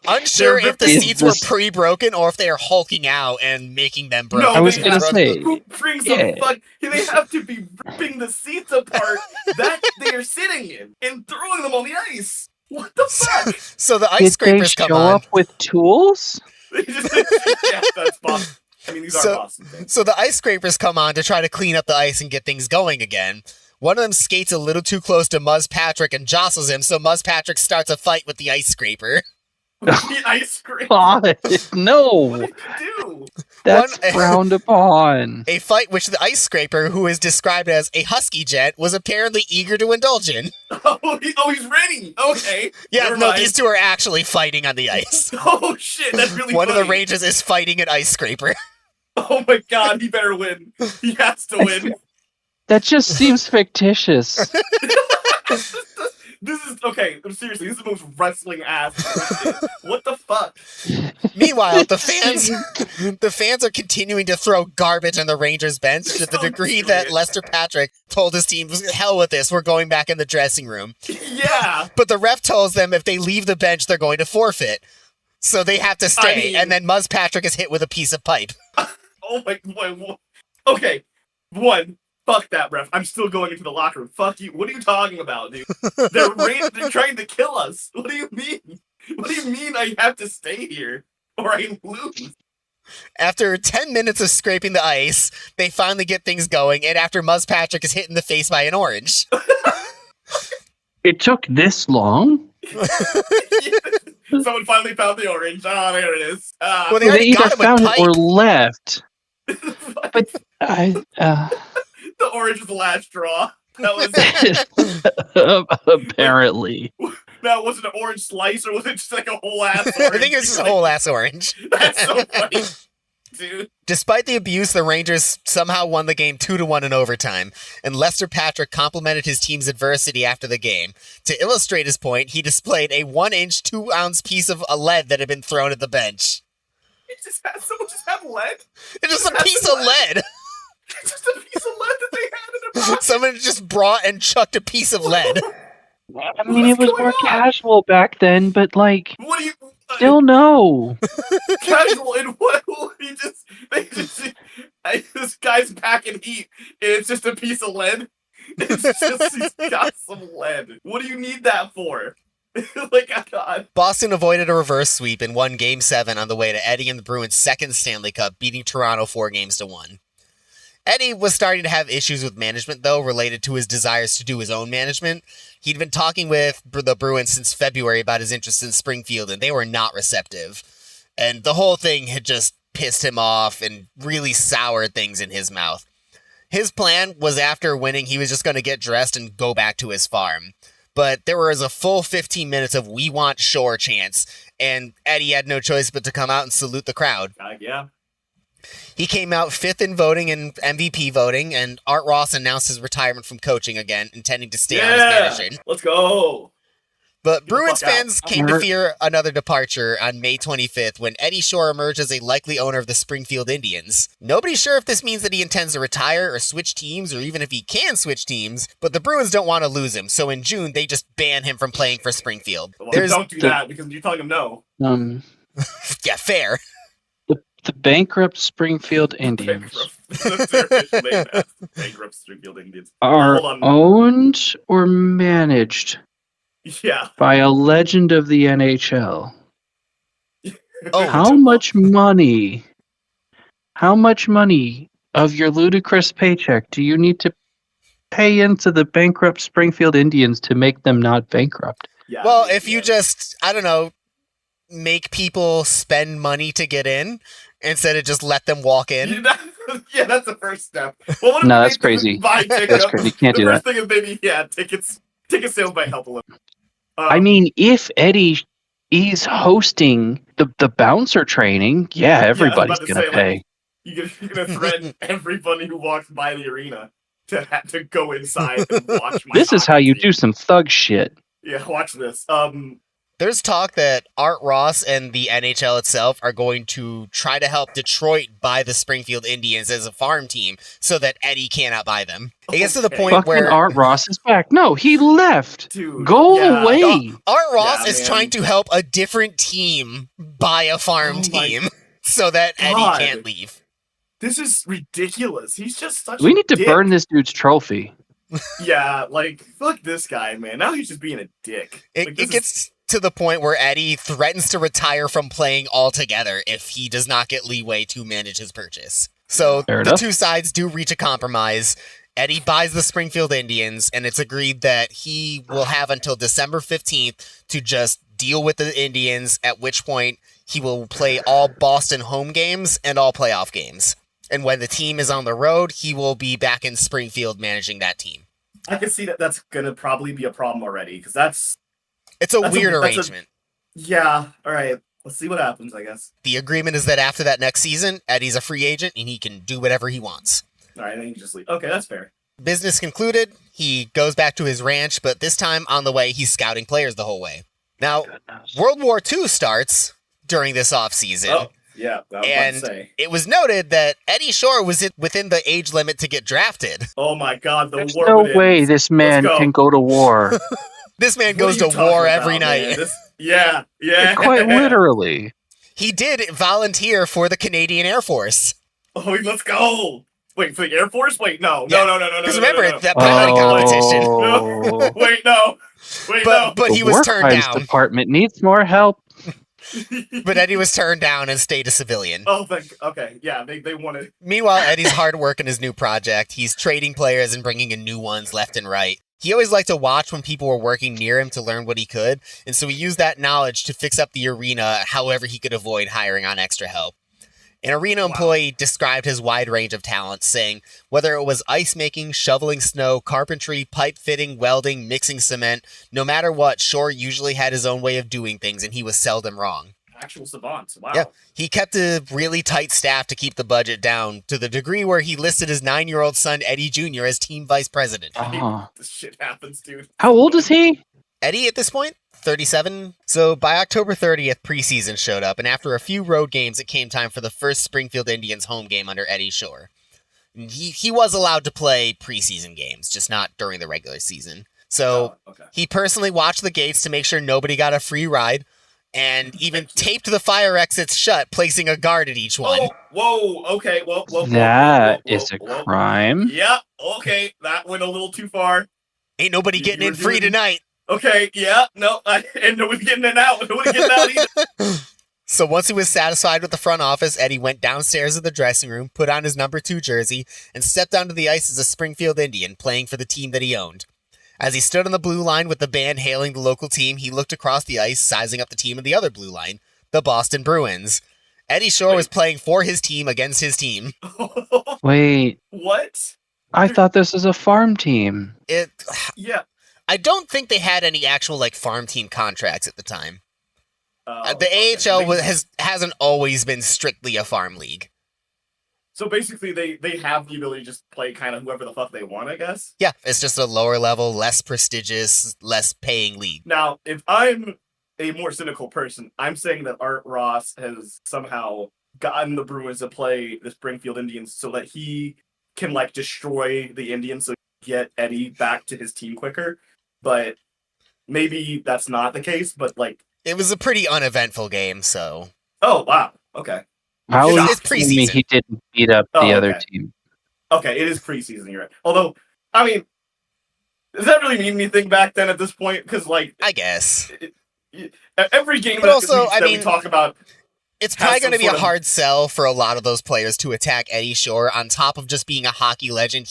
Speaker 1: Unsure if the
Speaker 2: is
Speaker 1: seats were
Speaker 2: this-
Speaker 1: pre-broken or if they are hulking out and making them broken.
Speaker 3: No,
Speaker 2: I was
Speaker 3: they
Speaker 2: gonna
Speaker 3: have-
Speaker 2: say,
Speaker 3: Who brings
Speaker 2: yeah.
Speaker 3: the fuck? They have to be ripping the seats apart that they are sitting in and throwing them on the ice. What the fuck?
Speaker 1: So the ice
Speaker 2: Did they
Speaker 1: scrapers
Speaker 2: show
Speaker 1: come on.
Speaker 2: up with tools?
Speaker 3: They just, yeah, that's Boston. I mean, these
Speaker 1: So-
Speaker 3: are Boston things.
Speaker 1: So the ice scrapers come on to try to clean up the ice and get things going again. One of them skates a little too close to Muzz Patrick and jostles him, so Muzz Patrick starts a fight with the ice scraper.
Speaker 3: The ice cream.
Speaker 2: God,
Speaker 3: What
Speaker 2: no.
Speaker 3: did you do?
Speaker 2: That's
Speaker 1: One-
Speaker 2: frowned upon.
Speaker 1: A fight which the ice scraper, who is described as a husky jet, was apparently eager to indulge in.
Speaker 3: He's ready. Okay.
Speaker 1: Yeah,
Speaker 3: Never
Speaker 1: no,
Speaker 3: mind.
Speaker 1: these two are actually fighting on the ice.
Speaker 3: Oh shit, that's really
Speaker 1: One of the
Speaker 3: funny.
Speaker 1: Rangers is fighting an ice scraper.
Speaker 3: Oh my god, he better win. He has to win.
Speaker 2: That just seems fictitious.
Speaker 3: This is okay. Seriously, this is the most wrestling ass. shit. What the fuck?
Speaker 1: Meanwhile, the fans are continuing to throw garbage on the Rangers bench to the
Speaker 3: So
Speaker 1: degree that
Speaker 3: serious.
Speaker 1: Lester Patrick told his team, hell with this, we're going back in the dressing room.
Speaker 3: Yeah.
Speaker 1: But the ref tells them if they leave the bench, they're going to forfeit. So they have to stay,
Speaker 3: mean-
Speaker 1: and then Muzz Patrick is hit with a piece of pipe.
Speaker 3: Oh my. Okay. One. Fuck that, ref. I'm still going into the locker room. Fuck you. What are you talking about, dude? They're trying to kill us. What do you mean? What do you mean I have to stay here or I lose?
Speaker 1: After 10 minutes of scraping the ice, they finally get things going, and after Muzz Patrick is hit in the face by an orange.
Speaker 2: It took this long?
Speaker 3: Someone finally found the orange. Ah, there it is. Ah.
Speaker 1: Well, they
Speaker 2: They
Speaker 1: already
Speaker 2: either
Speaker 1: got him with
Speaker 2: found it
Speaker 1: pipe.
Speaker 2: or left.
Speaker 3: the orange was the last straw. That was
Speaker 2: Apparently.
Speaker 3: was it an orange slice or was it just like a whole ass orange?
Speaker 1: I think it was just a whole ass orange.
Speaker 3: That's so funny, dude.
Speaker 1: Despite the abuse, the Rangers somehow won the game 2-1 in overtime, and Lester Patrick complimented his team's adversity after the game. To illustrate his point, he displayed a 1-inch, 2-ounce piece of lead that had been thrown at the bench.
Speaker 3: Someone just had lead.
Speaker 1: It's just a piece of lead.
Speaker 3: It's just a piece of lead that they had in their pocket.
Speaker 1: Someone just brought and chucked a piece of lead.
Speaker 2: I mean, it was
Speaker 3: going
Speaker 2: more
Speaker 3: on?
Speaker 2: casual back then, but like,
Speaker 3: What do you?
Speaker 2: still no.
Speaker 3: Casual and what? This guy's packing heat, and it's just a piece of lead. It's just he's got some lead. What do you need that for? Like, God.
Speaker 1: Boston avoided a reverse sweep and won Game 7 on the way to Eddie and the Bruins' second Stanley Cup, beating Toronto 4-1. Eddie was starting to have issues with management, though, related to his desires to do his own management. He'd been talking with the Bruins since February about his interest in Springfield, and they were not receptive. And the whole thing had just pissed him off and really soured things in his mouth. His plan was after winning, he was just going to get dressed and go back to his farm. But there was a full 15 minutes of "We Want Shore" chants, and Eddie had no choice but to come out and salute the crowd.
Speaker 3: Yeah.
Speaker 1: He came out 5th in voting and MVP voting, and Art Ross announced his retirement from coaching again, intending to stay on as manager.
Speaker 3: Let's go.
Speaker 1: But
Speaker 3: the
Speaker 1: Bruins
Speaker 3: fuck out.
Speaker 1: fans came to fear another departure on May 25th when Eddie Shore emerged as a likely owner of the Springfield Indians. Nobody's sure if this means that he intends to retire or switch teams, or even if he can switch teams, but the Bruins don't want to lose him, so in June they just ban him from playing for Springfield.
Speaker 3: Well,
Speaker 1: There's
Speaker 3: don't do that because you're telling him no.
Speaker 1: yeah, fair.
Speaker 2: The bankrupt Springfield Indians
Speaker 3: That's their official name. As bankrupt Springfield Indians.
Speaker 2: are
Speaker 3: Hold on.
Speaker 2: owned or managed
Speaker 3: Yeah.
Speaker 2: by a legend of the NHL.
Speaker 1: Oh,
Speaker 2: How much money of your ludicrous paycheck do you need to pay into the bankrupt Springfield Indians to make them not bankrupt?
Speaker 3: Yeah,
Speaker 1: well, if you just, I don't know, make people spend money to get in instead of just let them walk in.
Speaker 3: Yeah, that's the first step. Well, what if
Speaker 2: No,
Speaker 3: we
Speaker 2: that's
Speaker 3: make them
Speaker 2: crazy.
Speaker 3: buy tickets?
Speaker 2: That's crazy. You can't
Speaker 3: The
Speaker 2: do
Speaker 3: first
Speaker 2: that.
Speaker 3: thing is maybe, ticket sales might help a little.
Speaker 2: I mean, if Eddie is hosting the bouncer training, yeah, everybody's
Speaker 3: about to
Speaker 2: gonna
Speaker 3: say,
Speaker 2: pay.
Speaker 3: You're gonna threaten everybody who walks by the arena to have to go inside and watch my
Speaker 2: This is how
Speaker 3: hockey
Speaker 2: you
Speaker 3: team.
Speaker 2: do some thug shit.
Speaker 3: Yeah, watch this.
Speaker 1: There's talk that Art Ross and the NHL itself are going to try to help Detroit buy the Springfield Indians as a farm team so that Eddie cannot buy them. It gets to the
Speaker 3: Okay.
Speaker 1: point
Speaker 2: Fucking
Speaker 1: where
Speaker 2: Art Ross is back. No, he left.
Speaker 3: Dude,
Speaker 2: Go
Speaker 3: yeah.
Speaker 2: away.
Speaker 1: Art Ross
Speaker 3: Yeah,
Speaker 1: is
Speaker 3: man.
Speaker 1: trying to help a different team buy a farm
Speaker 3: Oh my
Speaker 1: team so that
Speaker 3: God.
Speaker 1: Eddie can't leave.
Speaker 3: This is ridiculous. He's just such
Speaker 2: We
Speaker 3: a
Speaker 2: need to
Speaker 3: dick.
Speaker 2: burn this dude's trophy.
Speaker 3: Yeah, like, fuck this guy, man. Now he's just being a dick.
Speaker 1: It,
Speaker 3: Like, this
Speaker 1: it gets to the point where Eddie threatens to retire from playing altogether if he does not get leeway to manage his purchase. So
Speaker 2: Fair
Speaker 1: the
Speaker 2: enough.
Speaker 1: two sides do reach a compromise. Eddie buys the Springfield Indians, and it's agreed that he will have until December 15th to just deal with the Indians, at which point he will play all Boston home games and all playoff games. And when the team is on the road, he will be back in Springfield managing that team.
Speaker 3: I can see that that's gonna probably be a problem already, because that's
Speaker 1: It's a
Speaker 3: That's
Speaker 1: weird
Speaker 3: that's
Speaker 1: arrangement.
Speaker 3: yeah. All right, let's see what happens. I guess.
Speaker 1: The agreement is that after that next season, Eddie's a free agent and he can do whatever he wants.
Speaker 3: All right, then you just leave. Okay, that's fair.
Speaker 1: Business concluded, he goes back to his ranch, but this time on the way, he's scouting players the whole way. Now,
Speaker 2: Goodness.
Speaker 1: World War II starts during this offseason.
Speaker 3: Oh, yeah. I was
Speaker 1: And-
Speaker 3: about to say.
Speaker 1: It was noted that Eddie Shore was within the age limit to get drafted.
Speaker 3: Oh my God, the
Speaker 2: There's
Speaker 3: war.
Speaker 2: no
Speaker 3: would
Speaker 2: way
Speaker 3: end.
Speaker 2: this man
Speaker 3: go.
Speaker 2: can go to war.
Speaker 1: This man
Speaker 3: What
Speaker 1: goes
Speaker 3: are you
Speaker 1: to war
Speaker 3: talking
Speaker 1: every
Speaker 3: about,
Speaker 1: night.
Speaker 3: man? Yeah.
Speaker 2: Quite literally.
Speaker 1: He did volunteer for the Canadian Air Force.
Speaker 3: Oh, let's go. Wait, for the Air Force? Wait, no.
Speaker 1: Yeah.
Speaker 3: No.
Speaker 1: Because
Speaker 3: no,
Speaker 1: remember,
Speaker 3: no.
Speaker 1: that piloting competition.
Speaker 2: Oh.
Speaker 3: Wait, no. Wait,
Speaker 1: But he
Speaker 2: The
Speaker 1: was
Speaker 2: War
Speaker 1: turned
Speaker 2: Crimes
Speaker 1: down.
Speaker 2: Department needs more help.
Speaker 3: no.
Speaker 1: But Eddie was turned down and stayed a civilian.
Speaker 3: Oh, okay. Yeah, they wanted.
Speaker 1: Meanwhile, Eddie's hard work in his new project. He's trading players and bringing in new ones left and right. He always liked to watch when people were working near him to learn what he could, and so he used that knowledge to fix up the arena however he could avoid hiring on extra help. An arena employee described his wide range of talents, saying whether it was ice making, shoveling snow, carpentry, pipe fitting, welding, mixing cement, no matter what, Shore usually had his own way of doing things, and he was seldom wrong.
Speaker 3: Actual savants. Wow.
Speaker 1: Yeah. He kept a really tight staff to keep the budget down, to the degree where he listed his 9-year-old son, Eddie Jr., as team vice president.
Speaker 2: Oh.
Speaker 3: This shit happens, dude.
Speaker 2: How old is he?
Speaker 1: Eddie, at this point, 37. So by October 30th, preseason showed up, and after a few road games, it came time for the first Springfield Indians home game under Eddie Shore. He was allowed to play preseason games, just not during the regular season. So
Speaker 3: Oh, okay.
Speaker 1: he personally watched the gates to make sure nobody got a free ride, and even taped the fire exits shut, placing a guard at each one.
Speaker 3: Oh, whoa. Okay. Whoa.
Speaker 2: That
Speaker 3: whoa,
Speaker 2: is a
Speaker 3: whoa.
Speaker 2: crime.
Speaker 3: Yeah. Okay. That went a little too far.
Speaker 1: Ain't nobody
Speaker 3: You
Speaker 1: getting
Speaker 3: were
Speaker 1: in free
Speaker 3: doing-
Speaker 1: tonight.
Speaker 3: Okay. Yeah. No. And nobody's getting it out. Nobody's getting out either.
Speaker 1: So once he was satisfied with the front office, Eddie went downstairs to the dressing room, put on his number 2 jersey, and stepped onto the ice as a Springfield Indian, playing for the team that he owned. As he stood on the blue line with the band hailing the local team, he looked across the ice, sizing up the team of the other blue line, the Boston Bruins. Eddie Shore was playing for his team against his team.
Speaker 2: Wait,
Speaker 3: What?
Speaker 2: I thought this was a farm team.
Speaker 3: Yeah.
Speaker 1: I don't think they had any actual farm team contracts at the time.
Speaker 3: Oh,
Speaker 1: The
Speaker 3: okay.
Speaker 1: AHL hasn't always been strictly a farm league.
Speaker 3: So basically, they have the ability to just play kind of whoever the fuck they want, I guess.
Speaker 1: Yeah, it's just a lower level, less prestigious, less paying league.
Speaker 3: Now, if I'm a more cynical person, I'm saying that Art Ross has somehow gotten the Bruins to play the Springfield Indians so that he can destroy the Indians so get Eddie back to his team quicker. But maybe that's not the case. But
Speaker 1: It was a pretty uneventful game, so
Speaker 3: oh wow, okay.
Speaker 2: How
Speaker 3: It's
Speaker 2: is
Speaker 1: It's
Speaker 2: it me
Speaker 1: preseason.
Speaker 2: he didn't beat up the other team?
Speaker 3: Okay, it is preseason. You're right. Although, I mean, does that really mean anything back then at this point? Because like,
Speaker 1: I guess.
Speaker 3: every game
Speaker 1: But also, I
Speaker 3: that we
Speaker 1: mean,
Speaker 3: talk about,
Speaker 1: it's
Speaker 3: has
Speaker 1: probably
Speaker 3: some
Speaker 1: going to be a
Speaker 3: sort of-
Speaker 1: hard sell for a lot of those players to attack Eddie Shore. On top of just being a hockey legend,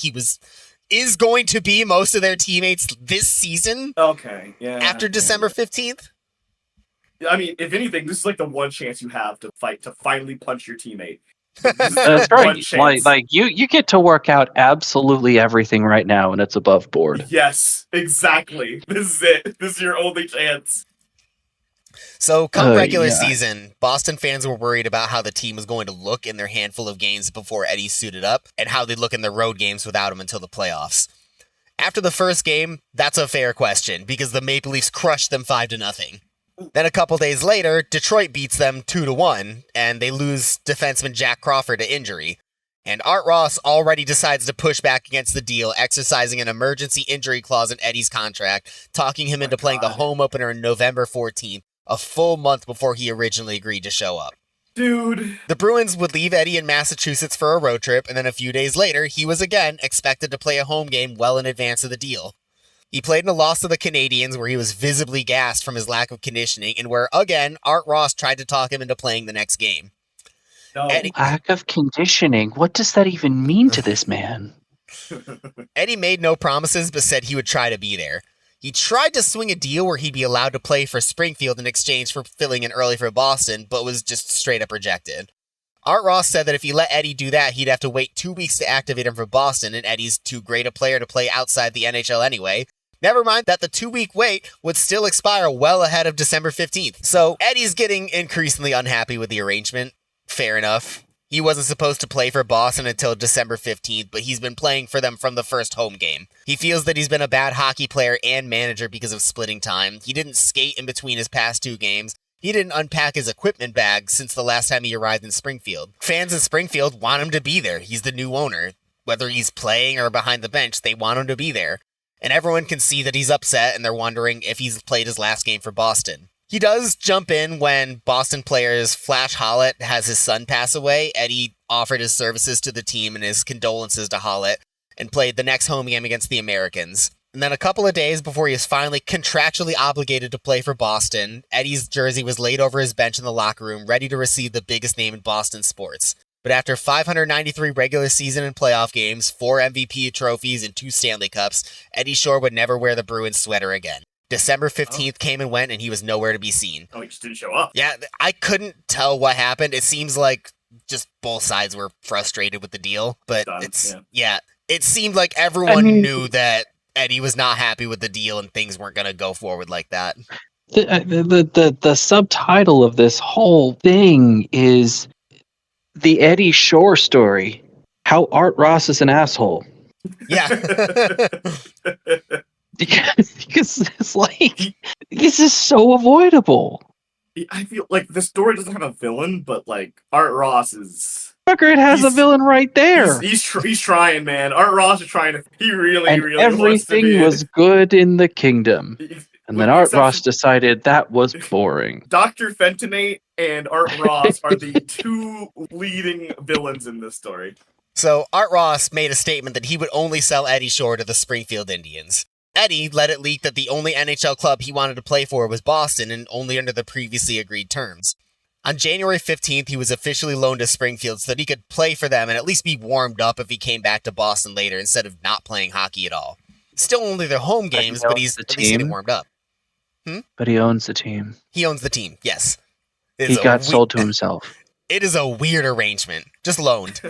Speaker 1: is going to be most of their teammates this season
Speaker 3: okay, yeah.
Speaker 1: after December 15th.
Speaker 3: I mean, if anything, this is like the one chance you have to finally punch your teammate. This is
Speaker 2: That's
Speaker 3: the one
Speaker 2: right.
Speaker 3: chance.
Speaker 2: Like you get to work out absolutely everything right now, and it's above board.
Speaker 3: Yes, exactly. This is it. This is your only chance.
Speaker 1: So, come regular
Speaker 2: Yeah.
Speaker 1: season, Boston fans were worried about how the team was going to look in their handful of games before Eddie suited up, and how they'd look in their road games without him until the playoffs. After the first game, that's a fair question, because the Maple Leafs crushed them 5-0. Then a couple days later, Detroit beats them 2-1, and they lose defenseman Jack Crawford to injury. And Art Ross already decides to push back against the deal, exercising an emergency injury clause in Eddie's contract, talking him into playing the home opener on November 14th, a full month before he originally agreed to show up.
Speaker 3: Dude.
Speaker 1: The Bruins would leave Eddie in Massachusetts for a road trip, and then a few days later, he was again expected to play a home game well in advance of the deal. He played in a loss to the Canadiens where he was visibly gassed from his lack of conditioning, and where, again, Art Ross tried to talk him into playing the next game.
Speaker 3: No.
Speaker 2: Lack of conditioning. What does that even mean to this man?
Speaker 1: Eddie made no promises, but said he would try to be there. He tried to swing a deal where he'd be allowed to play for Springfield in exchange for filling in early for Boston, but was just straight up rejected. Art Ross said that if he let Eddie do that, he'd have to wait 2 weeks to activate him for Boston, and Eddie's too great a player to play outside the NHL anyway. Never mind that the 2-week wait would still expire well ahead of December 15th. So Eddie's getting increasingly unhappy with the arrangement. Fair enough. He wasn't supposed to play for Boston until December 15th, but he's been playing for them from the first home game. He feels that he's been a bad hockey player and manager because of splitting time. He didn't skate in between his past 2 games. He didn't unpack his equipment bag since the last time he arrived in Springfield. Fans in Springfield want him to be there. He's the new owner. Whether he's playing or behind the bench, they want him to be there. And everyone can see that he's upset, and they're wondering if he's played his last game for Boston. He does jump in when Boston players Flash Hollett has his son pass away. Eddie offered his services to the team and his condolences to Hollett, and played the next home game against the Americans. And then a couple of days before he is finally contractually obligated to play for Boston, Eddie's jersey was laid over his bench in the locker room, ready to receive the biggest name in Boston sports. But after 593 regular season and playoff games, 4 MVP trophies, and 2 Stanley Cups, Eddie Shore would never wear the Bruins sweater again. December 15th came and went, and he was nowhere to be seen.
Speaker 3: Oh, he just didn't show up.
Speaker 1: Yeah, I couldn't tell what happened. It seems like just both sides were frustrated with the deal, but it seemed like everyone knew that Eddie was not happy with the deal and things weren't going to go forward like that.
Speaker 2: The subtitle of this whole thing is the Eddie Shore story. How Art Ross is an asshole.
Speaker 1: Yeah.
Speaker 2: Because it's like, this is so avoidable.
Speaker 3: I feel like the story doesn't have a villain, but like Art Ross is.
Speaker 2: Fucker, it has a villain right there.
Speaker 3: He's trying, man. Art Ross is trying to. He really
Speaker 2: everything
Speaker 3: wants to be
Speaker 2: was good in the kingdom. And then Art Ross decided that was boring.
Speaker 3: Dr. Fentonate and Art Ross are the 2 leading villains in this story.
Speaker 1: So Art Ross made a statement that he would only sell Eddie Shore to the Springfield Indians. Eddie let it leak that the only NHL club he wanted to play for was Boston, and only under the previously agreed terms. On January 15th, he was officially loaned to Springfield so that he could play for them and at least be warmed up if he came back to Boston later instead of not playing hockey at all. Still only their home games, but he's at least getting warmed up.
Speaker 2: But he owns the team.
Speaker 1: He owns the team, yes.
Speaker 2: He got sold to himself.
Speaker 1: It is a weird arrangement. Just loaned.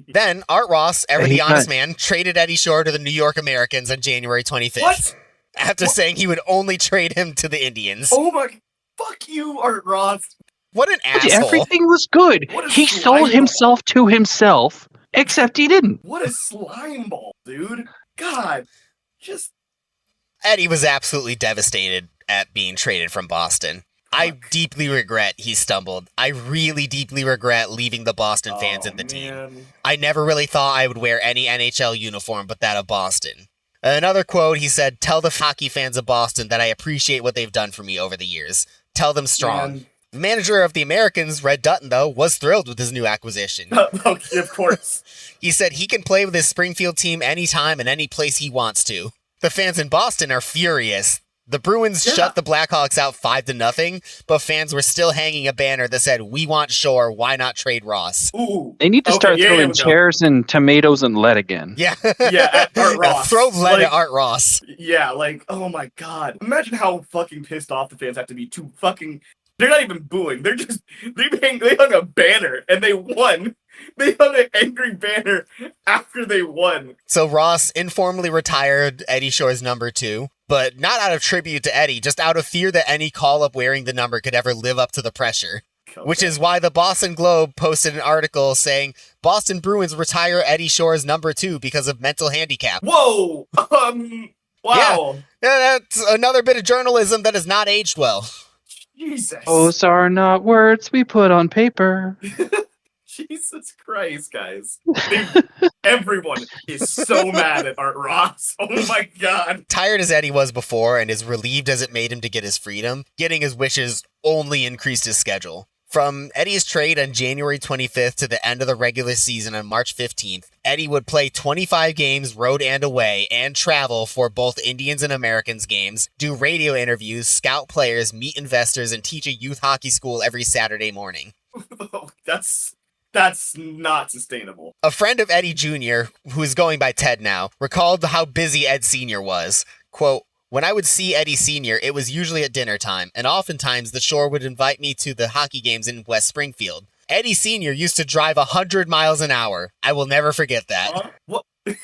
Speaker 1: Then, Art Ross, ever the honest man, traded Eddie Shore to the New York Americans on January 25th.
Speaker 3: What?
Speaker 1: After saying he would only trade him to the Indians.
Speaker 3: Oh my... Fuck you, Art Ross.
Speaker 1: What an asshole.
Speaker 2: Everything was good. He sold himself to himself, except he didn't.
Speaker 3: What a slime ball, dude. God. Just...
Speaker 1: Eddie was absolutely devastated at being traded from Boston. I deeply regret he stumbled. I really deeply regret leaving the Boston fans in the team. I never really thought I would wear any NHL uniform but that of Boston. Another quote, he said, "Tell the hockey fans of Boston that I appreciate what they've done for me over the years. Tell them strong. Manager of the Americans, Red Dutton, though, was thrilled with his new acquisition.
Speaker 3: Okay, of course.
Speaker 1: He said he can play with his Springfield team anytime and any place he wants to. The fans in Boston are furious. The Bruins shut the Blackhawks out 5-0, but fans were still hanging a banner that said, "We want Shore, why not trade Ross?"
Speaker 3: Ooh.
Speaker 2: They need to start throwing chairs and tomatoes and lead again.
Speaker 1: Yeah.
Speaker 3: At Art Ross.
Speaker 1: Throw lead at Art Ross.
Speaker 3: Yeah, oh my god. Imagine how fucking pissed off the fans have to be to fucking... They're not even booing. They're just... They hung a banner, and they won. They hung an angry banner after they won.
Speaker 1: So Ross informally retired Eddie Shore's number 2, but not out of tribute to Eddie, just out of fear that any call-up wearing the number could ever live up to the pressure. Okay. Which is why the Boston Globe posted an article saying, Boston Bruins retire Eddie Shore's number 2 because of mental handicap.
Speaker 3: Whoa! Wow.
Speaker 1: Yeah, that's another bit of journalism that has not aged well.
Speaker 3: Jesus.
Speaker 2: Those are not words we put on paper.
Speaker 3: Jesus Christ, guys. Everyone is so mad at Art Ross. Oh my god.
Speaker 1: Tired as Eddie was before and as relieved as it made him to get his freedom, getting his wishes only increased his schedule. From Eddie's trade on January 25th to the end of the regular season on March 15th, Eddie would play 25 games road and away and travel for both Indians and Americans games, do radio interviews, scout players, meet investors, and teach a youth hockey school every Saturday morning.
Speaker 3: That's not sustainable.
Speaker 1: A friend of Eddie Jr., who is going by Ted now, recalled how busy Ed Sr. was. Quote, "When I would see Eddie Sr., it was usually at dinner time, and oftentimes the Shore would invite me to the hockey games in West Springfield. Eddie Sr. used to drive 100 miles an hour. I will never forget that."
Speaker 3: What?
Speaker 2: This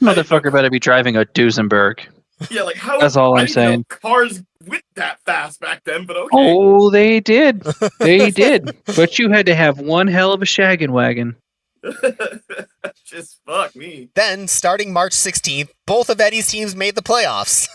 Speaker 2: motherfucker better be driving a Duesenberg.
Speaker 3: Yeah, how?
Speaker 2: That's all I'm saying.
Speaker 3: Cars went that fast back then, but okay.
Speaker 2: Oh, they did. They did. But you had to have one hell of a shaggin' wagon.
Speaker 3: Just fuck me.
Speaker 1: Then, starting March 16th, both of Eddie's teams made the playoffs.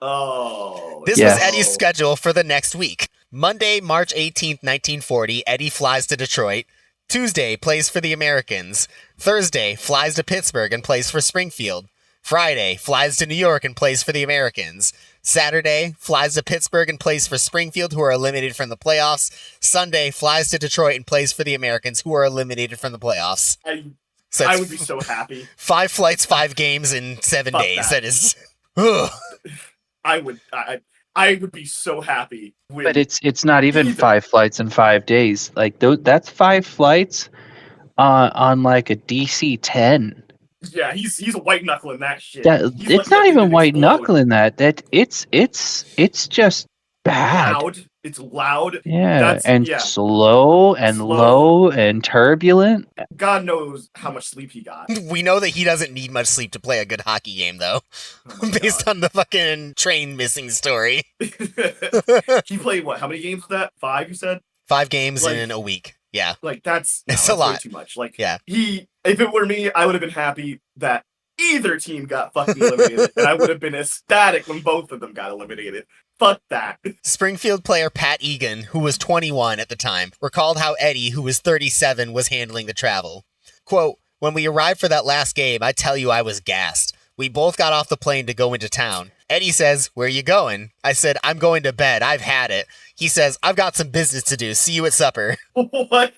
Speaker 3: Oh.
Speaker 1: This was Eddie's schedule for the next week. Monday, March 18th, 1940, Eddie flies to Detroit. Tuesday, plays for the Americans. Thursday, flies to Pittsburgh and plays for Springfield. Friday, flies to New York and plays for the Americans. Saturday, flies to Pittsburgh and plays for Springfield, who are eliminated from the playoffs. Sunday, flies to Detroit and plays for the Americans, who are eliminated from the playoffs.
Speaker 3: I would be so happy.
Speaker 1: 5 flights, 5 games in 7 days. That is... Ugh.
Speaker 3: I would be so happy.
Speaker 2: But it's not even 5 flights in 5 days. That's 5 flights on like a DC-10.
Speaker 3: Yeah, he's white knuckling that shit.
Speaker 2: It's not even white knuckling that. It's just bad.
Speaker 3: Loud. It's loud.
Speaker 2: Yeah, slow and low and turbulent.
Speaker 3: God knows how much sleep he got.
Speaker 1: We know that he doesn't need much sleep to play a good hockey game, though, based on the fucking train missing story.
Speaker 3: He played what? How many games was that? 5, you said?
Speaker 1: 5 games in a week. Yeah.
Speaker 3: That's
Speaker 1: a lot.
Speaker 3: Way too much. If it were me, I would have been happy that either team got fucking eliminated, and I would have been ecstatic when both of them got eliminated. Fuck that.
Speaker 1: Springfield player Pat Egan, who was 21 at the time, recalled how Eddie, who was 37, was handling the travel. Quote, "When we arrived for that last game, I tell you I was gassed. We both got off the plane to go into town. Eddie says, 'Where you going?' I said, 'I'm going to bed. I've had it.' He says, 'I've got some business to do. See you at supper.'"
Speaker 3: What?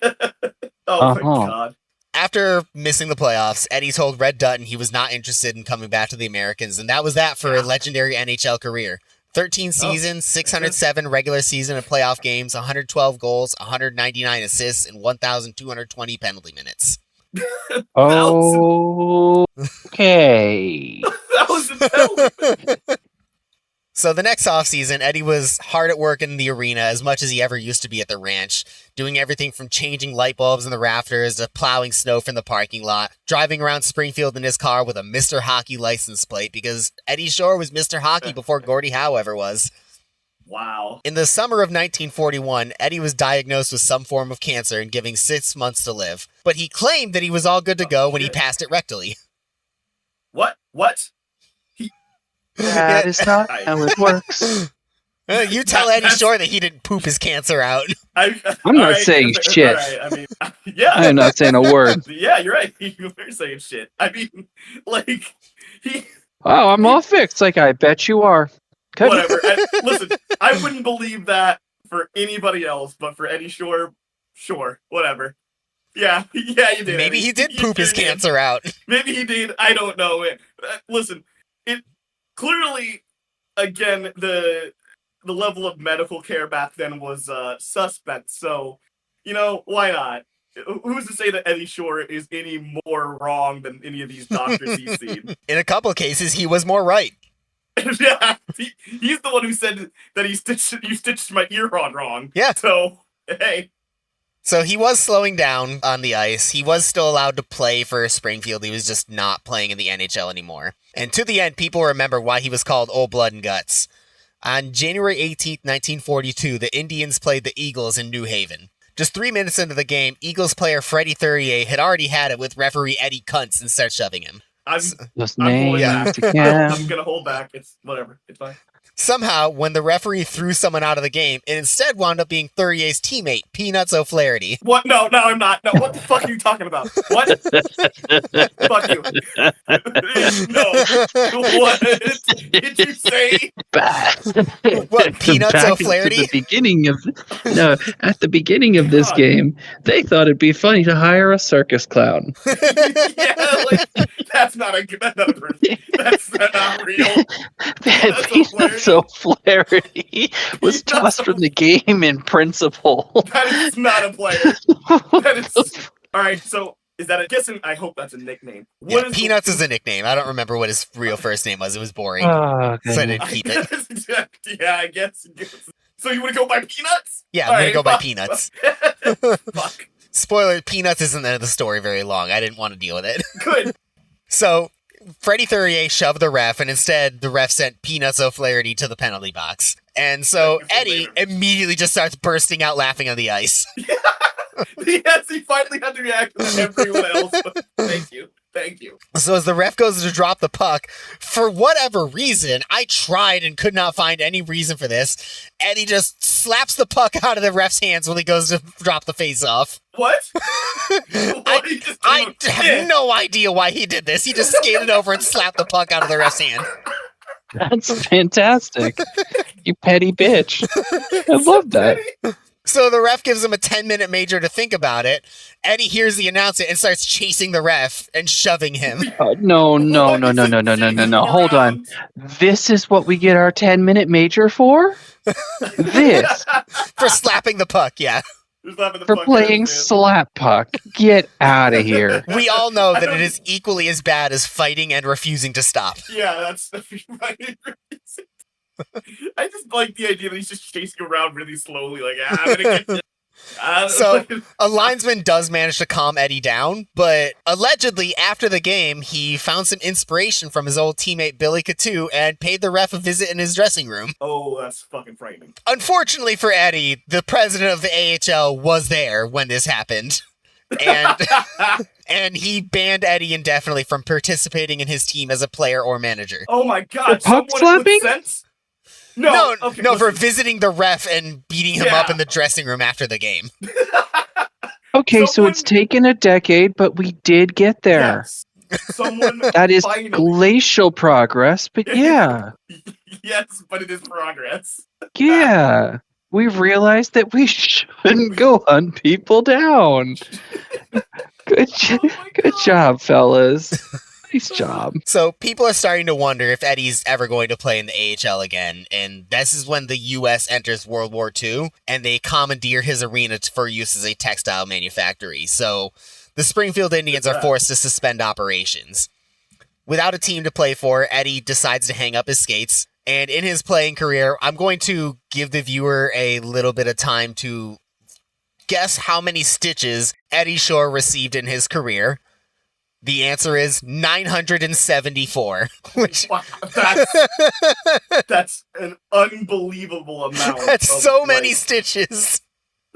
Speaker 3: Oh my god.
Speaker 1: After missing the playoffs, Eddie told Red Dutton he was not interested in coming back to the Americans, and that was that for a legendary NHL career. 13 seasons, 607 regular season and playoff games, 112 goals, 199 assists, and 1,220 penalty minutes.
Speaker 2: Okay.
Speaker 3: That was a penalty.
Speaker 1: So the next offseason, Eddie was hard at work in the arena as much as he ever used to be at the ranch, doing everything from changing light bulbs in the rafters to plowing snow from the parking lot, driving around Springfield in his car with a Mr. Hockey license plate because Eddie Shore was Mr. Hockey before Gordie Howe ever was.
Speaker 3: Wow.
Speaker 1: In the summer of 1941, Eddie was diagnosed with some form of cancer and given 6 months to live, but he claimed that he was all good to go when he passed it rectally.
Speaker 3: What?
Speaker 2: That is not how it works.
Speaker 1: You tell Eddie Shore that he didn't poop his cancer out.
Speaker 2: I'm not saying shit.
Speaker 3: Right. I mean, yeah.
Speaker 2: I'm not saying a word.
Speaker 3: Yeah, you're right. You're saying shit. I mean, he...
Speaker 2: Oh, I'm all fixed. I bet you are.
Speaker 3: Whatever. Listen, I wouldn't believe that for anybody else, but for Eddie Shore, sure, whatever. Yeah, you did.
Speaker 1: Maybe he did poop his
Speaker 3: did.
Speaker 1: cancer out.
Speaker 3: Maybe he did. I don't know. Listen, it clearly, again, the level of medical care back then was suspect. So, why not? Who's to say that Eddie Shore is any more wrong than any of these doctors he's seen?
Speaker 1: In a couple of cases, he was more right.
Speaker 3: Yeah, he's the one who said that you stitched my ear on wrong.
Speaker 1: Yeah.
Speaker 3: So, hey.
Speaker 1: So he was slowing down on the ice. He was still allowed to play for Springfield. He was just not playing in the NHL anymore. And to the end, people remember why he was called Old Blood and Guts. On January 18th, 1942, the Indians played the Eagles in New Haven. Just 3 minutes into the game, Eagles player Freddie Thurier had already had it with referee Eddie Kuntz and started shoving him.
Speaker 3: I'm holding back. I'm going to hold back. It's whatever. It's fine.
Speaker 1: Somehow, when the referee threw someone out of the game, it instead wound up being Thurier's teammate, Peanuts O'Flaherty.
Speaker 3: What? No, I'm not. No, what the fuck are you talking about? What? Fuck you. No. What did you say?
Speaker 1: What, Peanuts O'Flaherty?
Speaker 2: At the beginning of this game, they thought it'd be funny to hire a circus clown.
Speaker 3: That's not a person. That's not real.
Speaker 2: Peanuts O'Flaherty was tossed from the game in principle.
Speaker 3: That is not a player. That is all right. So is that I hope that's a nickname.
Speaker 1: Peanuts is a nickname. I don't remember what his real first name was. It was boring, so I didn't keep it.
Speaker 3: Yeah, I guess. So you want to go by Peanuts?
Speaker 1: Yeah, I'm gonna go by Peanuts. Fuck. Spoiler: Peanuts isn't the story very long. I didn't want to deal with it.
Speaker 3: Good.
Speaker 1: So Freddie Thurier shoved the ref, and instead the ref sent Peanuts O'Flaherty to the penalty box. And so Eddie immediately just starts bursting out laughing on the ice.
Speaker 3: Yes, he finally had to react to everyone else. Thank you.
Speaker 1: So as the ref goes to drop the puck, for whatever reason, I tried and could not find any reason for this, Eddie just slaps the puck out of the ref's hands when he goes to drop the face-off.
Speaker 3: What?
Speaker 1: I have no idea why he did this. He just skated over and slapped the puck out of the ref's hand.
Speaker 2: That's fantastic. You petty bitch. I love that.
Speaker 1: So the ref gives him a 10-minute major to think about it. Eddie hears the announcement and starts chasing the ref and shoving him.
Speaker 2: No. Hold on. This is what we get our 10-minute major for? This.
Speaker 1: For slapping the puck, yeah.
Speaker 2: For playing slap puck. Get out of here.
Speaker 1: We all know that it is equally as bad as fighting and refusing to stop.
Speaker 3: Yeah, that's right. I just like the idea that he's just chasing around really slowly, like, I'm gonna get
Speaker 1: So, a linesman does manage to calm Eddie down, but allegedly, after the game, he found some inspiration from his old teammate Billy Coutu and paid the ref a visit in his dressing room.
Speaker 3: Oh, that's fucking frightening.
Speaker 1: Unfortunately for Eddie, the president of the AHL was there when this happened. And he banned Eddie indefinitely from participating in his team as a player or manager.
Speaker 3: Oh my god,
Speaker 2: for puck slapping?
Speaker 1: No, for visiting the ref and beating him up in the dressing room after the game.
Speaker 2: Okay, so it's taken a decade, but we did get there.
Speaker 3: Yes. Someone
Speaker 2: that is glacial progress, but yeah.
Speaker 3: Yes, but it is progress.
Speaker 2: Yeah. We've realized that we shouldn't go hunt people down. Good job, fellas. Nice job.
Speaker 1: So people are starting to wonder if Eddie's ever going to play in the AHL again, and this is when the U.S. enters World War II, and they commandeer his arena for use as a textile manufactory. So the Springfield Indians are forced to suspend operations. Without a team to play for, Eddie decides to hang up his skates, and in his playing career, I'm going to give the viewer a little bit of time to guess how many stitches Eddie Shore received in his career. The answer is 974. Which
Speaker 3: wow, that's an unbelievable amount.
Speaker 1: That's so many stitches.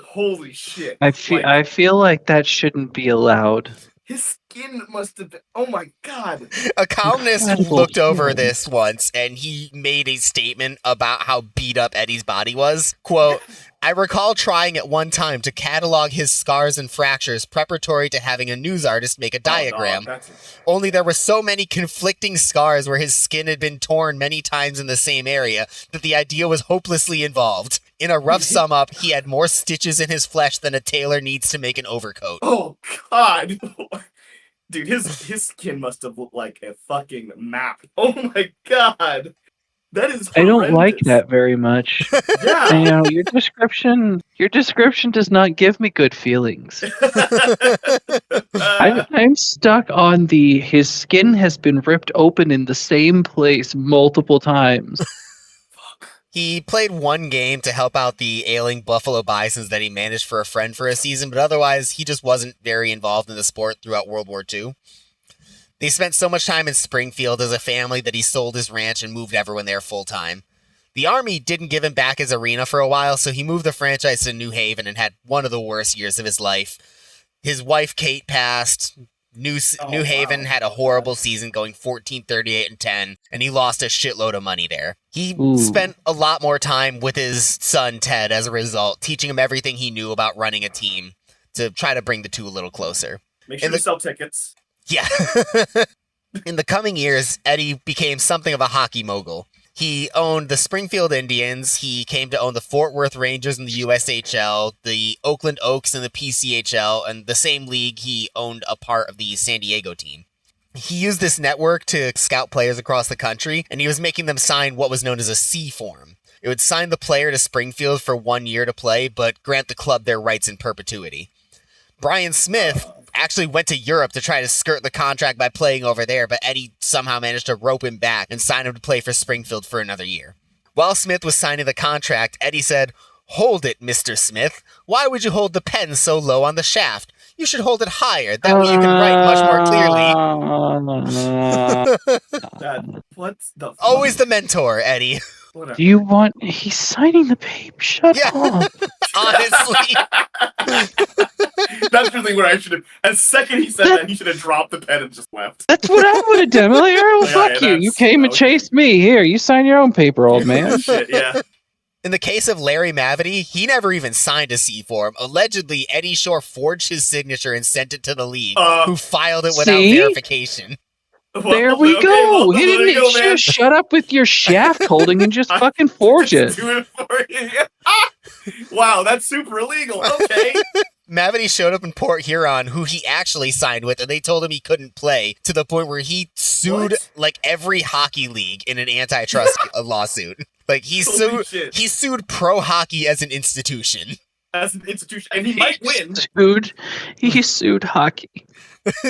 Speaker 3: Holy shit!
Speaker 2: I feel like that shouldn't be allowed.
Speaker 3: His skin must have been. Oh my god.
Speaker 1: A columnist
Speaker 2: Incredible
Speaker 1: looked over
Speaker 2: healing.
Speaker 1: this once, and he made a statement about how beat up Eddie's body was. Quote, I recall trying at one time to catalog his scars and fractures preparatory to having a news artist make a diagram.
Speaker 3: Oh, dog,
Speaker 1: Only there were so many conflicting scars where his skin had been torn many times in the same area that the idea was hopelessly involved. In a rough sum up, he had more stitches in his flesh than a tailor needs to make an overcoat.
Speaker 3: oh god. Dude, his skin must have looked like a fucking map. Oh my god. That is
Speaker 2: I don't like
Speaker 3: horrendous.
Speaker 2: that very much.
Speaker 3: Yeah.
Speaker 2: You know, your description does not give me good feelings. I'm stuck on his skin has been ripped open in the same place multiple times.
Speaker 1: He played one game to help out the ailing Buffalo Bisons that he managed for a friend for a season, but otherwise he just wasn't very involved in the sport throughout World War II. They spent so much time in Springfield as a family that he sold his ranch and moved everyone there full-time. The Army didn't give him back his arena for a while, so he moved the franchise to New Haven and had one of the worst years of his life. His wife, Kate, passed. New Haven had a horrible season going 14-38-10, and he lost a shitload of money there. He spent a lot more time with his son, Ted, as a result, teaching him everything he knew about running a team to try to bring the two a little closer.
Speaker 3: Make sure to sell tickets.
Speaker 1: Yeah. In the coming years, Eddie became something of a hockey mogul. He owned the Springfield Indians, he came to own the Fort Worth Rangers in the USHL, the Oakland Oaks in the PCHL, and the same league he owned a part of the San Diego team. He used this network to scout players across the country, and he was making them sign what was known as a C form. It would sign the player to Springfield for 1 year to play, but grant the club their rights in perpetuity. Brian Smith actually went to Europe to try to skirt the contract by playing over there, but Eddie somehow managed to rope him back and sign him to play for Springfield for another year. While Smith was signing the contract, Eddie said, "Hold it, Mr. Smith. Why would you hold the pen so low on the shaft? You should hold it higher. That way you can write much more clearly."
Speaker 3: What the fuck?
Speaker 1: Always the mentor, Eddie.
Speaker 2: Do you want... He's signing the paper. Shut up.
Speaker 1: Honestly.
Speaker 3: That's really where I should have... As second he said that, he should have dropped the pen and just left.
Speaker 2: That's what I would have done. I'm like, oh, fuck you. You came and chased me. Here, you sign your own paper, old man.
Speaker 3: Shit, yeah.
Speaker 1: In the case of Larry Mavety, he never even signed a C form. Allegedly, Eddie Shore forged his signature and sent it to the league, who filed it without verification.
Speaker 2: There we go. He didn't just shut up with your shaft holding and just fucking forge it.
Speaker 3: Do it for you. Wow, that's super illegal. Okay.
Speaker 1: Mavety showed up in Port Huron, who he actually signed with, and they told him he couldn't play, to the point where he sued like every hockey league in an antitrust lawsuit. Like he sued pro hockey as an institution.
Speaker 3: As an institution, and he might win.
Speaker 2: He sued hockey.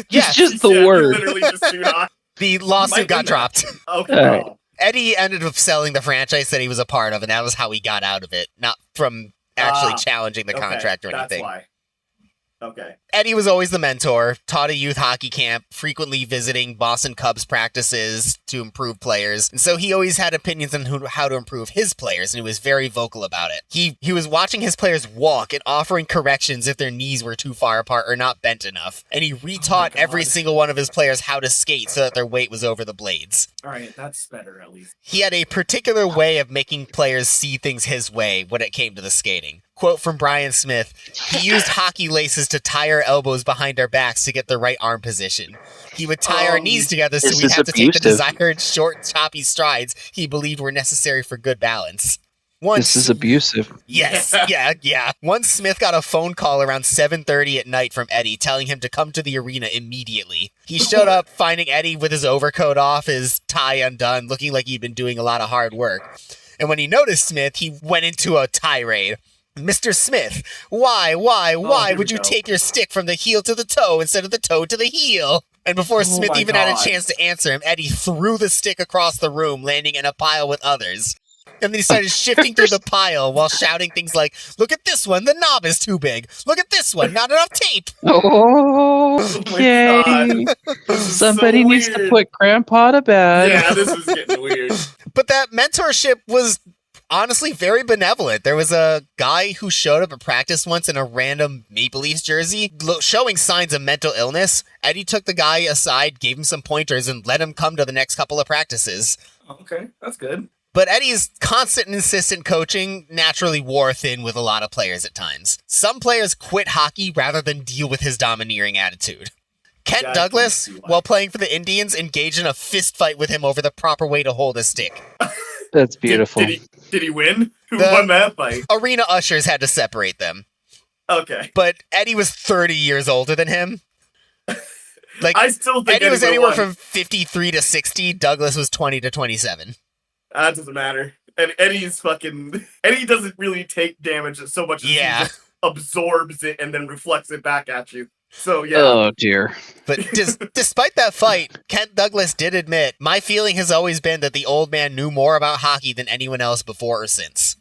Speaker 1: Yeah,
Speaker 2: it's just the word.
Speaker 3: Literally just sued hockey.
Speaker 1: The lawsuit got dropped.
Speaker 3: Okay.
Speaker 1: Eddie ended up selling the franchise that he was a part of, and that was how he got out of it, not from actually challenging the contract or anything.
Speaker 3: That's why. Okay.
Speaker 1: Eddie was always the mentor, taught a youth hockey camp, frequently visiting Boston Cubs practices to improve players, and so he always had opinions on how to improve his players, and he was very vocal about it. He was watching his players walk and offering corrections if their knees were too far apart or not bent enough, and he retaught every single one of his players how to skate so that their weight was over the blades.
Speaker 3: All right, that's better at least.
Speaker 1: He had a particular way of making players see things his way when it came to the skating. Quote from Brian Smith, he used hockey laces to tie our elbows behind our backs to get the right arm position. He would tie our knees together so we'd have to take the desired short, choppy strides he believed were necessary for good balance.
Speaker 2: This is abusive.
Speaker 1: Yes, yeah. Once Smith got a phone call around 7:30 at night from Eddie telling him to come to the arena immediately. He showed up finding Eddie with his overcoat off, his tie undone, looking like he'd been doing a lot of hard work. And when he noticed Smith, he went into a tirade. Mr. Smith, why would you take your stick from the heel to the toe instead of the toe to the heel? And before Smith even had a chance to answer him, Eddie threw the stick across the room, landing in a pile with others. And then he started shifting through the pile while shouting things like, "Look at this one, the knob is too big. Look at this one, not enough tape."
Speaker 2: Okay. Somebody needs to put Grandpa to bed.
Speaker 3: Yeah, this is getting weird.
Speaker 1: But that mentorship was honestly very benevolent. There was a guy who showed up at practice once in a random Maple Leafs jersey, showing signs of mental illness. Eddie took the guy aside, gave him some pointers, and let him come to the next couple of practices.
Speaker 3: Okay, that's good.
Speaker 1: But Eddie's constant and insistent coaching naturally wore thin with a lot of players at times. Some players quit hockey rather than deal with his domineering attitude. Kent Douglas, while playing for the Indians, engaged in a fist fight with him over the proper way to hold a stick.
Speaker 2: That's beautiful.
Speaker 3: Did he win? Who won that fight?
Speaker 1: Arena ushers had to separate them.
Speaker 3: Okay.
Speaker 1: But Eddie was 30 years older than him. Like,
Speaker 3: I still think
Speaker 1: Eddie was anywhere from 53 to 60. Douglas was 20 to 27.
Speaker 3: That doesn't matter. And Eddie doesn't really take damage so much as he just absorbs it and then reflects it back at you. So, yeah.
Speaker 2: Oh, dear.
Speaker 1: But despite that fight, Kent Douglas did admit, my feeling has always been that the old man knew more about hockey than anyone else before or since.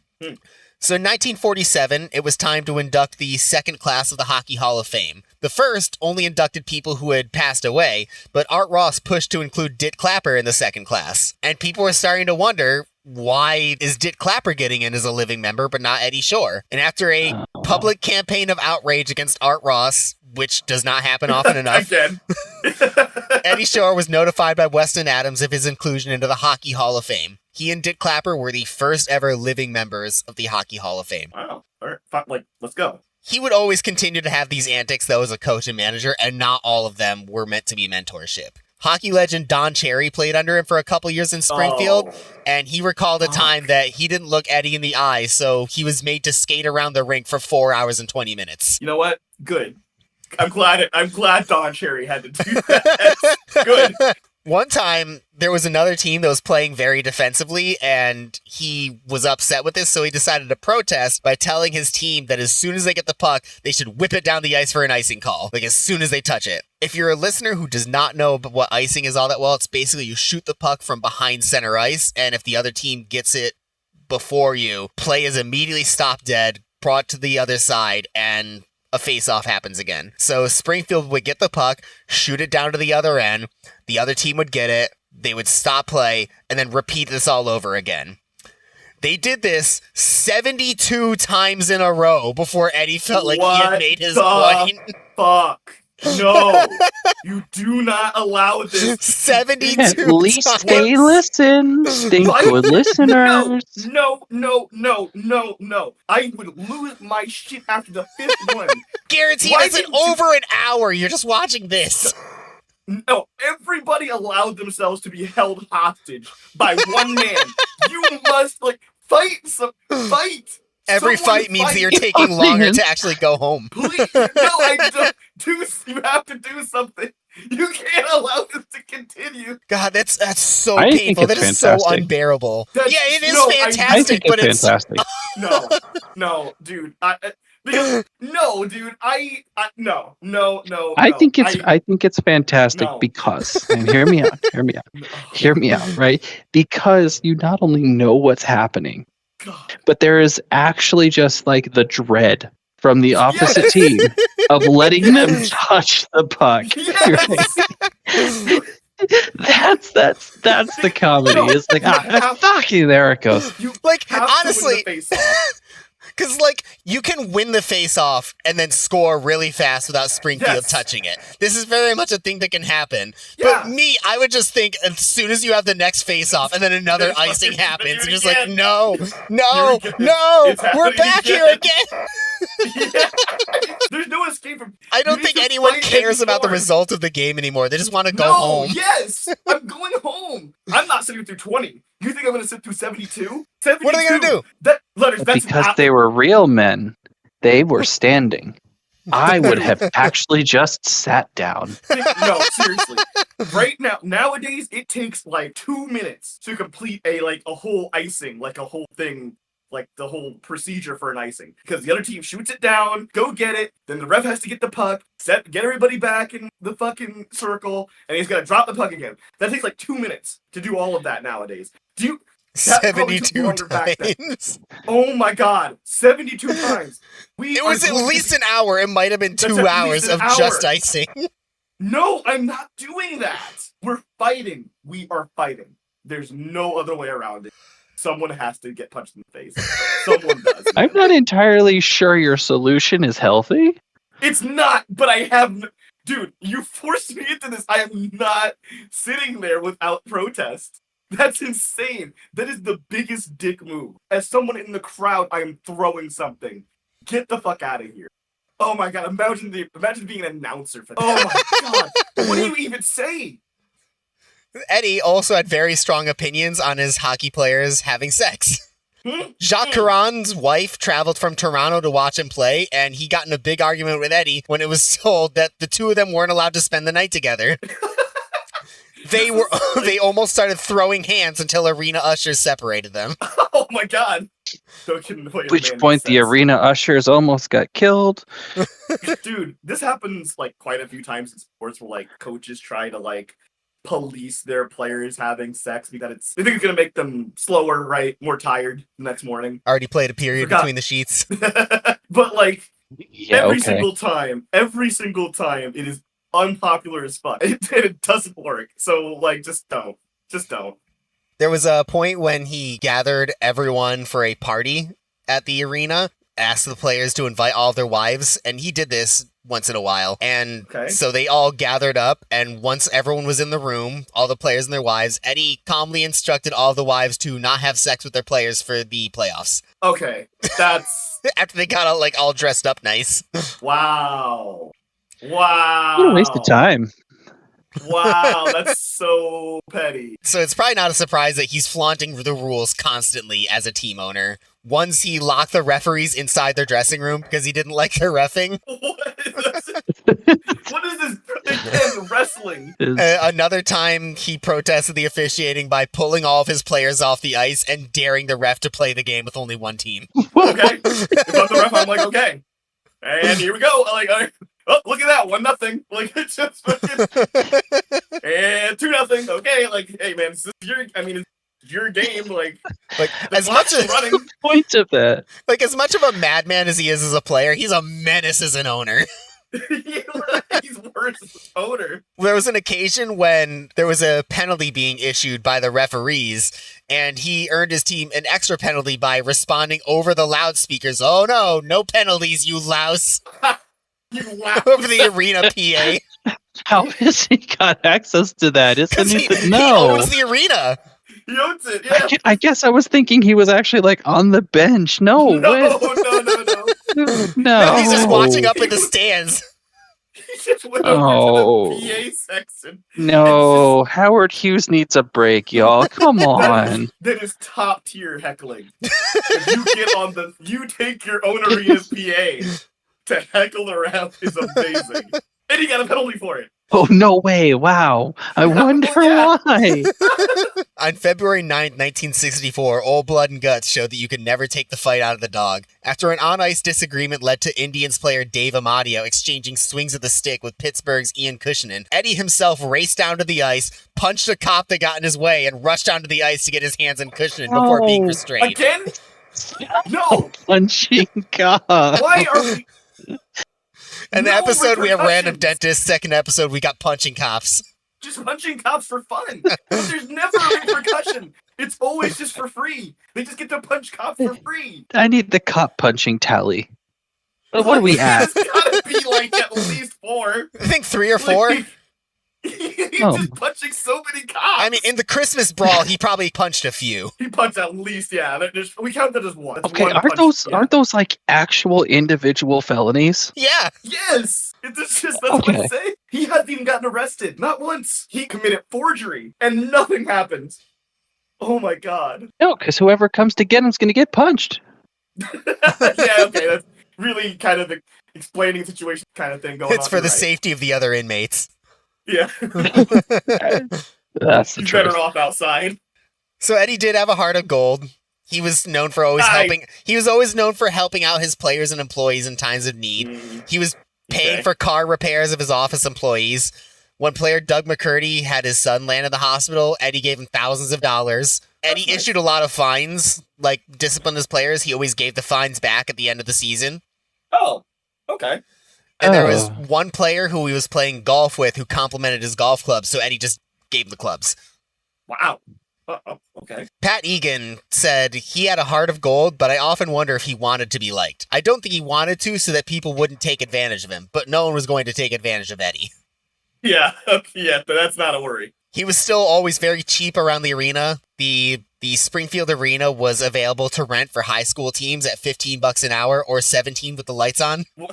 Speaker 1: So in 1947, it was time to induct the second class of the Hockey Hall of Fame. The first only inducted people who had passed away, but Art Ross pushed to include Dit Clapper in the second class. And people were starting to wonder, why is Dit Clapper getting in as a living member, but not Eddie Shore? And after a public campaign of outrage against Art Ross, which does not happen often enough, Eddie Shore was notified by Weston Adams of his inclusion into the Hockey Hall of Fame. He and Dit Clapper were the first ever living members of the Hockey Hall of Fame.
Speaker 3: Wow. All right. Let's go.
Speaker 1: He would always continue to have these antics, though, as a coach and manager, and not all of them were meant to be mentorship. Hockey legend Don Cherry played under him for a couple years in Springfield, and he recalled a time that he didn't look Eddie in the eye, so he was made to skate around the rink for 4 hours and 20 minutes.
Speaker 3: You know what? Good. I'm glad Don Cherry had to do that. Good.
Speaker 1: One time, there was another team that was playing very defensively, and he was upset with this, so he decided to protest by telling his team that as soon as they get the puck, they should whip it down the ice for an icing call, like as soon as they touch it. If you're a listener who does not know what icing is all that well, it's basically you shoot the puck from behind center ice, and if the other team gets it before you, play is immediately stopped dead, brought to the other side, and a face-off happens again. So Springfield would get the puck, shoot it down to the other end, the other team would get it, they would stop play, and then repeat this all over again. They did this 72 times in a row before Eddie felt like he had made his point.
Speaker 3: Fuck. No, you do not allow this.
Speaker 1: 72
Speaker 2: At least
Speaker 1: times.
Speaker 2: they listen. They good listeners.
Speaker 3: No. I would lose my shit after the fifth one.
Speaker 1: Guaranteed it's over an hour. You're just watching this.
Speaker 3: No, everybody allowed themselves to be held hostage by one man. You must, fight.
Speaker 1: Every fight means that you're taking longer to actually go home.
Speaker 3: Please, no, I don't. You have to do something. You can't allow this to continue.
Speaker 1: God, that's so painful. That is so unbearable. It is fantastic, but it's
Speaker 2: fantastic.
Speaker 3: No, dude. No.
Speaker 2: I think it's fantastic because, and hear me out, right? Because you not only know what's happening, but there is actually just like the dread from the opposite team of letting them touch the puck.
Speaker 3: Yes.
Speaker 2: That's the comedy. It's like, fuck you, there it goes.
Speaker 1: Honestly, because, you can win the face-off and then score really fast without Springfield touching it. This is very much a thing that can happen. Yeah. But I would just think as soon as you have the next face-off and then another icing happens, you're just like, no, we're back here again.
Speaker 3: There's no escape from.
Speaker 1: I don't think anyone cares about the result of the game anymore. They just want to go home.
Speaker 3: Yes, I'm going home. I'm not sitting through 20. You think I'm going to sit through 72?
Speaker 1: What are they going to do?
Speaker 2: Because they were real men. They were standing. I would have actually just sat down.
Speaker 3: No, seriously. Right now, nowadays, it takes 2 minutes to complete a whole icing, a whole thing. The whole procedure for an icing. Because the other team shoots it down, go get it, then the ref has to get the puck, get everybody back in the fucking circle, and he's gonna drop the puck again. That takes 2 minutes to do all of that nowadays.
Speaker 1: 72 times?
Speaker 3: Oh my god, 72 times.
Speaker 1: It was at least an hour. It might have been 2 hours of just icing.
Speaker 3: No, I'm not doing that. We're fighting. We are fighting. There's no other way around it. Someone has to get punched in the face. Someone does.
Speaker 2: I'm not entirely sure your solution is healthy.
Speaker 3: It's not, but I have... Dude, you forced me into this. I am not sitting there without protest. That's insane. That is the biggest dick move. As someone in the crowd, I am throwing something. Get the fuck out of here. Oh my god, imagine being an announcer for that. Oh my god. What do you even say?
Speaker 1: Eddie also had very strong opinions on his hockey players having sex. Jacques Caron's wife traveled from Toronto to watch him play, and he got in a big argument with Eddie when it was told that the two of them weren't allowed to spend the night together. They almost started throwing hands until arena ushers separated them.
Speaker 3: Oh my god.
Speaker 2: Which point the arena ushers almost got killed.
Speaker 3: Dude, this happens like quite a few times in sports where like coaches try to like police their players having sex because they think it's gonna make them slower, right? More tired the next morning.
Speaker 1: Already played a period between the sheets.
Speaker 3: But like every
Speaker 2: okay.
Speaker 3: single time, it is unpopular as fuck. It doesn't work. So like just don't.
Speaker 1: There was a point when he gathered everyone for a party at the arena, asked the players to invite all their wives, and he did this once in a while. And so they all gathered up, and once everyone was in the room, all the players and their wives, Eddie calmly instructed all the wives to not have sex with their players for the playoffs.
Speaker 3: Okay, that's...
Speaker 1: After they got all dressed up nice.
Speaker 3: Wow.
Speaker 2: What a waste of time.
Speaker 3: Wow, that's so petty.
Speaker 1: So it's probably not a surprise that he's flaunting the rules constantly as a team owner. Once he locked the referees inside their dressing room because he didn't like their reffing.
Speaker 3: What is this again, wrestling?
Speaker 1: Another time he protested the officiating by pulling all of his players off the ice and daring the ref to play the game with only one team.
Speaker 3: Okay. If I'm the ref, I'm like, okay. And here we go. I'm like, all right. Oh, look at that, 1-0. Like, it's just fucking... And 2-0. Okay, like, hey man, it's your game. Like
Speaker 1: as much as
Speaker 3: running.
Speaker 2: Point of that.
Speaker 1: Like as much of a madman as he is as a player, he's a menace as an owner.
Speaker 3: He's worse as an owner.
Speaker 1: There was an occasion when there was a penalty being issued by the referees, and he earned his team an extra penalty by responding over the loudspeakers. Oh no penalties, you louse.
Speaker 3: You louse.
Speaker 1: Over the arena PA.
Speaker 2: How has he got access to that?
Speaker 1: He owns the arena.
Speaker 3: He owns it, yeah.
Speaker 2: I guess I was thinking he was actually like on the bench. No.
Speaker 3: No.
Speaker 2: No.
Speaker 1: He's just watching up in the stands.
Speaker 3: He just went over to the PA section.
Speaker 2: No, Howard Hughes needs a break, y'all. Come on.
Speaker 3: That is top tier heckling. If you take your own arena's PA to heckle around is amazing. And he got a penalty for it.
Speaker 2: Oh, no way. Wow. I wonder why.
Speaker 1: On February 9th, 1964, Old Blood and Guts showed that you could never take the fight out of the dog. After an on-ice disagreement led to Indians player Dave Amadio exchanging swings of the stick with Pittsburgh's Ian Cushionen, Eddie himself raced down to the ice, punched a cop that got in his way, and rushed onto the ice to get his hands on Cushionen before being restrained.
Speaker 3: Again? No!
Speaker 2: Punching cop.
Speaker 3: Why are we...
Speaker 1: In the episode, we have Random Dentist. Second episode, we got Punching Cops.
Speaker 3: Just punching cops for fun. But there's never a repercussion. It's always just for free. They just get to punch cops for free.
Speaker 2: I need the cop punching tally. What are we at?
Speaker 3: It's gotta be like at least 4.
Speaker 1: I think 3 or 4.
Speaker 3: He's just punching so many cops.
Speaker 1: I mean, in the Christmas brawl, he probably punched a few.
Speaker 3: He punched at least, yeah. We count that as one.
Speaker 2: Okay,
Speaker 3: one
Speaker 2: aren't those like actual individual felonies?
Speaker 1: Yeah.
Speaker 3: Yes. That's what I'm saying. He hasn't even gotten arrested. Not once. He committed forgery, and nothing happened. Oh my god.
Speaker 2: No, because whoever comes to get him is going to get punched.
Speaker 3: Yeah, okay. That's really kind of the explaining situation kind of thing going on.
Speaker 1: It's for the safety of the other inmates.
Speaker 3: Yeah.
Speaker 2: That's the
Speaker 3: He's
Speaker 2: truth.
Speaker 3: better off outside.
Speaker 1: So Eddie did have a heart of gold. He was known for always helping. He was always known for helping out his players and employees in times of need. He was paying for car repairs of his office employees. When player Doug McCurdy had his son land in the hospital, Eddie gave him thousands of dollars. Eddie issued a lot of fines, like disciplined his players. He always gave the fines back at the end of the season.
Speaker 3: Oh, okay.
Speaker 1: And there was one player who he was playing golf with who complimented his golf clubs, so Eddie just gave him the clubs.
Speaker 3: Wow. Okay. Okay.
Speaker 1: Pat Egan said he had a heart of gold, but I often wonder if he wanted to be liked. I don't think he wanted to so that people wouldn't take advantage of him, but no one was going to take advantage of Eddie.
Speaker 3: Yeah, yeah, that's not a worry.
Speaker 1: He was still always very cheap around the arena. The Springfield Arena was available to rent for high school teams at $15 an hour or $17 with the lights on.
Speaker 3: He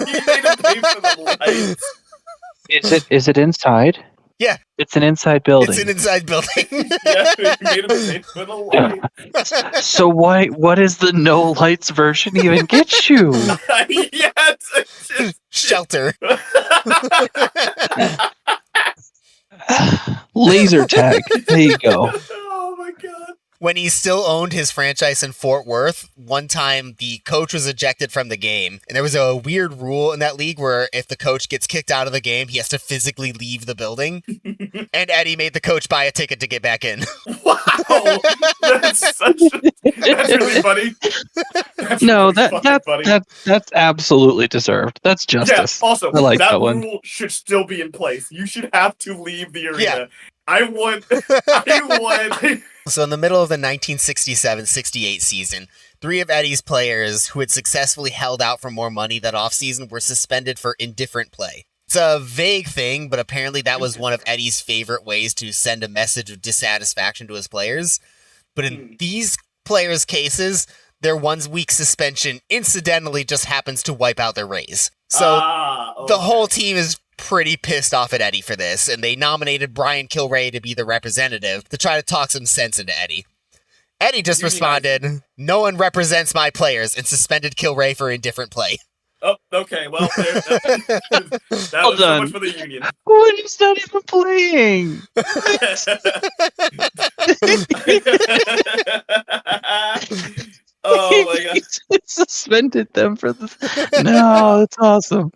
Speaker 3: made him pay for the lights.
Speaker 2: Is it inside?
Speaker 1: Yeah.
Speaker 2: It's an inside building.
Speaker 1: It's an inside building.
Speaker 3: Yeah, he made him pay for the lights.
Speaker 2: So what is the no lights version even get you?
Speaker 3: Yeah, it's
Speaker 1: Shelter.
Speaker 2: Laser tag. There you go.
Speaker 3: Oh my god.
Speaker 1: When he still owned his franchise in Fort Worth, one time the coach was ejected from the game. And there was a weird rule in that league where if the coach gets kicked out of the game, he has to physically leave the building. And Eddie made the coach buy a ticket to get back in.
Speaker 3: Wow. That's really funny.
Speaker 2: No,
Speaker 3: Really fucking funny.
Speaker 2: that's absolutely deserved. That's justice.
Speaker 3: Yeah, also,
Speaker 2: I like
Speaker 3: that
Speaker 2: that one.
Speaker 3: rule should still be in place. You should have to leave the arena.
Speaker 1: Yeah.
Speaker 3: I want
Speaker 1: So in the middle of the 1967-68 season, 3 of Eddie's players who had successfully held out for more money that offseason were suspended for indifferent play. It's a vague thing, but apparently that was one of Eddie's favorite ways to send a message of dissatisfaction to his players. But in these players' cases, their 1 week suspension incidentally just happens to wipe out their raise. So the whole team is pretty pissed off at Eddie for this, and they nominated Brian Kilray to be the representative to try to talk some sense into Eddie. Eddie just responded, "No one represents my players," and suspended Kilray for indifferent play.
Speaker 3: Oh, okay. Well, that
Speaker 2: Well
Speaker 3: was so
Speaker 2: done.
Speaker 3: much for the union.
Speaker 2: When he's not even playing.
Speaker 3: Oh my god.
Speaker 2: He suspended them for this. No, that's awesome.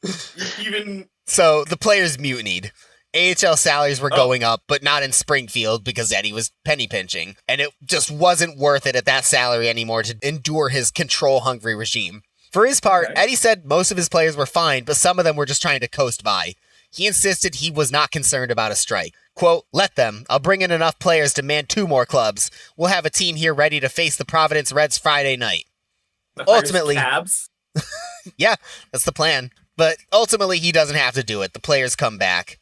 Speaker 3: Even
Speaker 1: So the players mutinied. AHL salaries were going up, but not in Springfield because Eddie was penny pinching, and it just wasn't worth it at that salary anymore to endure his control-hungry regime. For his part, Eddie said most of his players were fine, but some of them were just trying to coast by. He insisted he was not concerned about a strike. Quote, "Let them. I'll bring in enough players to man 2 more clubs. We'll have a team here ready to face the Providence Reds Friday night." Ultimately,
Speaker 3: cabs.
Speaker 1: yeah, that's the plan. But ultimately, he doesn't have to do it. The players come back.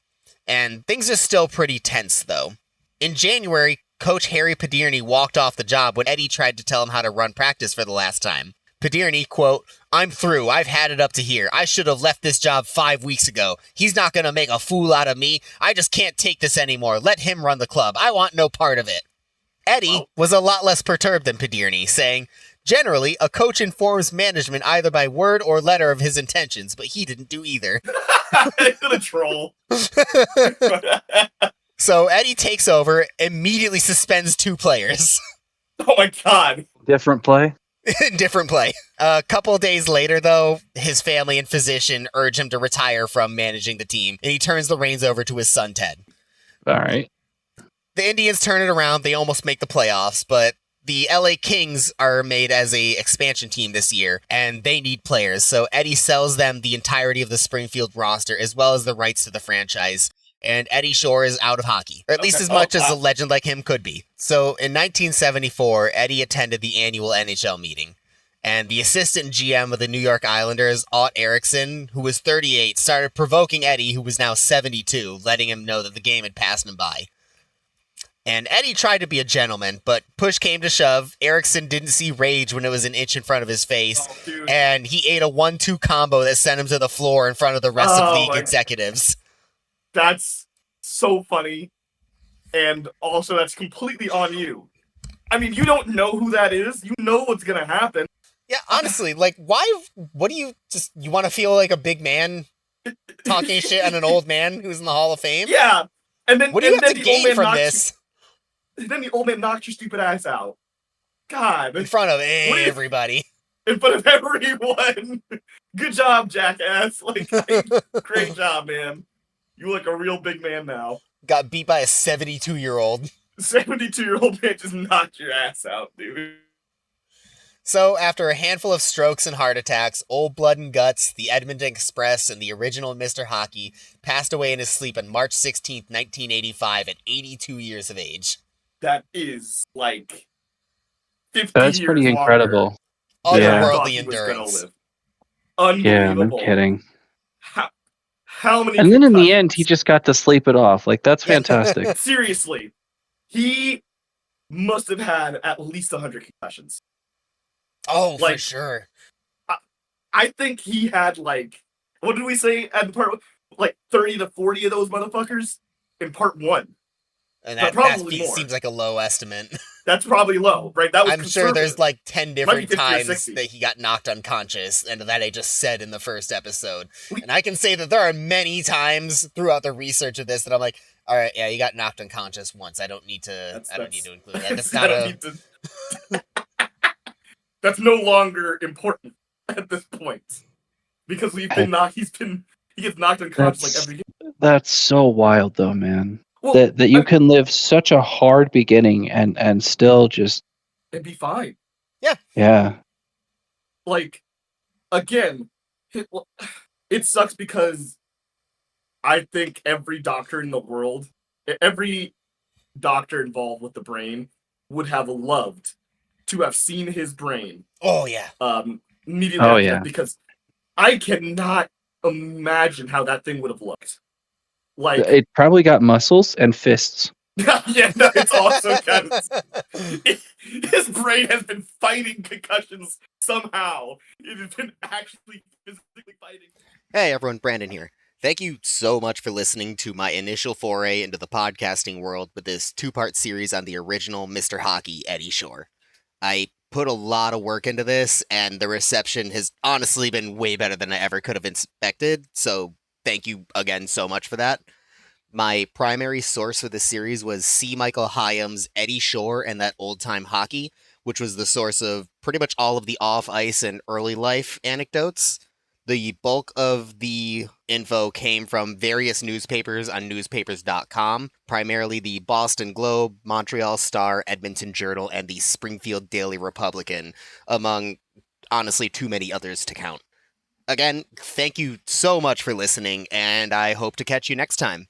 Speaker 1: And things are still pretty tense, though. In January, Coach Harry Padierney walked off the job when Eddie tried to tell him how to run practice for the last time. Padierney, quote, "I'm through. I've had it up to here. I should have left this job 5 weeks ago. He's not going to make a fool out of me. I just can't take this anymore. Let him run the club. I want no part of it." Eddie was a lot less perturbed than Padierney, saying, "Generally, a coach informs management either by word or letter of his intentions, but he didn't do either."
Speaker 3: What a troll.
Speaker 1: So Eddie takes over, immediately suspends 2 players.
Speaker 3: Oh my god.
Speaker 2: Different play.
Speaker 1: Different play. A couple days later, though, his family and physician urge him to retire from managing the team, and he turns the reins over to his son, Ted.
Speaker 2: All right.
Speaker 1: The Indians turn it around. They almost make the playoffs, but the LA Kings are made as a expansion team this year, and they need players. So Eddie sells them the entirety of the Springfield roster, as well as the rights to the franchise. And Eddie Shore is out of hockey, or at least as much as a legend like him could be. So in 1974, Eddie attended the annual NHL meeting. And the assistant GM of the New York Islanders, Ott Erickson, who was 38, started provoking Eddie, who was now 72, letting him know that the game had passed him by. And Eddie tried to be a gentleman, but push came to shove. Erickson didn't see rage when it was an inch in front of his face, and he ate a 1-2 combo that sent him to the floor in front of the rest of league executives.
Speaker 3: That's so funny. And also, that's completely on you. I mean, you don't know who that is. You know what's going to happen.
Speaker 1: Yeah, honestly, like, why? What do you want to feel like a big man talking shit on an old man who's in the Hall of Fame?
Speaker 3: Yeah. And then,
Speaker 1: what do you have to gain from this?
Speaker 3: Then the old man knocks your stupid ass out. God.
Speaker 1: In front of everybody.
Speaker 3: In front of everyone. Good job, jackass. Like, great job, man. You look a real big man now.
Speaker 1: Got beat by a 72-year-old.
Speaker 3: 72-year-old man just knocked your ass out, dude.
Speaker 1: So, after a handful of strokes and heart attacks, Old Blood and Guts, the Edmonton Express, and the original Mr. Hockey passed away in his sleep on March 16, 1985 at 82 years of age.
Speaker 3: that is like 50
Speaker 2: That's
Speaker 3: years
Speaker 2: pretty
Speaker 3: longer
Speaker 2: incredible.
Speaker 3: than I
Speaker 2: Yeah.
Speaker 3: thought
Speaker 1: Otherworldly
Speaker 3: he was gonna
Speaker 1: endurance.
Speaker 3: live.
Speaker 2: Yeah, no
Speaker 3: Unbelievable.
Speaker 2: kidding.
Speaker 3: How many
Speaker 2: And then in the end, he
Speaker 3: concussions?
Speaker 2: just got to sleep it off. Like, that's
Speaker 1: Yeah.
Speaker 2: fantastic.
Speaker 3: Seriously, he must have had at least 100 concussions.
Speaker 1: Oh, for
Speaker 3: Like-
Speaker 1: sure.
Speaker 3: I think he had like, what did we say at part? Like 30 to 40 of those motherfuckers in part 1.
Speaker 1: And
Speaker 3: But
Speaker 1: that
Speaker 3: probably more.
Speaker 1: seems like a low estimate.
Speaker 3: That's probably low, right? That was
Speaker 1: I'm sure there's
Speaker 3: conservative.
Speaker 1: like 10 different
Speaker 3: 50 or
Speaker 1: times
Speaker 3: 60.
Speaker 1: that he got knocked unconscious, and that I just said in the first episode.
Speaker 3: We-
Speaker 1: And I can say that there are many times throughout the research of this that I'm like, all right, yeah, you got knocked unconscious once. I don't need to. I don't need to include that. That's
Speaker 3: I
Speaker 1: not
Speaker 3: don't
Speaker 1: a.
Speaker 3: need to- That's no longer important at this point because we've been knocked. He gets knocked unconscious like every game.
Speaker 2: That's so wild, though, man.
Speaker 3: Well,
Speaker 2: That you can live such a hard beginning and still just,
Speaker 3: it'd be fine.
Speaker 2: yeah.
Speaker 3: Like, again, it sucks because I think every doctor in the world, every doctor involved with the brain would have loved to have seen his brain
Speaker 1: Oh, yeah.
Speaker 3: immediately
Speaker 2: Oh,
Speaker 3: after
Speaker 2: yeah.
Speaker 3: that, because I cannot imagine how that thing would have looked. Like,
Speaker 2: It probably got muscles and fists.
Speaker 3: yeah, no, it's also kind of, his brain has been fighting concussions somehow. It has been actually physically fighting.
Speaker 1: Hey everyone, Brandon here. Thank you so much for listening to my initial foray into the podcasting world with this 2-part series on the original Mr. Hockey, Eddie Shore. I put a lot of work into this, and the reception has honestly been way better than I ever could have expected, so thank you again so much for that. My primary source for this series was C. Michael Hyam's Eddie Shore and That Old Time Hockey, which was the source of pretty much all of the off-ice and early life anecdotes. The bulk of the info came from various newspapers on newspapers.com, primarily the Boston Globe, Montreal Star, Edmonton Journal, and the Springfield Daily Republican, among honestly too many others to count. Again, thank you so much for listening, and I hope to catch you next time.